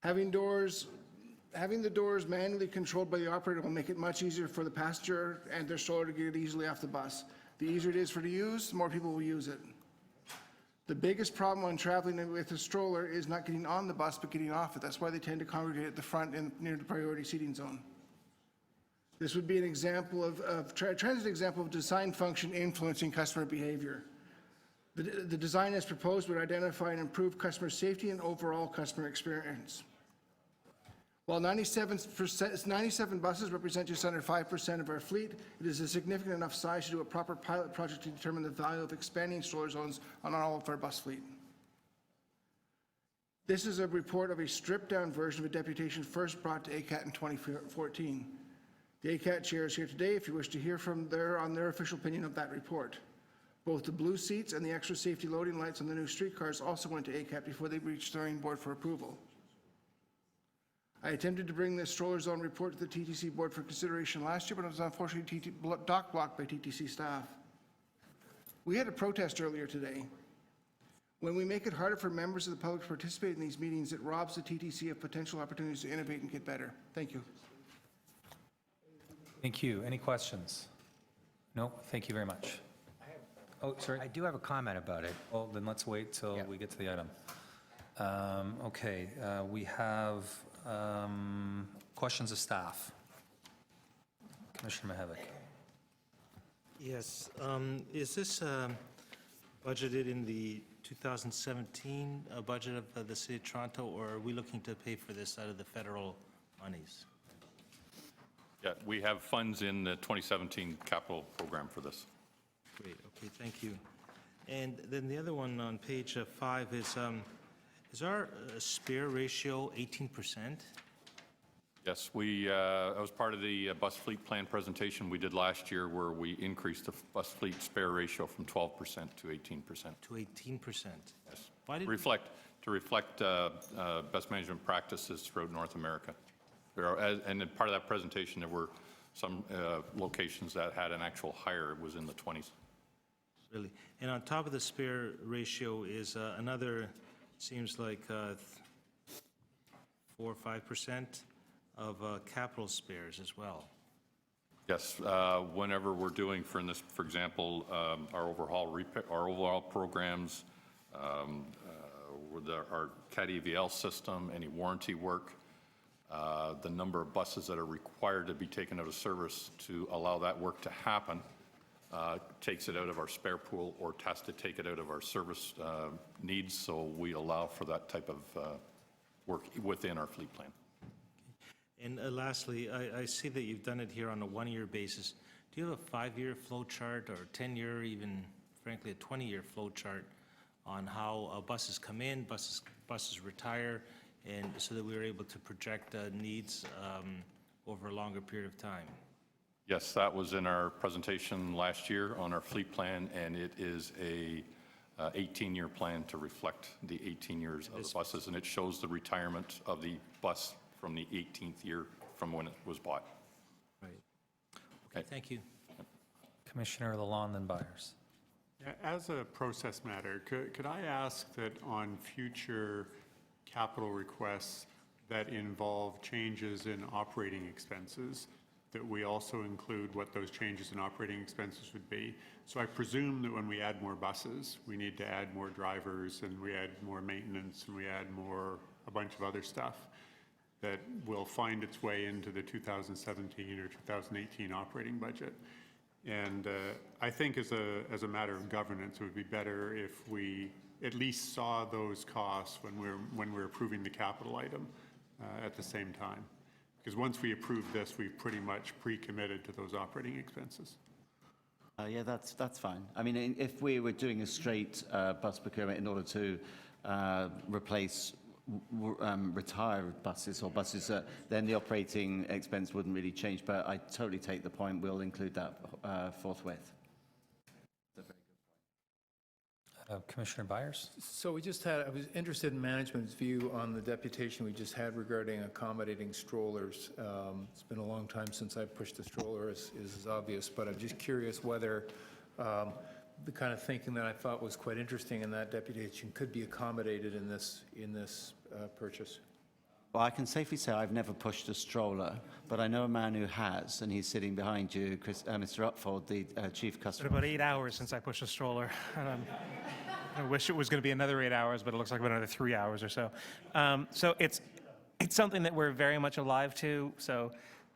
Having the doors manually controlled by the operator will make it much easier for the passenger and their stroller to get easily off the bus. The easier it is to use, the more people will use it. The biggest problem when traveling with a stroller is not getting on the bus, but getting off it. That's why they tend to congregate at the front and near the priority seating zone. This would be an example of transit example of design function influencing customer behavior. The design as proposed would identify and improve customer safety and overall customer experience. While 97 buses represent just under 5% of our fleet, it is a significant enough size to do a proper pilot project to determine the value of expanding stroller zones on all of our bus fleet. This is a report of a stripped-down version of a deputation first brought to ACAT in 2014. The ACAT chair is here today if you wish to hear from on their official opinion of that report. Both the blue seats and the extra safety loading lights on the new streetcars also went to ACAT before they reached steering board for approval. I attempted to bring this stroller zone report to the TTC board for consideration last year, but it was unfortunately dock blocked by TTC staff. We had a protest earlier today. When we make it harder for members of the public to participate in these meetings, it robs the TTC of potential opportunities to innovate and get better. Thank you. Thank you. Any questions? No? Thank you very much. Oh, sorry. I do have a comment about it. Well, then let's wait till we get to the item. Okay, we have questions of staff. Commissioner Mihevik. Yes. Is this budgeted in the 2017 budget of the City of Toronto, or are we looking to pay for this out of the federal monies? Yeah, we have funds in the 2017 capital program for this. Great. Okay, thank you. And then the other one on page 5 is our spare ratio 18%? Yes, that was part of the bus fleet plan presentation we did last year, where we increased the bus fleet spare ratio from 12% to 18%. To 18%? Yes. Why did To reflect best management practices throughout North America. And part of that presentation, there were some locations that had an actual higher, it was in the 20s. Really? And on top of the spare ratio is another, seems like 4 or 5% of capital spares as well. Yes, whenever we're doing, for example, our overhaul programs, with our CAT EVL system, any warranty work, the number of buses that are required to be taken out of service to allow that work to happen takes it out of our spare pool or has to take it out of our service needs, so we allow for that type of work within our fleet plan. And lastly, I see that you've done it here on a one-year basis. Do you have a 5-year flow chart or 10-year, even frankly a 20-year flow chart on how buses come in, buses retire, and so that we were able to project needs over a longer period of time? Yes, that was in our presentation last year on our fleet plan, and it is a 18-year plan to reflect the 18 years of the buses, and it shows the retirement of the bus from the 18th year from when it was bought. Right. Okay, thank you. Commissioner Lalonde, then Byers. As a process matter, could I ask that on future capital requests that involve changes in operating expenses, that we also include what those changes in operating expenses would be? So I presume that when we add more buses, we need to add more drivers, and we add more maintenance, and we add a bunch of other stuff that will find its way into the 2017 or 2018 operating budget. And I think as a matter of governance, it would be better if we at least saw those costs when we're approving the capital item at the same time. Because once we approve this, we've pretty much pre-committed to those operating expenses. Yeah, that's fine. I mean, if we were doing a straight bus procurement in order to replace retired buses or buses, then the operating expense wouldn't really change. But I totally take the point. We'll include that forthwith. Commissioner Byers? So I was interested in management's view on the deputation we just had regarding accommodating strollers. It's been a long time since I pushed a stroller, is obvious, but I'm just curious whether the kind of thinking that I thought was quite interesting in that deputation could be accommodated in this purchase. Well, I can safely say I've never pushed a stroller, but I know a man who has, and he's sitting behind you, Mr. Upfold, the Chief Customer. It's been about 8 hours since I pushed a stroller. I wish it was going to be another 8 hours, but it looks like about another 3 hours or so. So it's something that we're very much alive to. So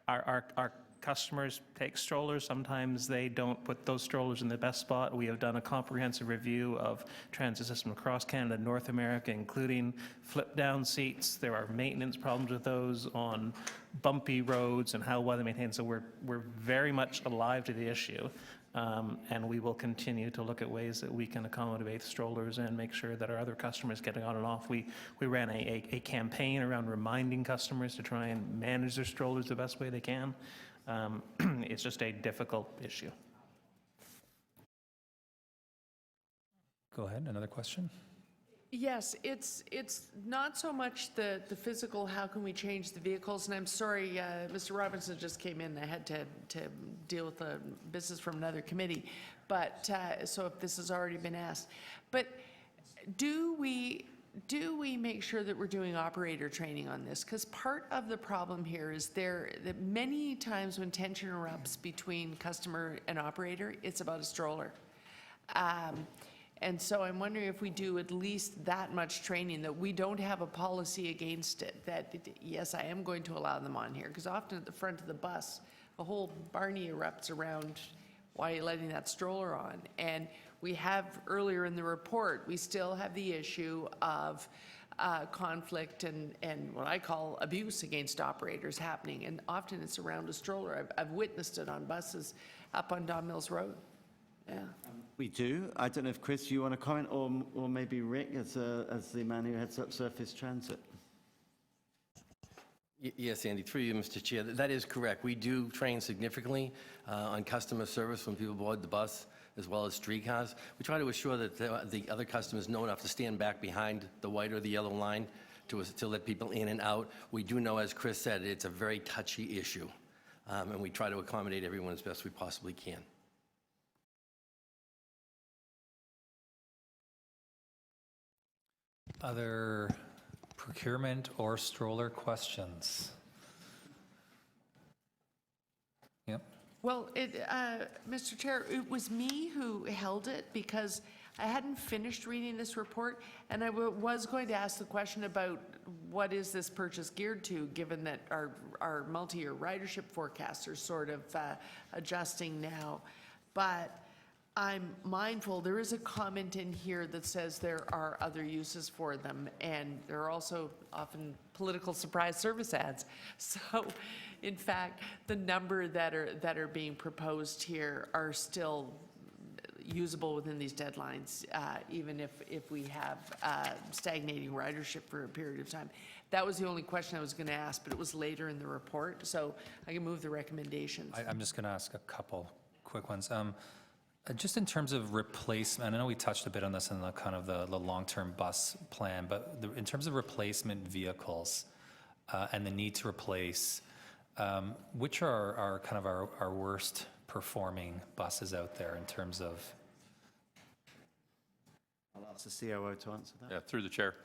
our customers take strollers. Sometimes they don't put those strollers in the best spot. We have done a comprehensive review of transit system across Canada, North America, including flip-down seats. There are maintenance problems with those on bumpy roads and how well they maintain. So we're very much alive to the issue. And we will continue to look at ways that we can accommodate strollers and make sure that our other customers getting on and off. We ran a campaign around reminding customers to try and manage their strollers the best way they can. It's just a difficult issue. Go ahead, another question? Yes, it's not so much the physical, how can we change the vehicles, and I'm sorry, Mr. Robinson just came in, I had to deal with the business from another committee, but, so if this has already been asked. But do we make sure that we're doing operator training on this? Because part of the problem here is that many times when tension erupts between customer and operator, it's about a stroller. And so I'm wondering if we do at least that much training, that we don't have a policy against it, that yes, I am going to allow them on here, because often at the front of the bus, a whole Barney erupts around why are you letting that stroller on? And we have earlier in the report, we still have the issue of conflict and what I call abuse against operators happening, and often it's around a stroller. I've witnessed it on buses up on Don Mills Road. Yeah. We do. I don't know if, Chris, you want to comment, or maybe Rick as the man who heads up surface transit. Yes, Andy, through you, Mr. Chair. That is correct. We do train significantly on customer service when people board the bus, as well as streetcars. We try to assure that the other customers know enough to stand back behind the white or the yellow line to let people in and out. We do know, as Chris said, it's a very touchy issue, and we try to accommodate everyone as best we possibly can. Other procurement or stroller questions? Yep. Well, Mr. Chair, it was me who held it because I hadn't finished reading this report, and I was going to ask the question about what is this purchase geared to, given that our multi-year ridership forecasts are sort of adjusting now. But I'm mindful, there is a comment in here that says there are other uses for them, and there are also often political surprise service ads. So, in fact, the number that are being proposed here are still usable within these deadlines, even if we have stagnating ridership for a period of time. That was the only question I was going to ask, but it was later in the report, so I can move the recommendations. I'm just going to ask a couple quick ones. Just in terms of replacement, I know we touched a bit on this in the kind of the long-term bus plan, but in terms of replacement vehicles and the need to replace, which are kind of our worst performing buses out there in terms of? I'll ask the COO to answer that. Yeah, through the chair.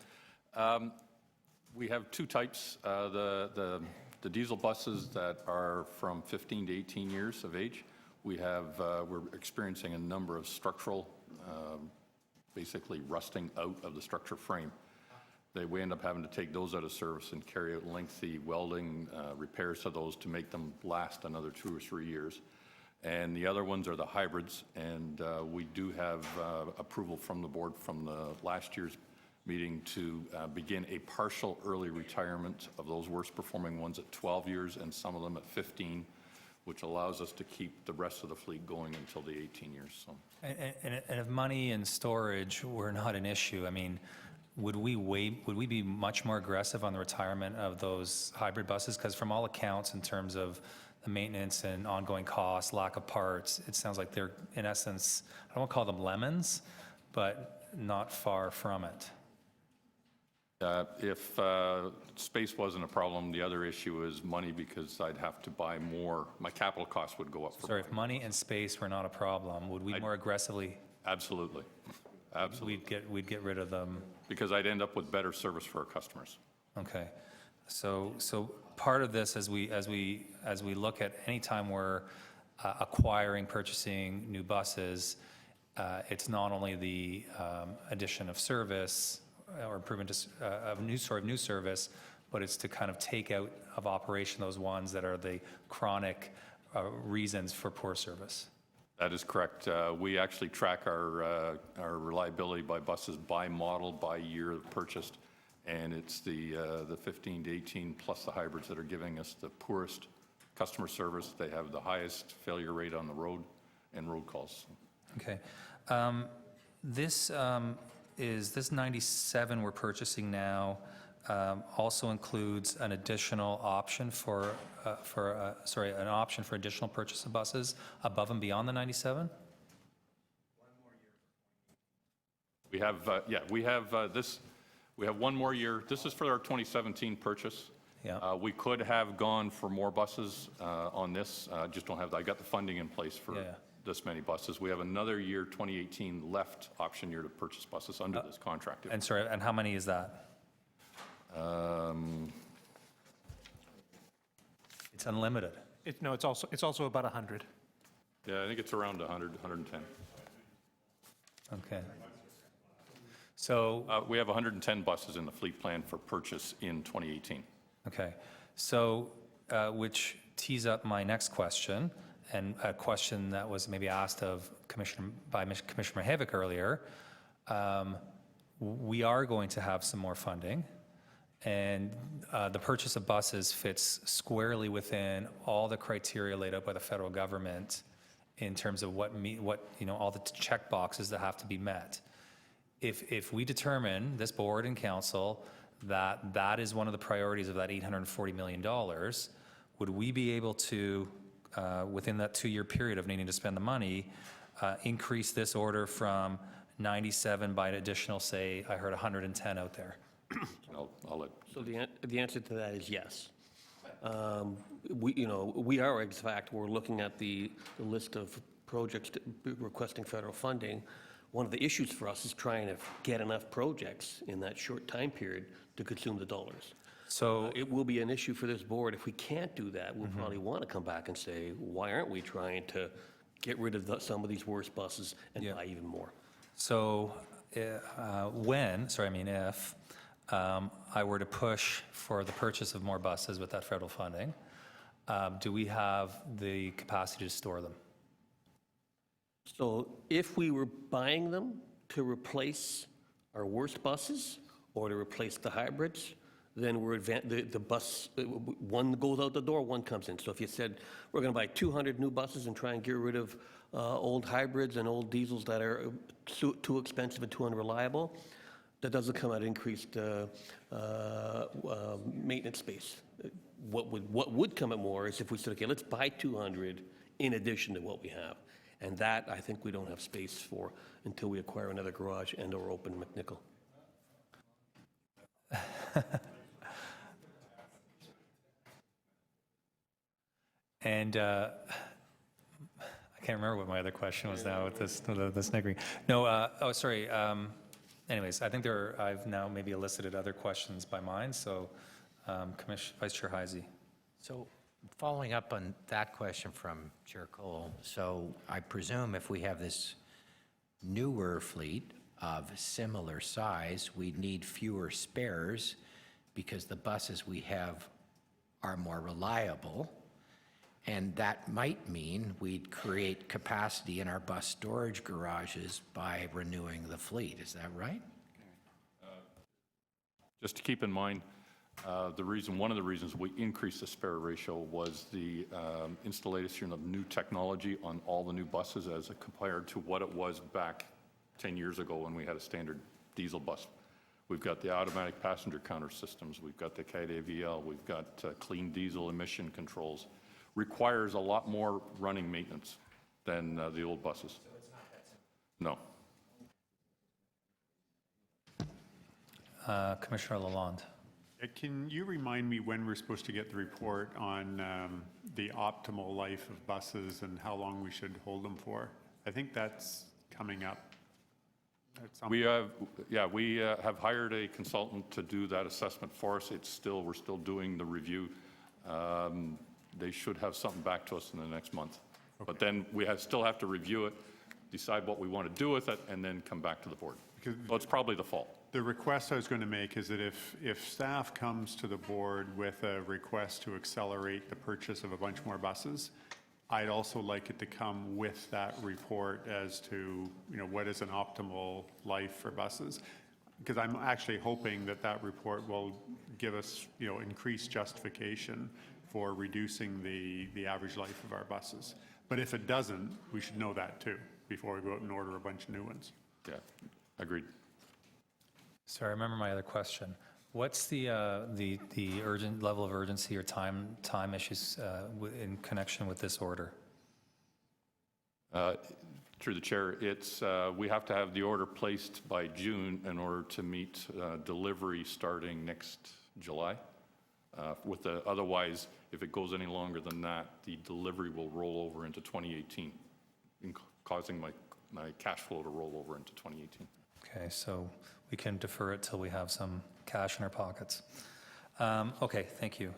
We have two types. The diesel buses that are from 15 to 18 years of age. We're experiencing a number of structural, basically rusting out of the structure frame. We end up having to take those out of service and carry out lengthy welding repairs to those to make them last another 2 or 3 years. And the other ones are the hybrids, and we do have approval from the board from the last year's meeting to begin a partial early retirement of those worst performing ones at 12 years and some of them at 15, which allows us to keep the rest of the fleet going until the 18 years. So. And if money and storage were not an issue, I mean, would we be much more aggressive on the retirement of those hybrid buses? Because from all accounts, in terms of the maintenance and ongoing costs, lack of parts, it sounds like they're, in essence, I don't want to call them lemons, but not far from it. If space wasn't a problem, the other issue is money, because I'd have to buy more. My capital costs would go up. Sorry, if money and space were not a problem, would we more aggressively? Absolutely. Absolutely. We'd get rid of them. Because I'd end up with better service for our customers. Okay. So part of this, as we look at any time we're acquiring, purchasing new buses, it's not only the addition of service or improvement of new service, but it's to kind of take out of operation those ones that are the chronic reasons for poor service. That is correct. We actually track our reliability by buses by model, by year purchased, and it's the 15 to 18 plus the hybrids that are giving us the poorest customer service. They have the highest failure rate on the road and road calls. Okay. This 97 we're purchasing now also includes an additional option for an option for additional purchase of buses above and beyond the 97? We have, we have 1 more year. This is for our 2017 purchase. Yeah. We could have gone for more buses on this. Just don't have, I got the funding in place for this many buses. We have another year, 2018, left option year to purchase buses under this contract. And sorry, and how many is that? It's unlimited. No, it's also about 100. Yeah, I think it's around 100, 110. Okay. So we have 110 buses in the fleet plan for purchase in 2018. Okay. So which tees up my next question, and a question that was maybe asked of Commissioner Havik earlier. We are going to have some more funding, and the purchase of buses fits squarely within all the criteria laid out by the federal government in terms of what all the check boxes that have to be met. If we determine, this board and council, that is one of the priorities of that $840 million. Would we be able to, within that 2-year period of needing to spend the money, increase this order from 97 by an additional, say, I heard 110 out there? I'll let. So the answer to that is yes. We are, in fact, we're looking at the list of projects requesting federal funding. One of the issues for us is trying to get enough projects in that short time period to consume the dollars. So it will be an issue for this board. If we can't do that, we'll probably want to come back and say, why aren't we trying to get rid of some of these worst buses and buy even more? So if I were to push for the purchase of more buses with that federal funding, do we have the capacity to store them? So if we were buying them to replace our worst buses or to replace the hybrids, then the bus, one goes out the door, one comes in. So if you said, we're going to buy 200 new buses and try and get rid of old hybrids and old diesels that are too expensive and too unreliable, that doesn't come at increased maintenance space. What would come at more is if we said, okay, let's buy 200 in addition to what we have. And that, I think we don't have space for until we acquire another garage and or open McNichol. And I can't remember what my other question was now with this sniggering. No, sorry. Anyways, I think I've now maybe elicited other questions by mine. So, Vice Chair Heisey. So, following up on that question from Chair Cole, so I presume if we have this newer fleet of similar size, we need fewer spares because the buses we have are more reliable. And that might mean we'd create capacity in our bus storage garages by renewing the fleet. Is that right? Just to keep in mind, one of the reasons we increased the spare ratio was the installation of new technology on all the new buses as compared to what it was back 10 years ago when we had a standard diesel bus. We've got the automatic passenger counter systems, we've got the ACAT AVL, we've got clean diesel emission controls. Requires a lot more running maintenance than the old buses. So it's not that simple? No. Commissioner Lalonde. Can you remind me when we're supposed to get the report on the optimal life of buses and how long we should hold them for? I think that's coming up. We have hired a consultant to do that assessment for us. We're still doing the review. They should have something back to us in the next month. Okay. But then we still have to review it, decide what we want to do with it, and then come back to the board. So it's probably the fall. The request I was going to make is that if staff comes to the board with a request to accelerate the purchase of a bunch more buses, I'd also like it to come with that report as to what is an optimal life for buses. Because I'm actually hoping that report will give us increased justification for reducing the average life of our buses. But if it doesn't, we should know that too before we go out and order a bunch of new ones. Yeah, agreed. Sorry, I remember my other question. What's the urgent level of urgency or time issues in connection with this order? Through the chair, it's we have to have the order placed by June in order to meet delivery starting next July. Otherwise, if it goes any longer than that, the delivery will roll over into 2018, causing my cash flow to roll over into 2018. Okay, so we can defer it till we have some cash in our pockets. Okay, thank you.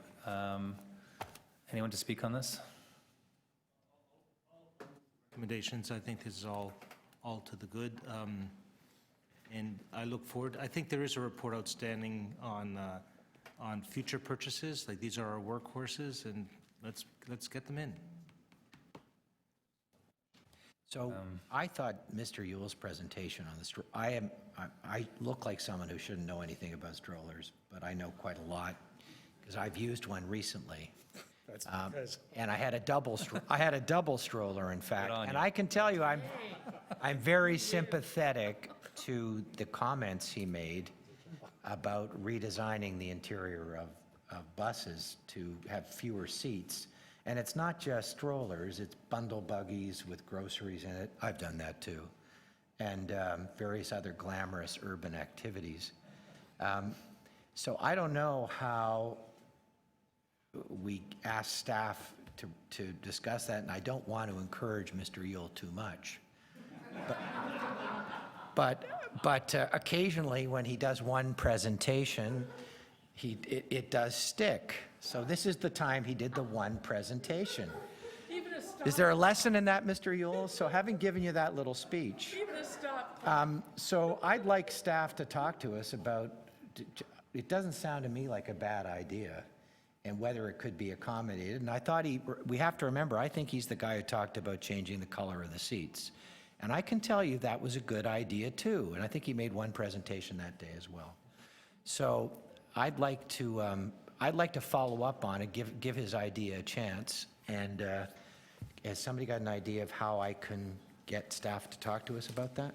Anyone to speak on this? Recommendations, I think this is all to the good. And I look forward, I think there is a report outstanding on future purchases, like these are our workhorses, and let's get them in. So I thought Mr. Yule's presentation on this, I look like someone who shouldn't know anything about strollers, but I know quite a lot because I've used one recently. That's and I had a double stroller, in fact, and I can tell you I'm very sympathetic to the comments he made about redesigning the interior of buses to have fewer seats. And it's not just strollers, it's bundle buggies with groceries in it. I've done that too. And various other glamorous urban activities. So I don't know how we ask staff to discuss that, and I don't want to encourage Mr. Yule too much. But occasionally, when he does one presentation, it does stick. So this is the time he did the one presentation. Is there a lesson in that, Mr. Yule? So having given you that little speech, so I'd like staff to talk to us about, it doesn't sound to me like a bad idea, and whether it could be accommodated. And I thought we have to remember, I think he's the guy who talked about changing the color of the seats. And I can tell you that was a good idea too. And I think he made one presentation that day as well. So I'd like to follow up on it, give his idea a chance. And has somebody got an idea of how I can get staff to talk to us about that?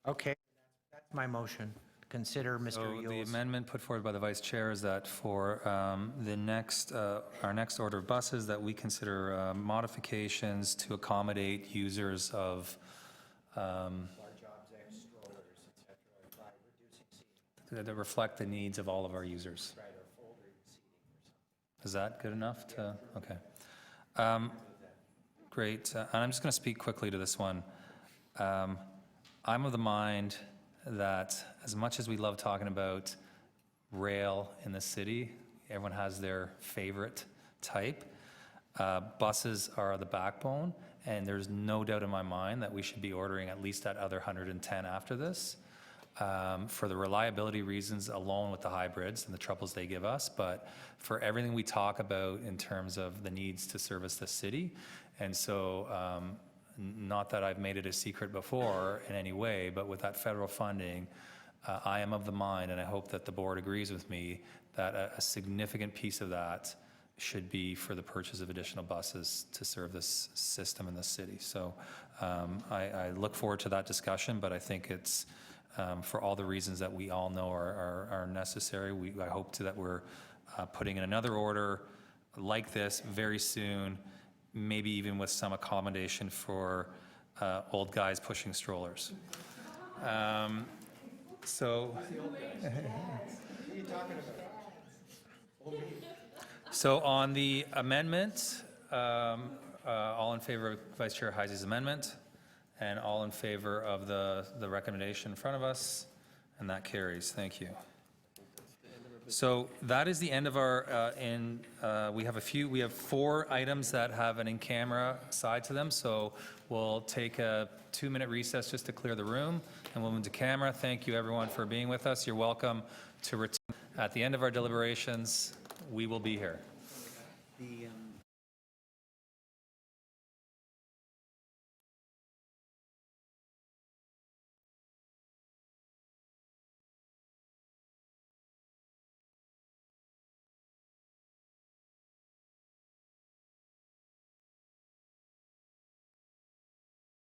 Okay, that's my motion. Consider Mr. So the Yule's. amendment put forward by the Vice Chair is that for the next, our next order of buses, that we consider modifications to accommodate users of that reflect the needs of all of our users. Is that good enough to, okay. Great, and I'm just going to speak quickly to this one. I'm of the mind that as much as we love talking about rail in the city, everyone has their favorite type. Buses are the backbone, and there's no doubt in my mind that we should be ordering at least that other 110 after this for the reliability reasons alone with the hybrids and the troubles they give us, but for everything we talk about in terms of the needs to service the city. And so not that I've made it a secret before in any way, but with that federal funding, I am of the mind, and I hope that the board agrees with me, that a significant piece of that should be for the purchase of additional buses to serve this system in the city. So I look forward to that discussion, but I think it's for all the reasons that we all know are necessary. I hope that we're putting in another order like this very soon, maybe even with some accommodation for old guys pushing strollers. So on the amendment, all in favor of Vice Chair Heisey's amendment, and all in favor of the recommendation in front of us, and that carries. Thank you. So that is the end of our, we have 4 items that have an in-camera side to them, so we'll take a 2-minute recess just to clear the room, and we'll move to camera. Thank you everyone for being with us. You're welcome to return. At the end of our deliberations, we will be here. The